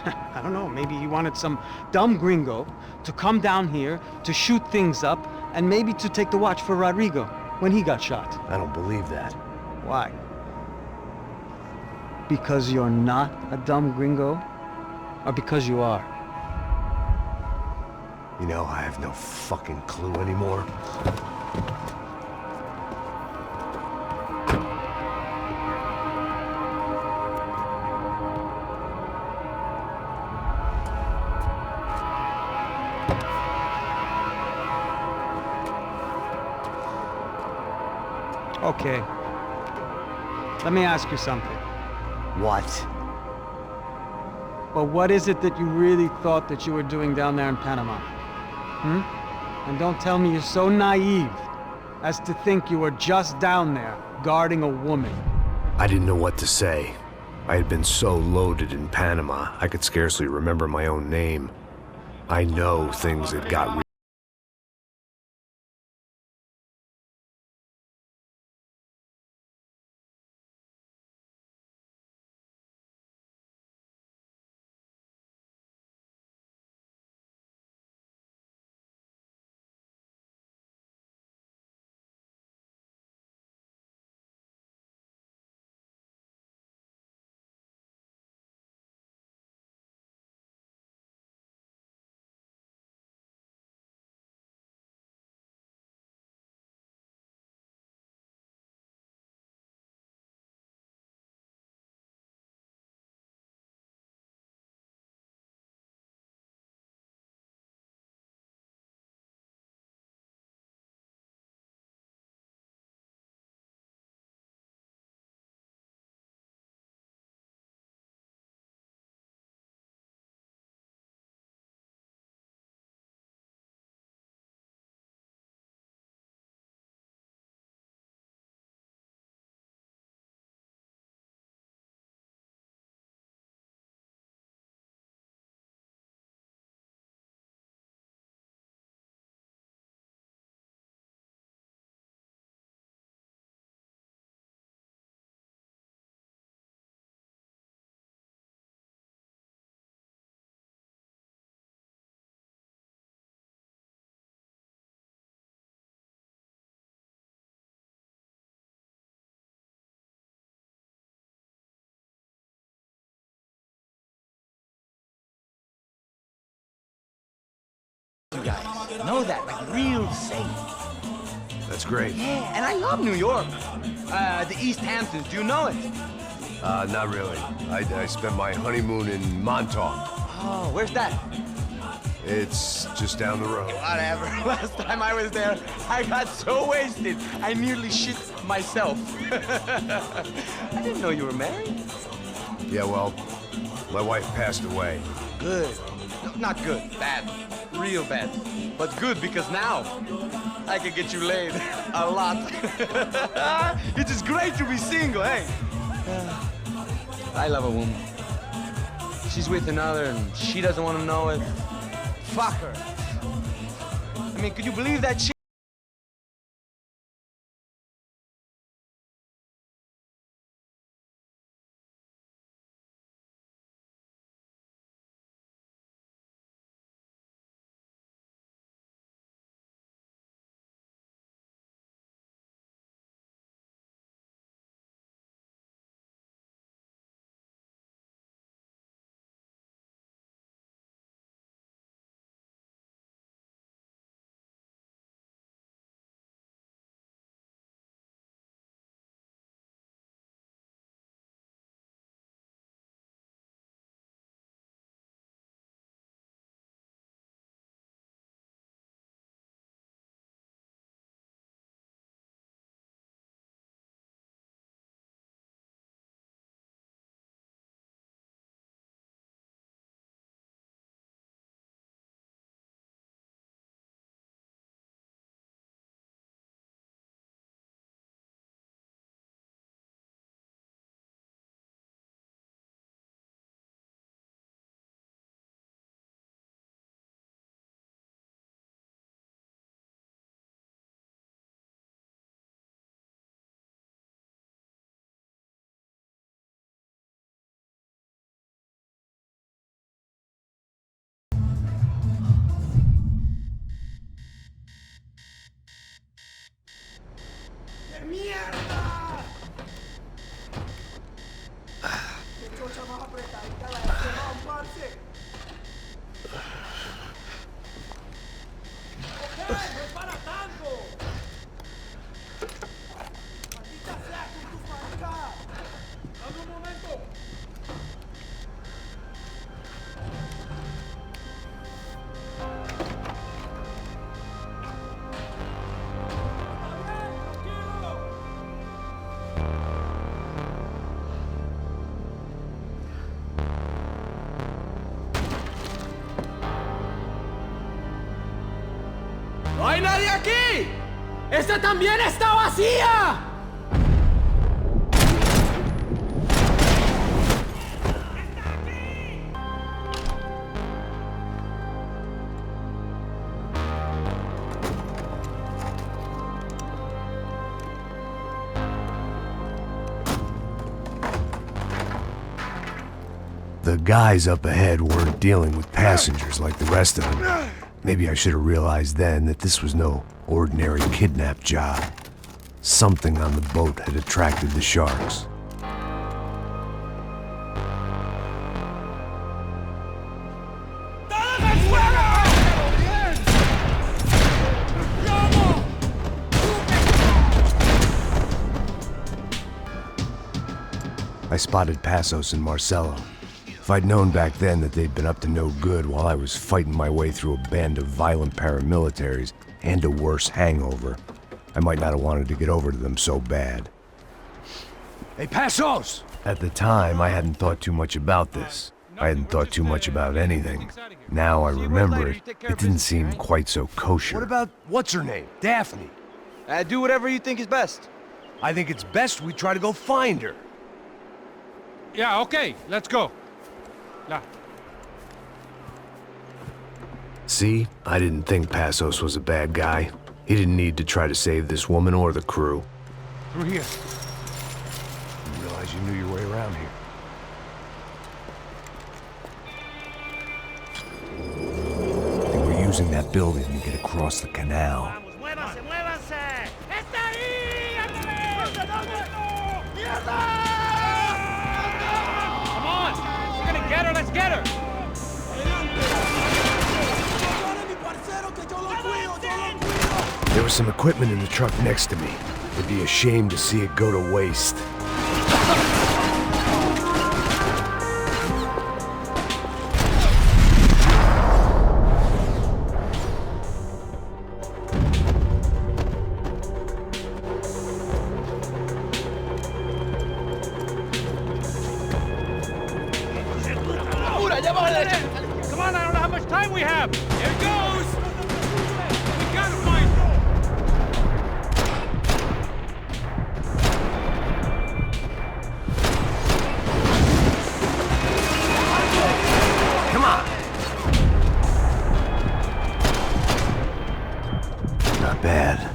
I don't know, maybe he wanted some dumb gringo to come down here to shoot things up and maybe to take the watch for Rodrigo when he got shot. I don't believe that. Why? Because you're not a dumb gringo? Or because you are? You know, I have no fucking clue anymore. Okay. Let me ask you something. What? Well, what is it that you really thought that you were doing down there in Panama? And don't tell me you're so naive as to think you were just down there guarding a woman. I didn't know what to say. I had been so loaded in Panama, I could scarcely remember my own name. I know things had got You guys know that, like real safe. That's great. Yeah, and I love New York. The East Hamptons, do you know it? Not really. I spent my honeymoon in Montauk. Oh, where's that? It's just down the road. Whatever. Last time I was there, I got so wasted, I nearly shit myself. I didn't know you were married. Yeah, well, my wife passed away. Good. No, not good. Bad. Real bad. But good because now I can get you laid a lot. It is great to be single, hey? I love a woman. She's with another and she doesn't want to know it. Fuck her. I mean, could you believe that shit? ¡No hay nadie aquí! ¡Esta también está vacía! The guys up ahead weren't dealing with passengers like the rest of them. Maybe I should have realized then that this was no ordinary kidnap job. Something on the boat had attracted the sharks. I spotted Passos and Marcelo. If I'd known back then that they'd been up to no good while I was fighting my way through a band of violent paramilitaries and a worse hangover, I might not have wanted to get over to them so bad. Hey, Passos! At the time, I hadn't thought too much about this. I hadn't thought too much about anything. Now I remember it, it didn't seem quite so kosher. What about what's her name? Daphne? Do whatever you think is best. I think it's best we try to go find her. Yeah, okay, let's go. La. See, I didn't think Passos was a bad guy. He didn't need to try to save this woman or the crew. Through here. Didn't realize you knew your way around here. They were using that building to get across the canal. ¡Muévanse, muévanse! ¡Está ahí! Come on! We're gonna get her, let's get her! There was some equipment in the truck next to me. It'd be a shame to see it go to waste. Come on, I don't know how much time we have! Here it goes! We gotta find her! Come on! Not bad.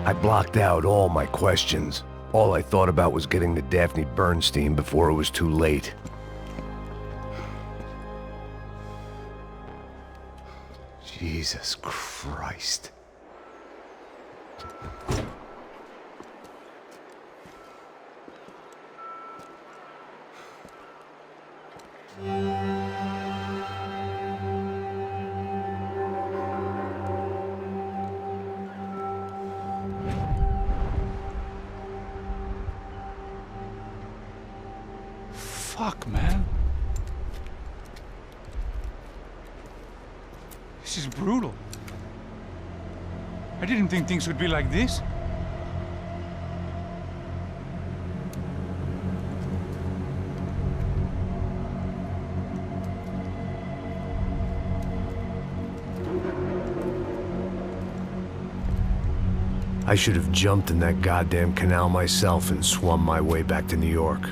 I blocked out all my questions. All I thought about was getting to Daphne Bernstein before it was too late. Jesus Christ. Fuck, man. This is brutal. I didn't think things would be like this. I should have jumped in that goddamn canal myself and swum my way back to New York.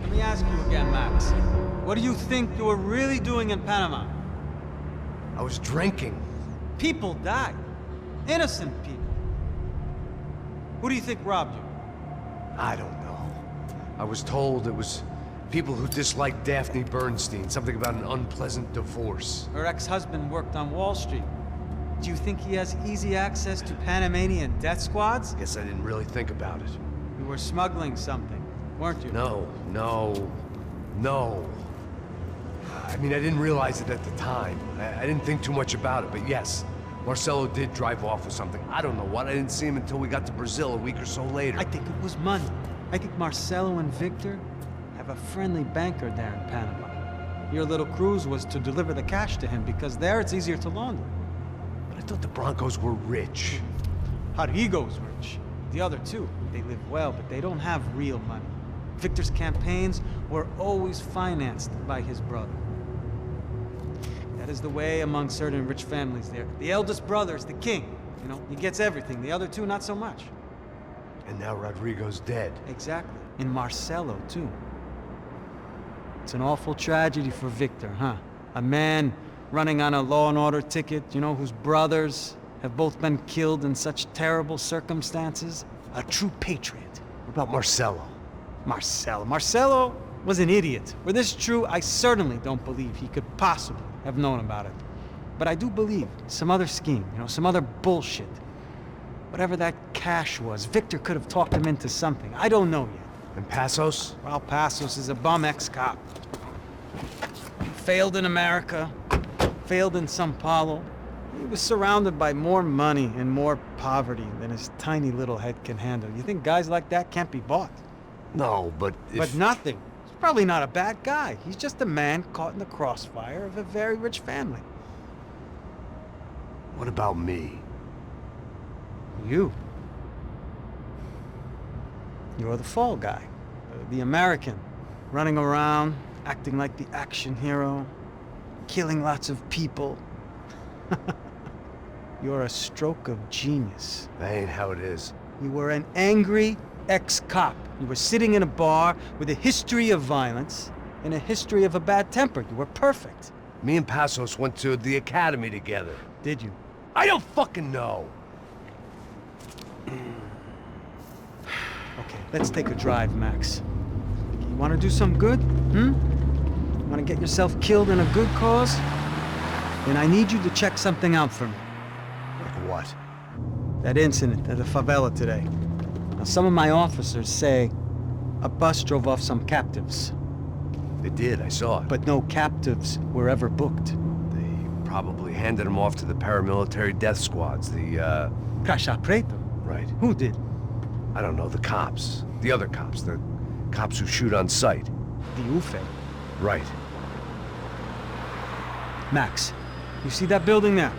Let me ask you again, Max. What do you think you were really doing in Panama? I was drinking. People died. Innocent people. Who do you think robbed you? I don't know. I was told it was people who disliked Daphne Bernstein, something about an unpleasant divorce. Her ex-husband worked on Wall Street. Do you think he has easy access to Panamanian death squads? Guess I didn't really think about it. You were smuggling something, weren't you? No. I mean, I didn't realize it at the time. I didn't think too much about it, but yes, Marcelo did drive off with something. I don't know what. I didn't see him until we got to Brazil a week or so later. I think it was money. I think Marcelo and Victor have a friendly banker there in Panama. Your little cruise was to deliver the cash to him because there it's easier to launder. But I thought the Brancos were rich. Rodrigo's rich. The other two, they live well, but they don't have real money. Victor's campaigns were always financed by his brother. That is the way among certain rich families there. The eldest brother is the king. You know, he gets everything. The other two, not so much. And now Rodrigo's dead. Exactly. And Marcelo, too. It's an awful tragedy for Victor, huh? A man running on a law and order ticket, you know, whose brothers have both been killed in such terrible circumstances. A true patriot. What about Marcelo? Marcelo was an idiot. Were this true, I certainly don't believe he could possibly have known about it. But I do believe some other scheme, you know, some other bullshit. Whatever that cash was, Victor could have talked him into something. I don't know yet. And Passos? Raúl Passos is a bum ex-cop. He failed in America, failed in São Paulo. He was surrounded by more money and more poverty than his tiny little head can handle. You think guys like that can't be bought? No, but But nothing. He's probably not a bad guy. He's just a man caught in the crossfire of a very rich family. What about me? You. You're the fall guy. The American. Running around, acting like the action hero. Killing lots of people. You're a stroke of genius. That ain't how it is. You were an angry ex-cop. You were sitting in a bar with a history of violence and a history of a bad temper. You were perfect. Me and Passos went to the academy together. Did you? I don't fucking know. Okay, let's take a drive, Max. You want to do some good? You want to get yourself killed in a good cause? Then I need you to check something out for me. Like what? That incident at the favela today. Now, some of my officers say a bus drove off some captives. They did, I saw it. But no captives were ever booked. They probably handed them off to the paramilitary death squads, the, Caixa Preta? Right. Who did? I don't know, the cops. The other cops, the cops who shoot on sight. The UFE? Right. Max, you see that building there?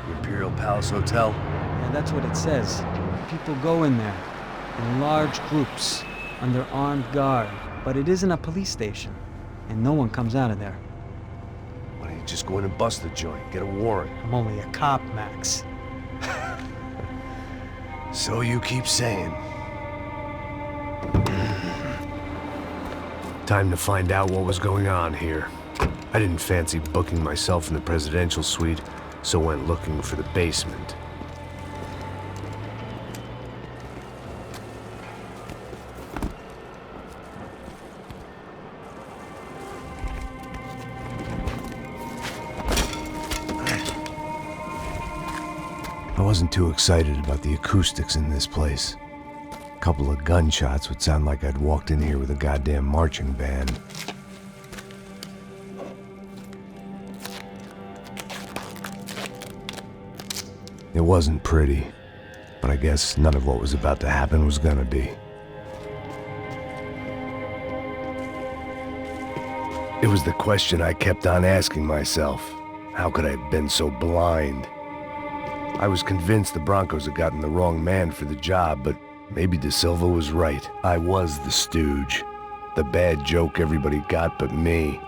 The Imperial Palace Hotel? Yeah, that's what it says. People go in there, in large groups, under armed guard. But it isn't a police station, and no one comes out of there. Why don't you just go in and bust the joint, get a warrant? I'm only a cop, Max. So you keep saying. Time to find out what was going on here. I didn't fancy booking myself in the presidential suite, so went looking for the basement. I wasn't too excited about the acoustics in this place. A couple of gunshots would sound like I'd walked in here with a goddamn marching band. It wasn't pretty, but I guess none of what was about to happen was gonna be. It was the question I kept on asking myself. How could I have been so blind? I was convinced the Brancos had gotten the wrong man for the job, but maybe De Silva was right. I was the stooge. The bad joke everybody got but me.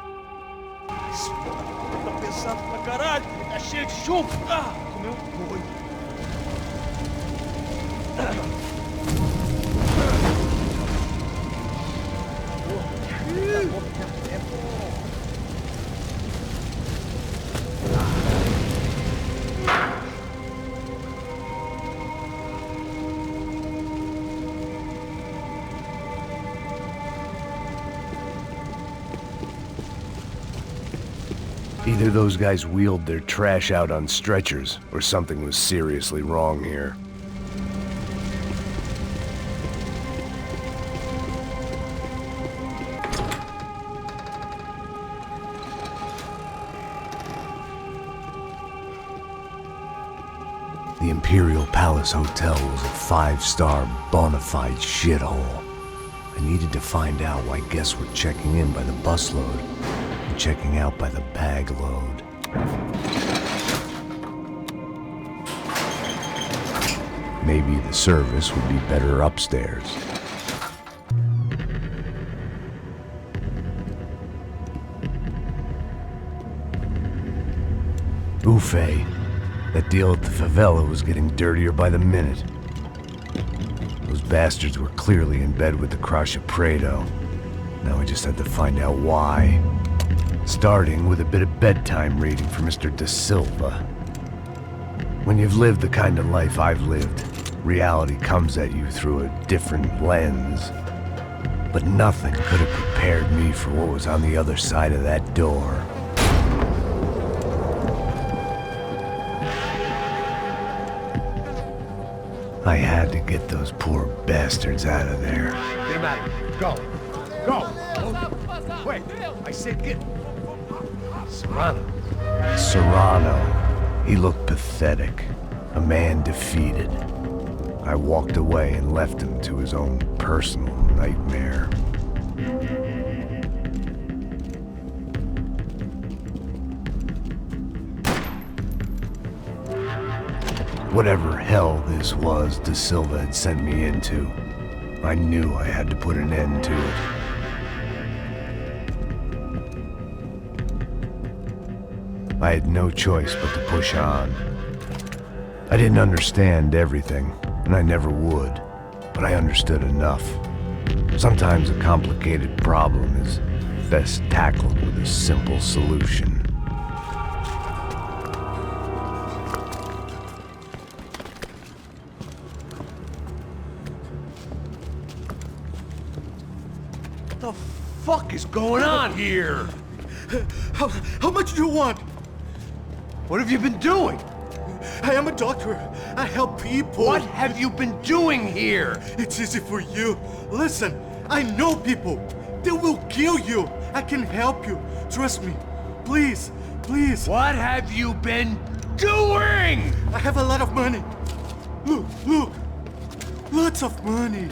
Either those guys wheeled their trash out on stretchers, or something was seriously wrong here. The Imperial Palace Hotel was a 5-star bona fide shithole. I needed to find out why guests were checking in by the busload and checking out by the bag load. Maybe the service would be better upstairs. Ufe. That deal at the favela was getting dirtier by the minute. Those bastards were clearly in bed with the Crusher Prado. Now I just had to find out why. Starting with a bit of bedtime reading for Mr. Da Silva. When you've lived the kind of life I've lived, reality comes at you through a different lens. But nothing could have prepared me for what was on the other side of that door. I had to get those poor bastards out of there. Get him out of here. Go. Go. Wait, I said get... Serrano. Serrano. He looked pathetic. A man defeated. I walked away and left him to his own personal nightmare. Whatever hell this was Da Silva had sent me into, I knew I had to put an end to it. I had no choice but to push on. I didn't understand everything, and I never would, but I understood enough. Sometimes a complicated problem is best tackled with a simple solution. What the fuck is going on here? How much do you want? What have you been doing? I am a doctor. I help people. What have you been doing here? It's easy for you. Listen, I know people. They will kill you. I can help you. Trust me. Please, please. What have you been doing? I have a lot of money. Look, look. Lots of money.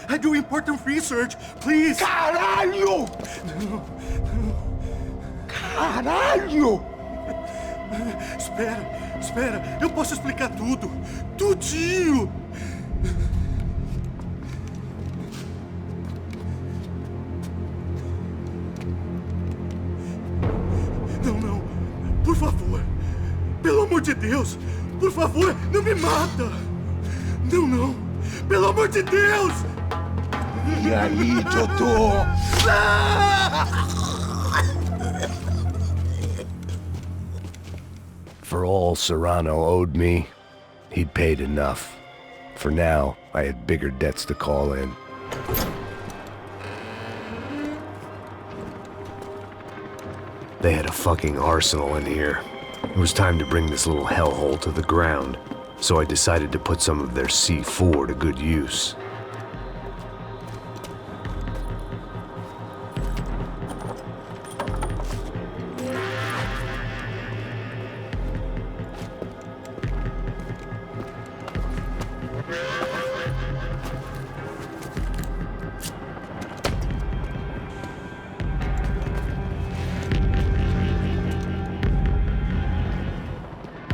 I do important research. Please. Caralho! No, no. Caralho! Espera. Eu posso explicar tudo. Tudinho. Não. Por favor. Pelo amor de Deus. Por favor, não me mata. Não. Pelo amor de Deus. E aí, doutor? For all Serrano owed me, he'd paid enough. For now, I had bigger debts to call in. They had a fucking arsenal in here. It was time to bring this little hellhole to the ground, so I decided to put some of their C4 to good use.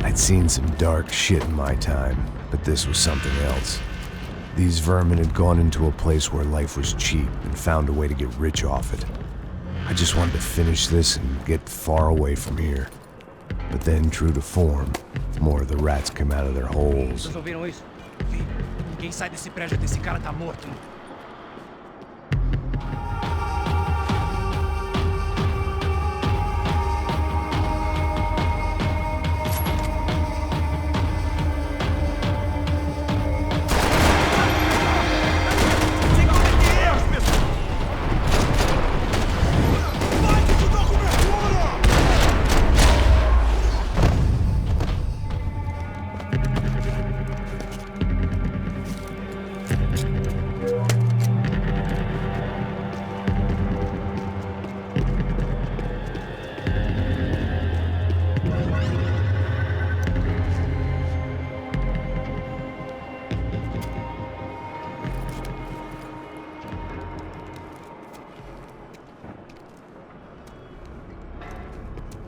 I'd seen some dark shit in my time, but this was something else. These vermin had gone into a place where life was cheap and found a way to get rich off it. I just wanted to finish this and get far away from here. But then, true to form, more of the rats came out of their holes. Vocês ouviram isso? Ninguém sai desse prédio até esse cara tá morto.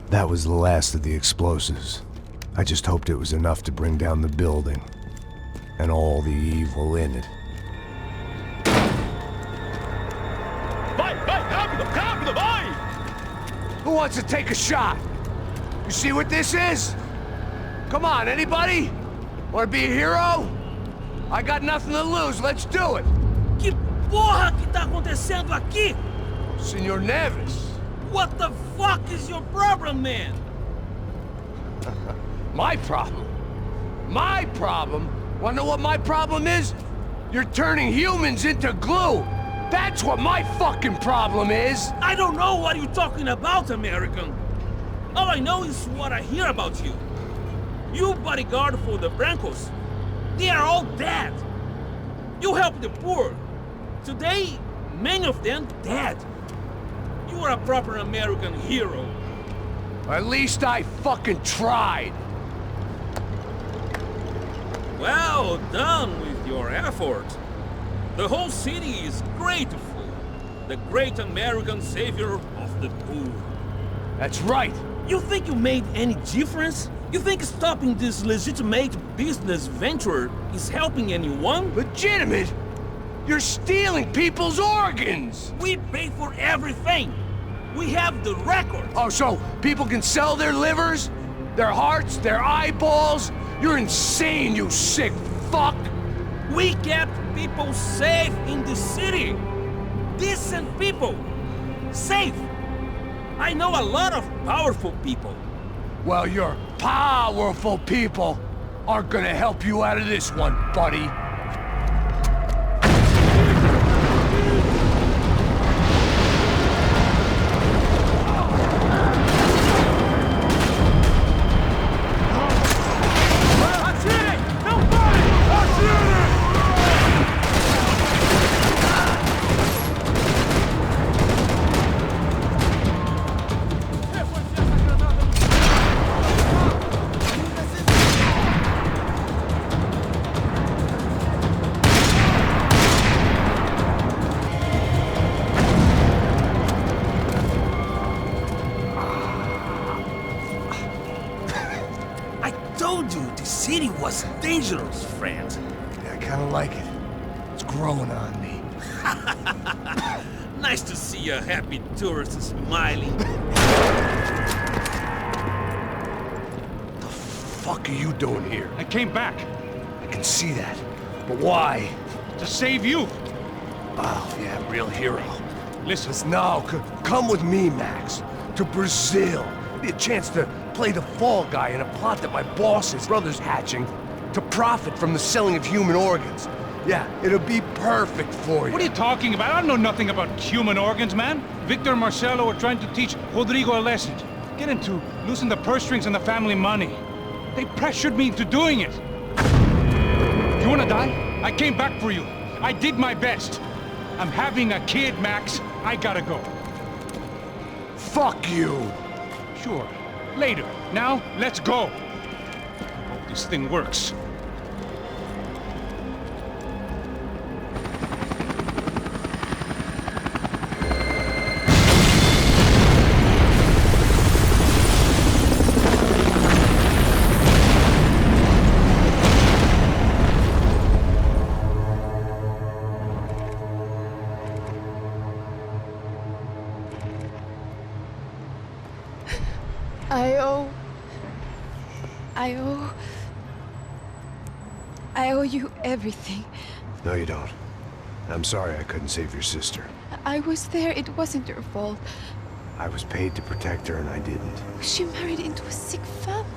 That was the last of the explosives. I just hoped it was enough to bring down the building. And all the evil in it. Who wants to take a shot? You see what this is? Come on, anybody? Want to be a hero? I got nothing to lose, let's do it! Que porra que tá acontecendo aqui? Senor Neves. What the fuck is your problem, man? My problem? My problem? Wanna know what my problem is? You're turning humans into glue! That's what my fucking problem is! I don't know what you're talking about, American. All I know is what I hear about you. You bodyguard for the Brancos. They are all dead. You help the poor. Today, many of them dead. You are a proper American hero. At least I fucking tried. Well done with your effort. The whole city is grateful. The great American savior of the poor. That's right. You think you made any difference? You think stopping this legitimate business venture is helping anyone? Legitimate? You're stealing people's organs! We pay for everything. We have the record. Oh, so people can sell their livers? Their hearts? Their eyeballs? You're insane, you sick fuck! We kept people safe in the city. Decent people. Safe. I know a lot of powerful people. Well, your powerful people aren't gonna help you out of this one, buddy. Was dangerous, friend. Yeah, I kinda like it. It's growing on me. Nice to see a happy tourist smiling. The fuck are you doing here? I came back. I can see that. But why? To save you. Oh, yeah, real hero. Listen. No, come with me, Max. To Brazil. Be a chance to play the fall guy in a plot that my boss's brother's hatching to profit from the selling of human organs. Yeah, it'll be perfect for you. What are you talking about? I don't know nothing about human organs, man. Victor and Marcelo are trying to teach Rodrigo a lesson. Get him to loosen the purse strings and the family money. They pressured me into doing it. You wanna die? I came back for you. I did my best. I'm having a kid, Max. I gotta go. Fuck you. Sure. Later. Now, let's go. I hope this thing works. I owe you everything. No, you don't. I'm sorry I couldn't save your sister. I was there. It wasn't your fault. I was paid to protect her and I didn't. She married into a sick family.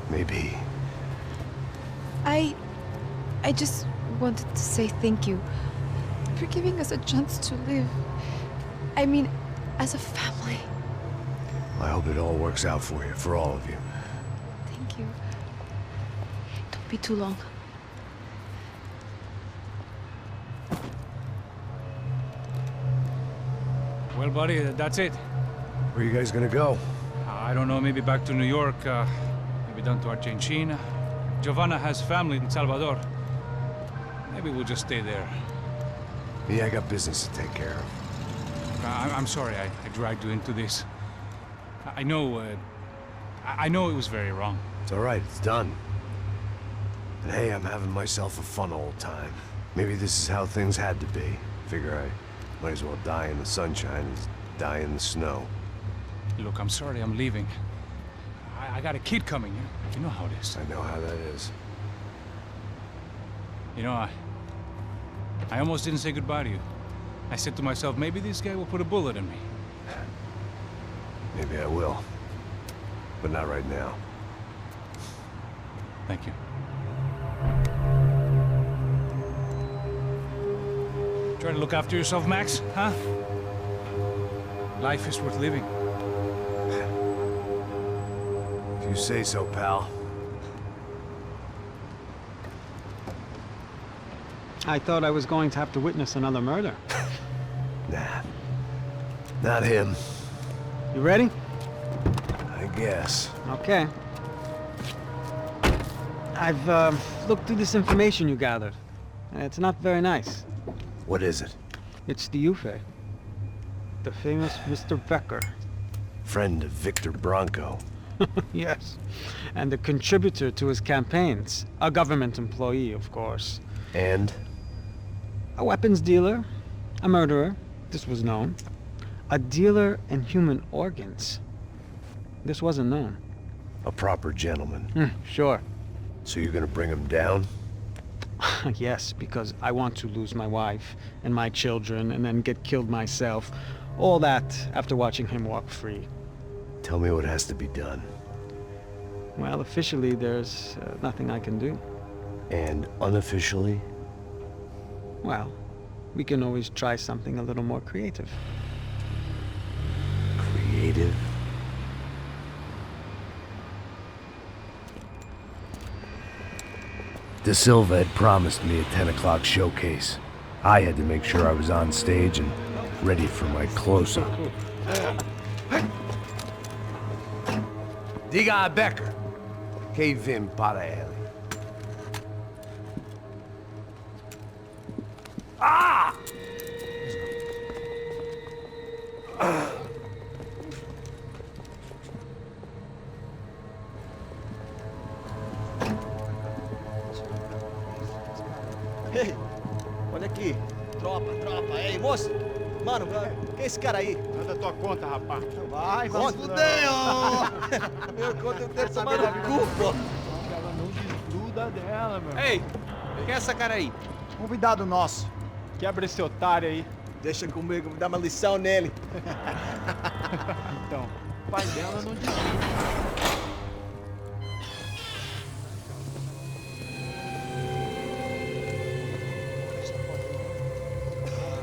Maybe. I just wanted to say thank you for giving us a chance to live. I mean, as a family. I hope it all works out for you, for all of you. Thank you. Don't be too long. Well, buddy, that's it. Where are you guys gonna go? I don't know, maybe back to New York, maybe down to Argentina. Giovanna has family in Salvador. Maybe we'll just stay there. Yeah, I got business to take care of. I'm sorry I dragged you into this. I know, I know it was very wrong. It's all right, it's done. And hey, I'm having myself a fun old time. Maybe this is how things had to be. Figure I might as well die in the sunshine as die in the snow. Look, I'm sorry I'm leaving. I got a kid coming, you know how it is. I know how that is. You know, I almost didn't say goodbye to you. I said to myself, maybe this guy will put a bullet in me. Maybe I will. But not right now. Thank you. Try to look after yourself, Max, huh? Life is worth living. If you say so, pal. I thought I was going to have to witness another murder. Nah. Not him. You ready? I guess. Okay. I've looked through this information you gathered. It's not very nice. What is it? It's the Ufe. The famous Mr. Becker. Friend of Victor Branco. Yes. And a contributor to his campaigns. A government employee, of course. And? A weapons dealer. A murderer. This was known. A dealer in human organs. This wasn't known. A proper gentleman. Sure. So you're gonna bring him down? Yes, because I want to lose my wife and my children and then get killed myself. All that after watching him walk free. Tell me what has to be done. Well, officially, there's nothing I can do. And unofficially? Well, we can always try something a little more creative. Creative? De Silva had promised me a 10 o'clock showcase. I had to make sure I was on stage and ready for my close-up. Diga a Becker. Que vim para ele. Ah! Ei, olha aqui. Tropa. Ei, moço. Mano, quem é esse cara aí? Manda tua conta, rapaz. Vai fudeu! Meu conta eu tenho que tomar no cu, pô. Ela não desgruda dela, meu. Ei, quem é essa cara aí? Convidado nosso. Quebra esse otário aí. Deixa comigo, me dá uma lição nele. Então, o pai dela não desgruda.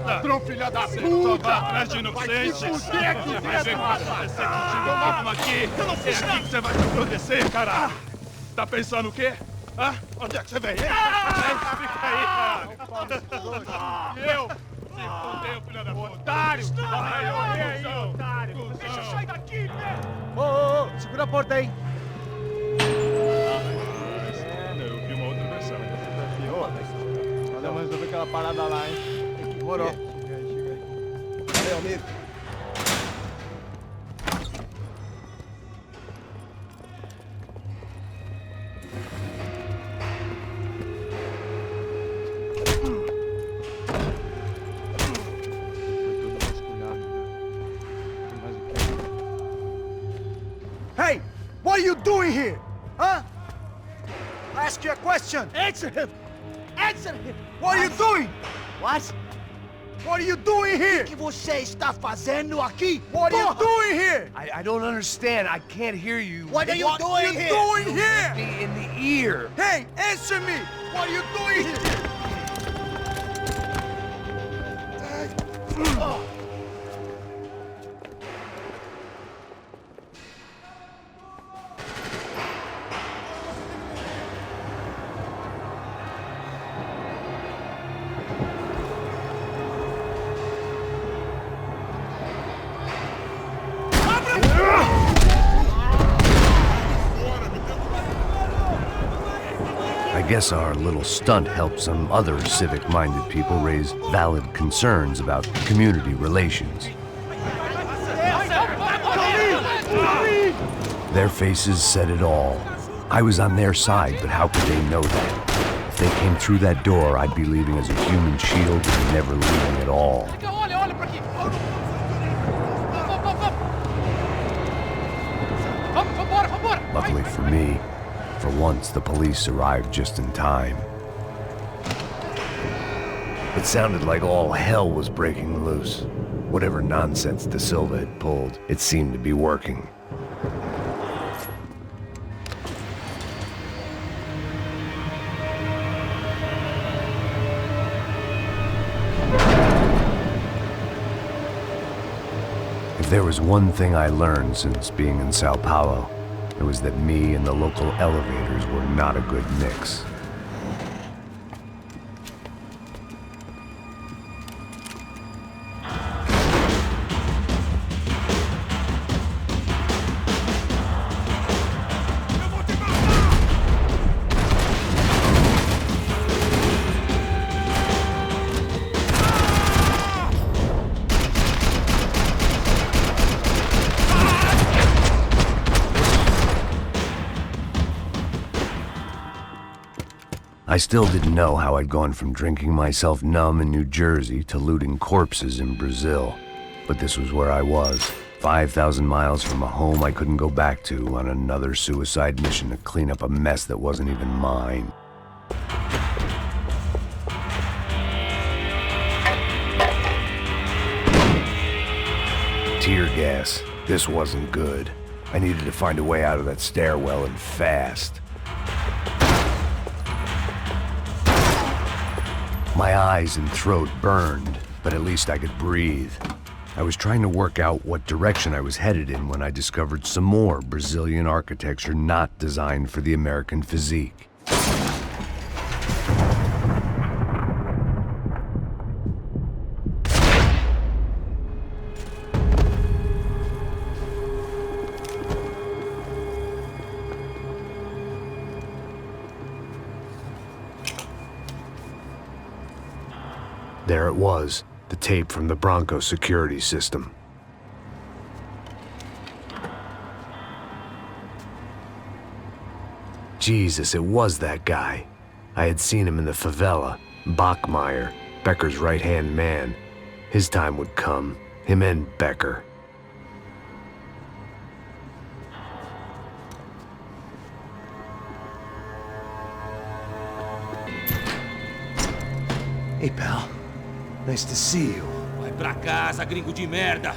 Ladrão, filha da puta! Vai atrás de inocentes! Vai ver o que vai acontecer contigo mesmo aqui! Eu não fiz nada! Que você vai te acontecer, cara! Tá pensando o quê? Hã? Onde é que você vem? Fica aí, cara! Eu? Se fodeu, filha da puta! Otário! Vai aí, otário! Deixa eu sair daqui, né? Ô, segura a porta aí! Eu vi uma outra versão. Vamos resolver aquela parada lá, hein? Demorou. Chega aí. Valeu, amigo. Hey, what are you doing here? Huh? I ask you a question. Answer him! Answer him! What are you doing? What? What are you doing here? O que você está fazendo aqui? What are you doing here? I don't understand. I can't hear you. What are you doing here? Doing here? Me in the ear. Hey, answer me! What are you doing here? I guess our little stunt helped some other civic-minded people raise valid concerns about community relations. Their faces said it all. I was on their side, but how could they know that? If they came through that door, I'd be leaving as a human shield and never leaving at all. Luckily for me, for once the police arrived just in time. It sounded like all hell was breaking loose. Whatever nonsense De Silva had pulled, it seemed to be working. If there was one thing I learned since being in Sao Paulo, it was that me and the local elevators were not a good mix. I still didn't know how I'd gone from drinking myself numb in New Jersey to looting corpses in Brazil. But this was where I was, 5,000 miles from a home I couldn't go back to, on another suicide mission to clean up a mess that wasn't even mine. Tear gas. This wasn't good. I needed to find a way out of that stairwell and fast. My eyes and throat burned, but at least I could breathe. I was trying to work out what direction I was headed in when I discovered some more Brazilian architecture not designed for the American physique. There it was, the tape from the Branco security system. Jesus, it was that guy. I had seen him in the favela, Bachmeyer, Becker's right-hand man. His time would come, him and Becker. Hey, pal. Nice to see you. Vai pra casa, gringo de merda.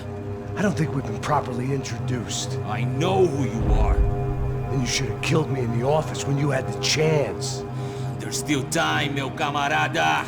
I don't think we've been properly introduced. I know who you are. Then you should have killed me in the office when you had the chance. There's still time, meu camarada.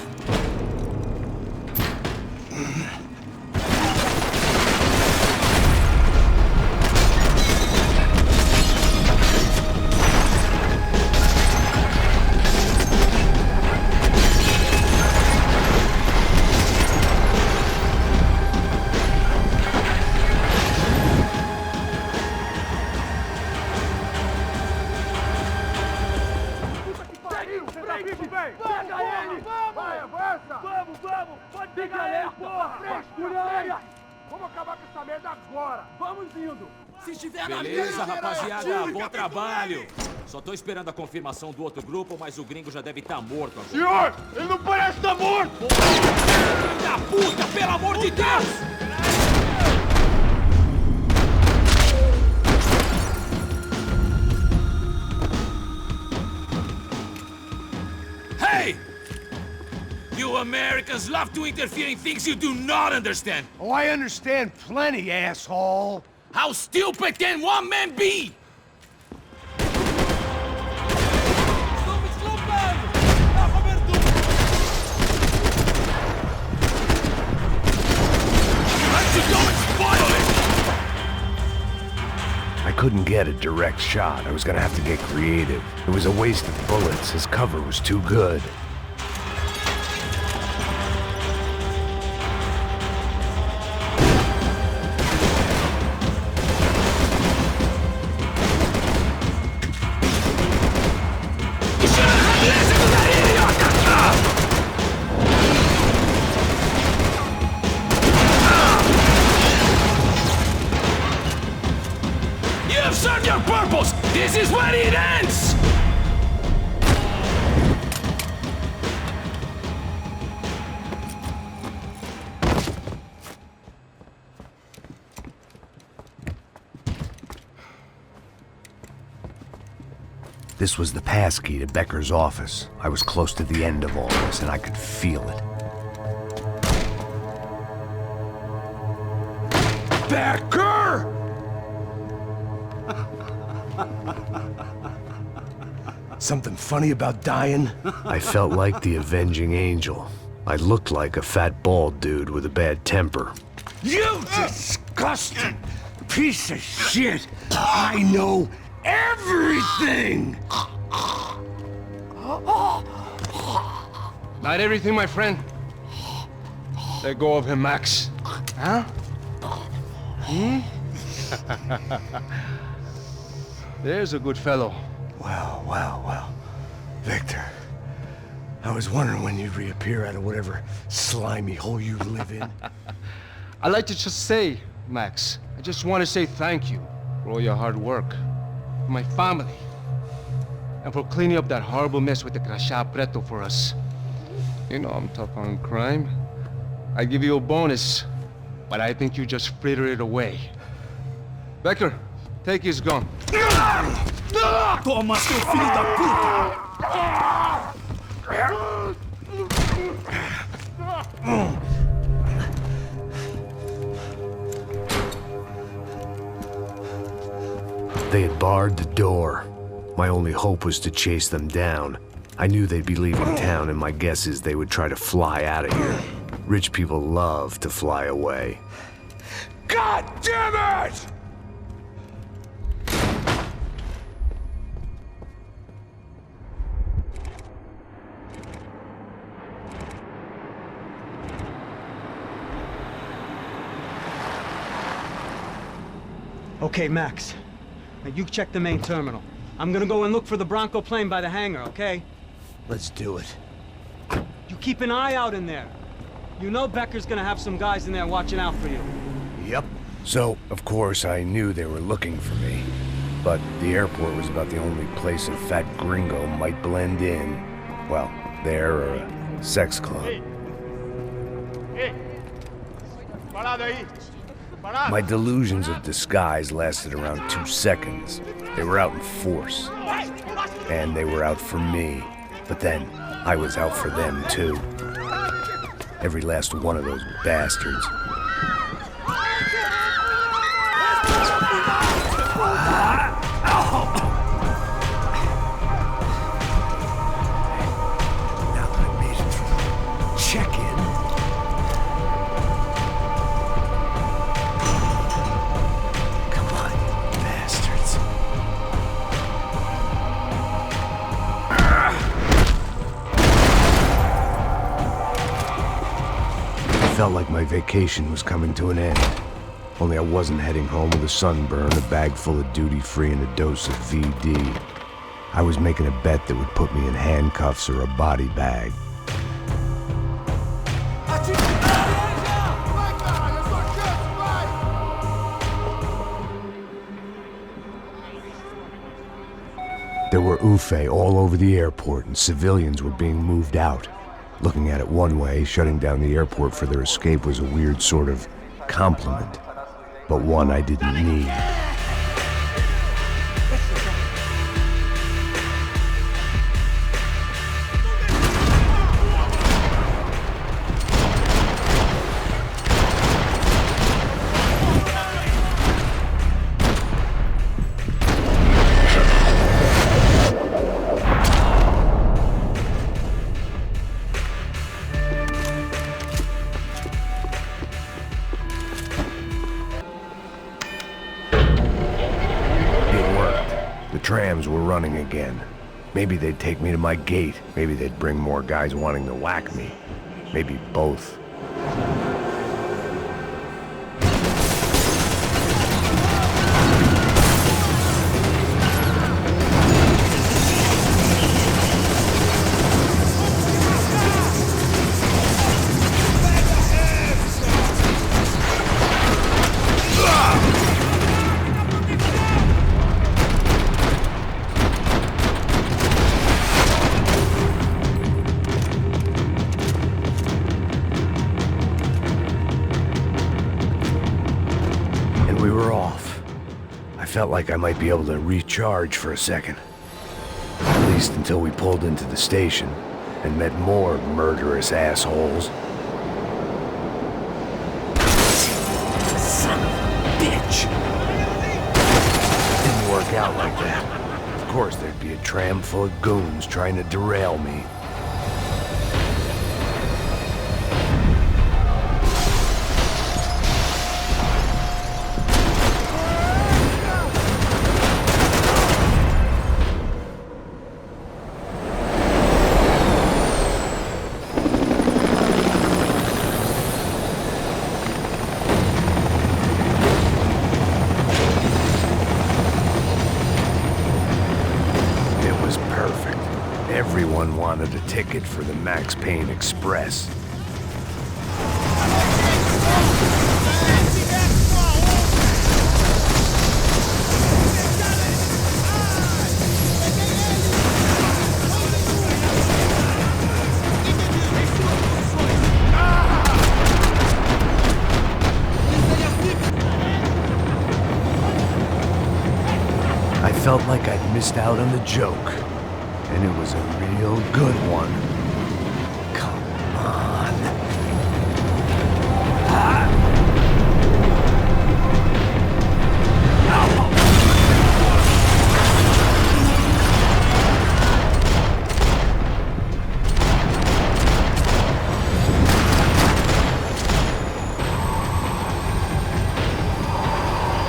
Beleza, rapaziada, bom trabalho. Só tô esperando a confirmação do outro grupo, mas o gringo já deve estar morto agora. Senhor, ele não parece estar morto! Filho da puta, pelo amor de Deus! Hey! You Americans love to interfere in things you do not understand. Oh, I understand plenty, asshole. How stupid can one man be? I couldn't get a direct shot. I was gonna have to get creative. It was a waste of bullets. His cover was too good. You have served your purpose! This is where it ends! This was the passkey to Becker's office. I was close to the end of all this, and I could feel it. Becker! Something funny about dying? I felt like the avenging angel. I looked like a fat bald dude with a bad temper. You disgusting piece of shit! I know everything! Not everything, my friend. Let go of him, Max. Huh? There's a good fellow. Well. Victor, I was wondering when you'd reappear out of whatever slimy hole you live in. I'd like to just say, Max, I just want to say thank you for all your hard work, for my family, and for cleaning up that horrible mess with the crachá preto for us. You know I'm tough on crime. I give you a bonus, but I think you just fritter it away. Becker, take his gun. Toma, seu filho da puta! They had barred the door. My only hope was to chase them down. I knew they'd be leaving town, and my guess is they would try to fly out of here. Rich people love to fly away. God damn it! Okay, Max. Now you check the main terminal. I'm gonna go and look for the Branco plane by the hangar, okay? Let's do it. You keep an eye out in there. You know Becker's gonna have some guys in there watching out for you. Yep. So, of course, I knew they were looking for me. But the airport was about the only place a fat gringo might blend in. Well, there or a sex club. My delusions of disguise lasted around 2 seconds. They were out in force. And they were out for me. But then, I was out for them too. Every last one of those bastards. Now that I made it through check-in. Come on, you bastards. It felt like my vacation was coming to an end. Only I wasn't heading home with a sunburn, a bag full of duty-free, and a dose of VD. I was making a bet that would put me in handcuffs or a body bag. There were UFE all over the airport, and civilians were being moved out. Looking at it one way, shutting down the airport for their escape was a weird sort of compliment, but one I didn't need. Trams were running again. Maybe they'd take me to my gate. Maybe they'd bring more guys wanting to whack me. Maybe both. felt like I might be able to recharge for a second. At least until we pulled into the station and met more murderous assholes. Son of a bitch! Didn't work out like that. Of course, there'd be a tram full of goons trying to derail me. Everyone wanted a ticket for the Max Payne Express. I felt like I'd missed out on the joke. And it was a real good one. Come on.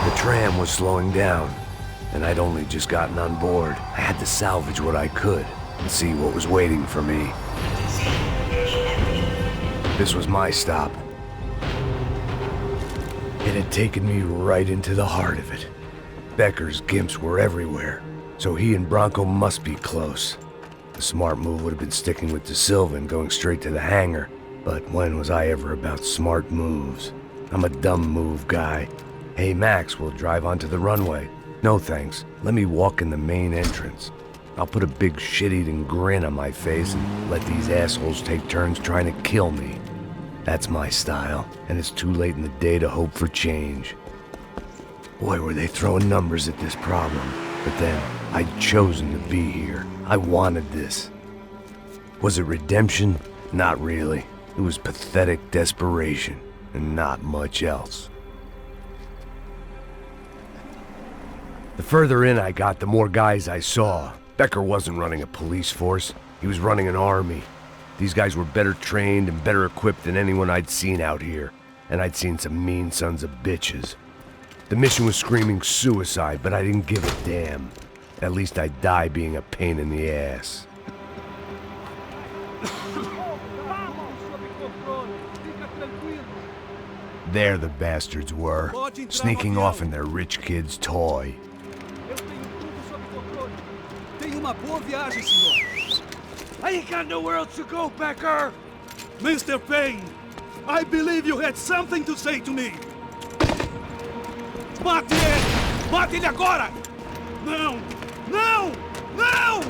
The tram was slowing down. And I'd only just gotten on board. I had to salvage what I could and see what was waiting for me. This was my stop. It had taken me right into the heart of it. Becker's gimps were everywhere, so he and Branco must be close. The smart move would have been sticking with De Silva and going straight to the hangar, but when was I ever about smart moves? I'm a dumb move guy. Hey Max, we'll drive onto the runway. No thanks. Let me walk in the main entrance. I'll put a big shit-eating grin on my face and let these assholes take turns trying to kill me. That's my style, and it's too late in the day to hope for change. Boy, were they throwing numbers at this problem. But then, I'd chosen to be here. I wanted this. Was it redemption? Not really. It was pathetic desperation, and not much else. The further in I got, the more guys I saw. Becker wasn't running a police force. He was running an army. These guys were better trained and better equipped than anyone I'd seen out here. And I'd seen some mean sons of bitches. The mission was screaming suicide, but I didn't give a damn. At least I'd die being a pain in the ass. There the bastards were, sneaking off in their rich kid's toy. I ain't got nowhere else to go, Becker! Mr. Payne, I believe you had something to say to me. Mate ele! Mate ele agora! Não! Não! Não!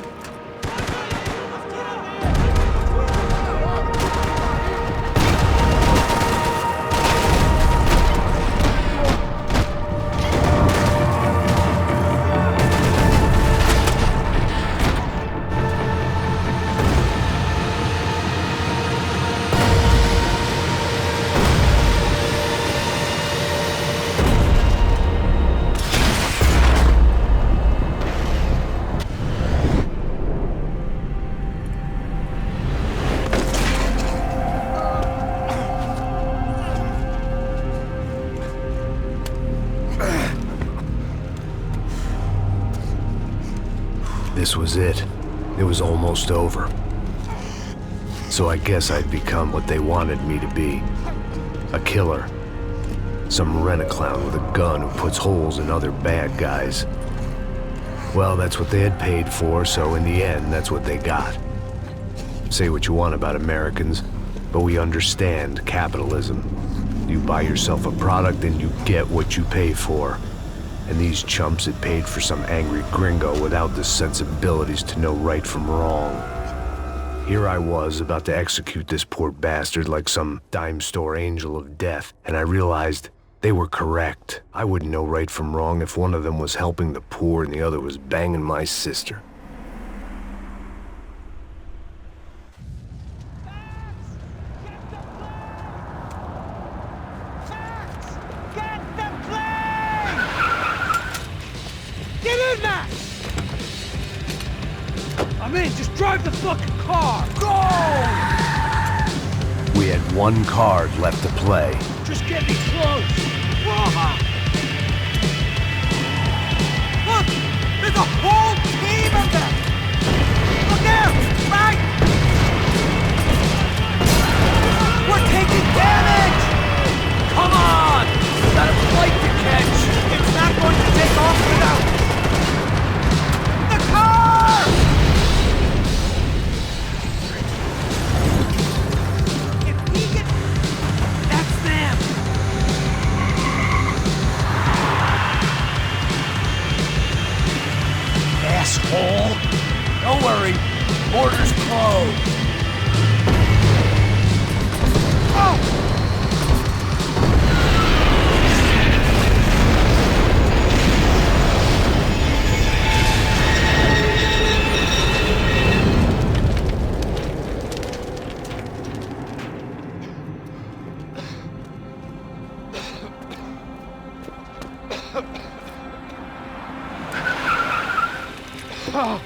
This was it. It was almost over. So I guess I'd become what they wanted me to be. A killer. Some rent-a-clown with a gun who puts holes in other bad guys. Well, that's what they had paid for, so in the end, that's what they got. Say what you want about Americans, but we understand capitalism. You buy yourself a product and you get what you pay for. And these chumps had paid for some angry gringo without the sensibilities to know right from wrong. Here I was, about to execute this poor bastard like some dime store angel of death, and I realized They were correct. I wouldn't know right from wrong if one of them was helping the poor and the other was banging my sister. Get in, Max! I'm in, just drive the fucking car! Go! We had one card left to play. Just get me close! Rama! Look! There's a whole team of them! Look there! Right! We're taking damage! Come on! We've got a flight to catch! It's not going to take off without... the car! If we get... that's them! Asshole! Don't worry, border's closed. Oh!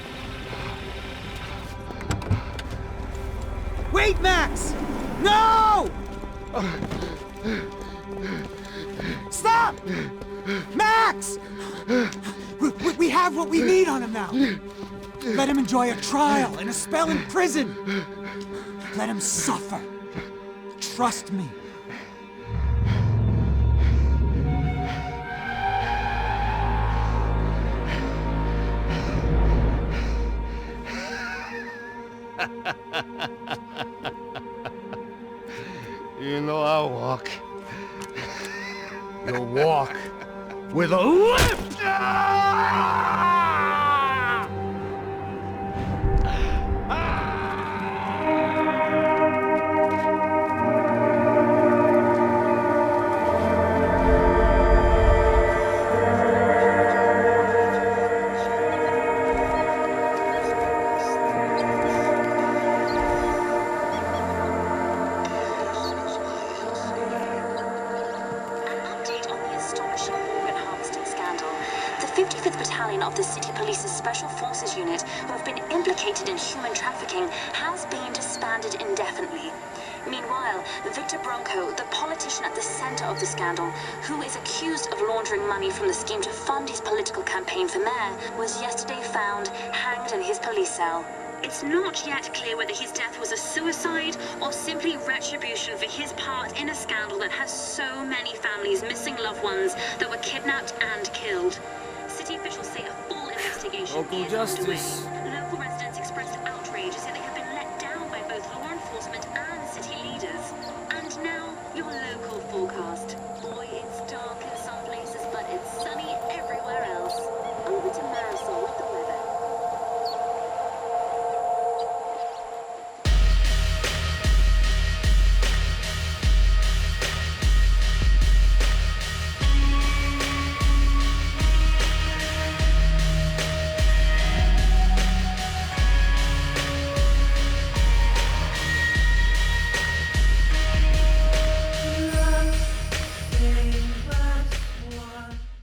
Wait, Max! No! Stop! Max! We have what we need on him now. Let him enjoy a trial and a spell in prison. Let him suffer. Trust me. You know I'll walk. You'll walk with a lift! Of the City Police's Special Forces Unit, who have been implicated in human trafficking, has been disbanded indefinitely. Meanwhile, Victor Branco, the politician at the center of the scandal, who is accused of laundering money from the scheme to fund his political campaign for mayor, was yesterday found hanged in his police cell. It's not yet clear whether his death was a suicide or simply retribution for his part in a scandal that has so many families missing loved ones that were kidnapped and killed. City officials say a full investigation Local is justice. underway. Local residents expressed outrage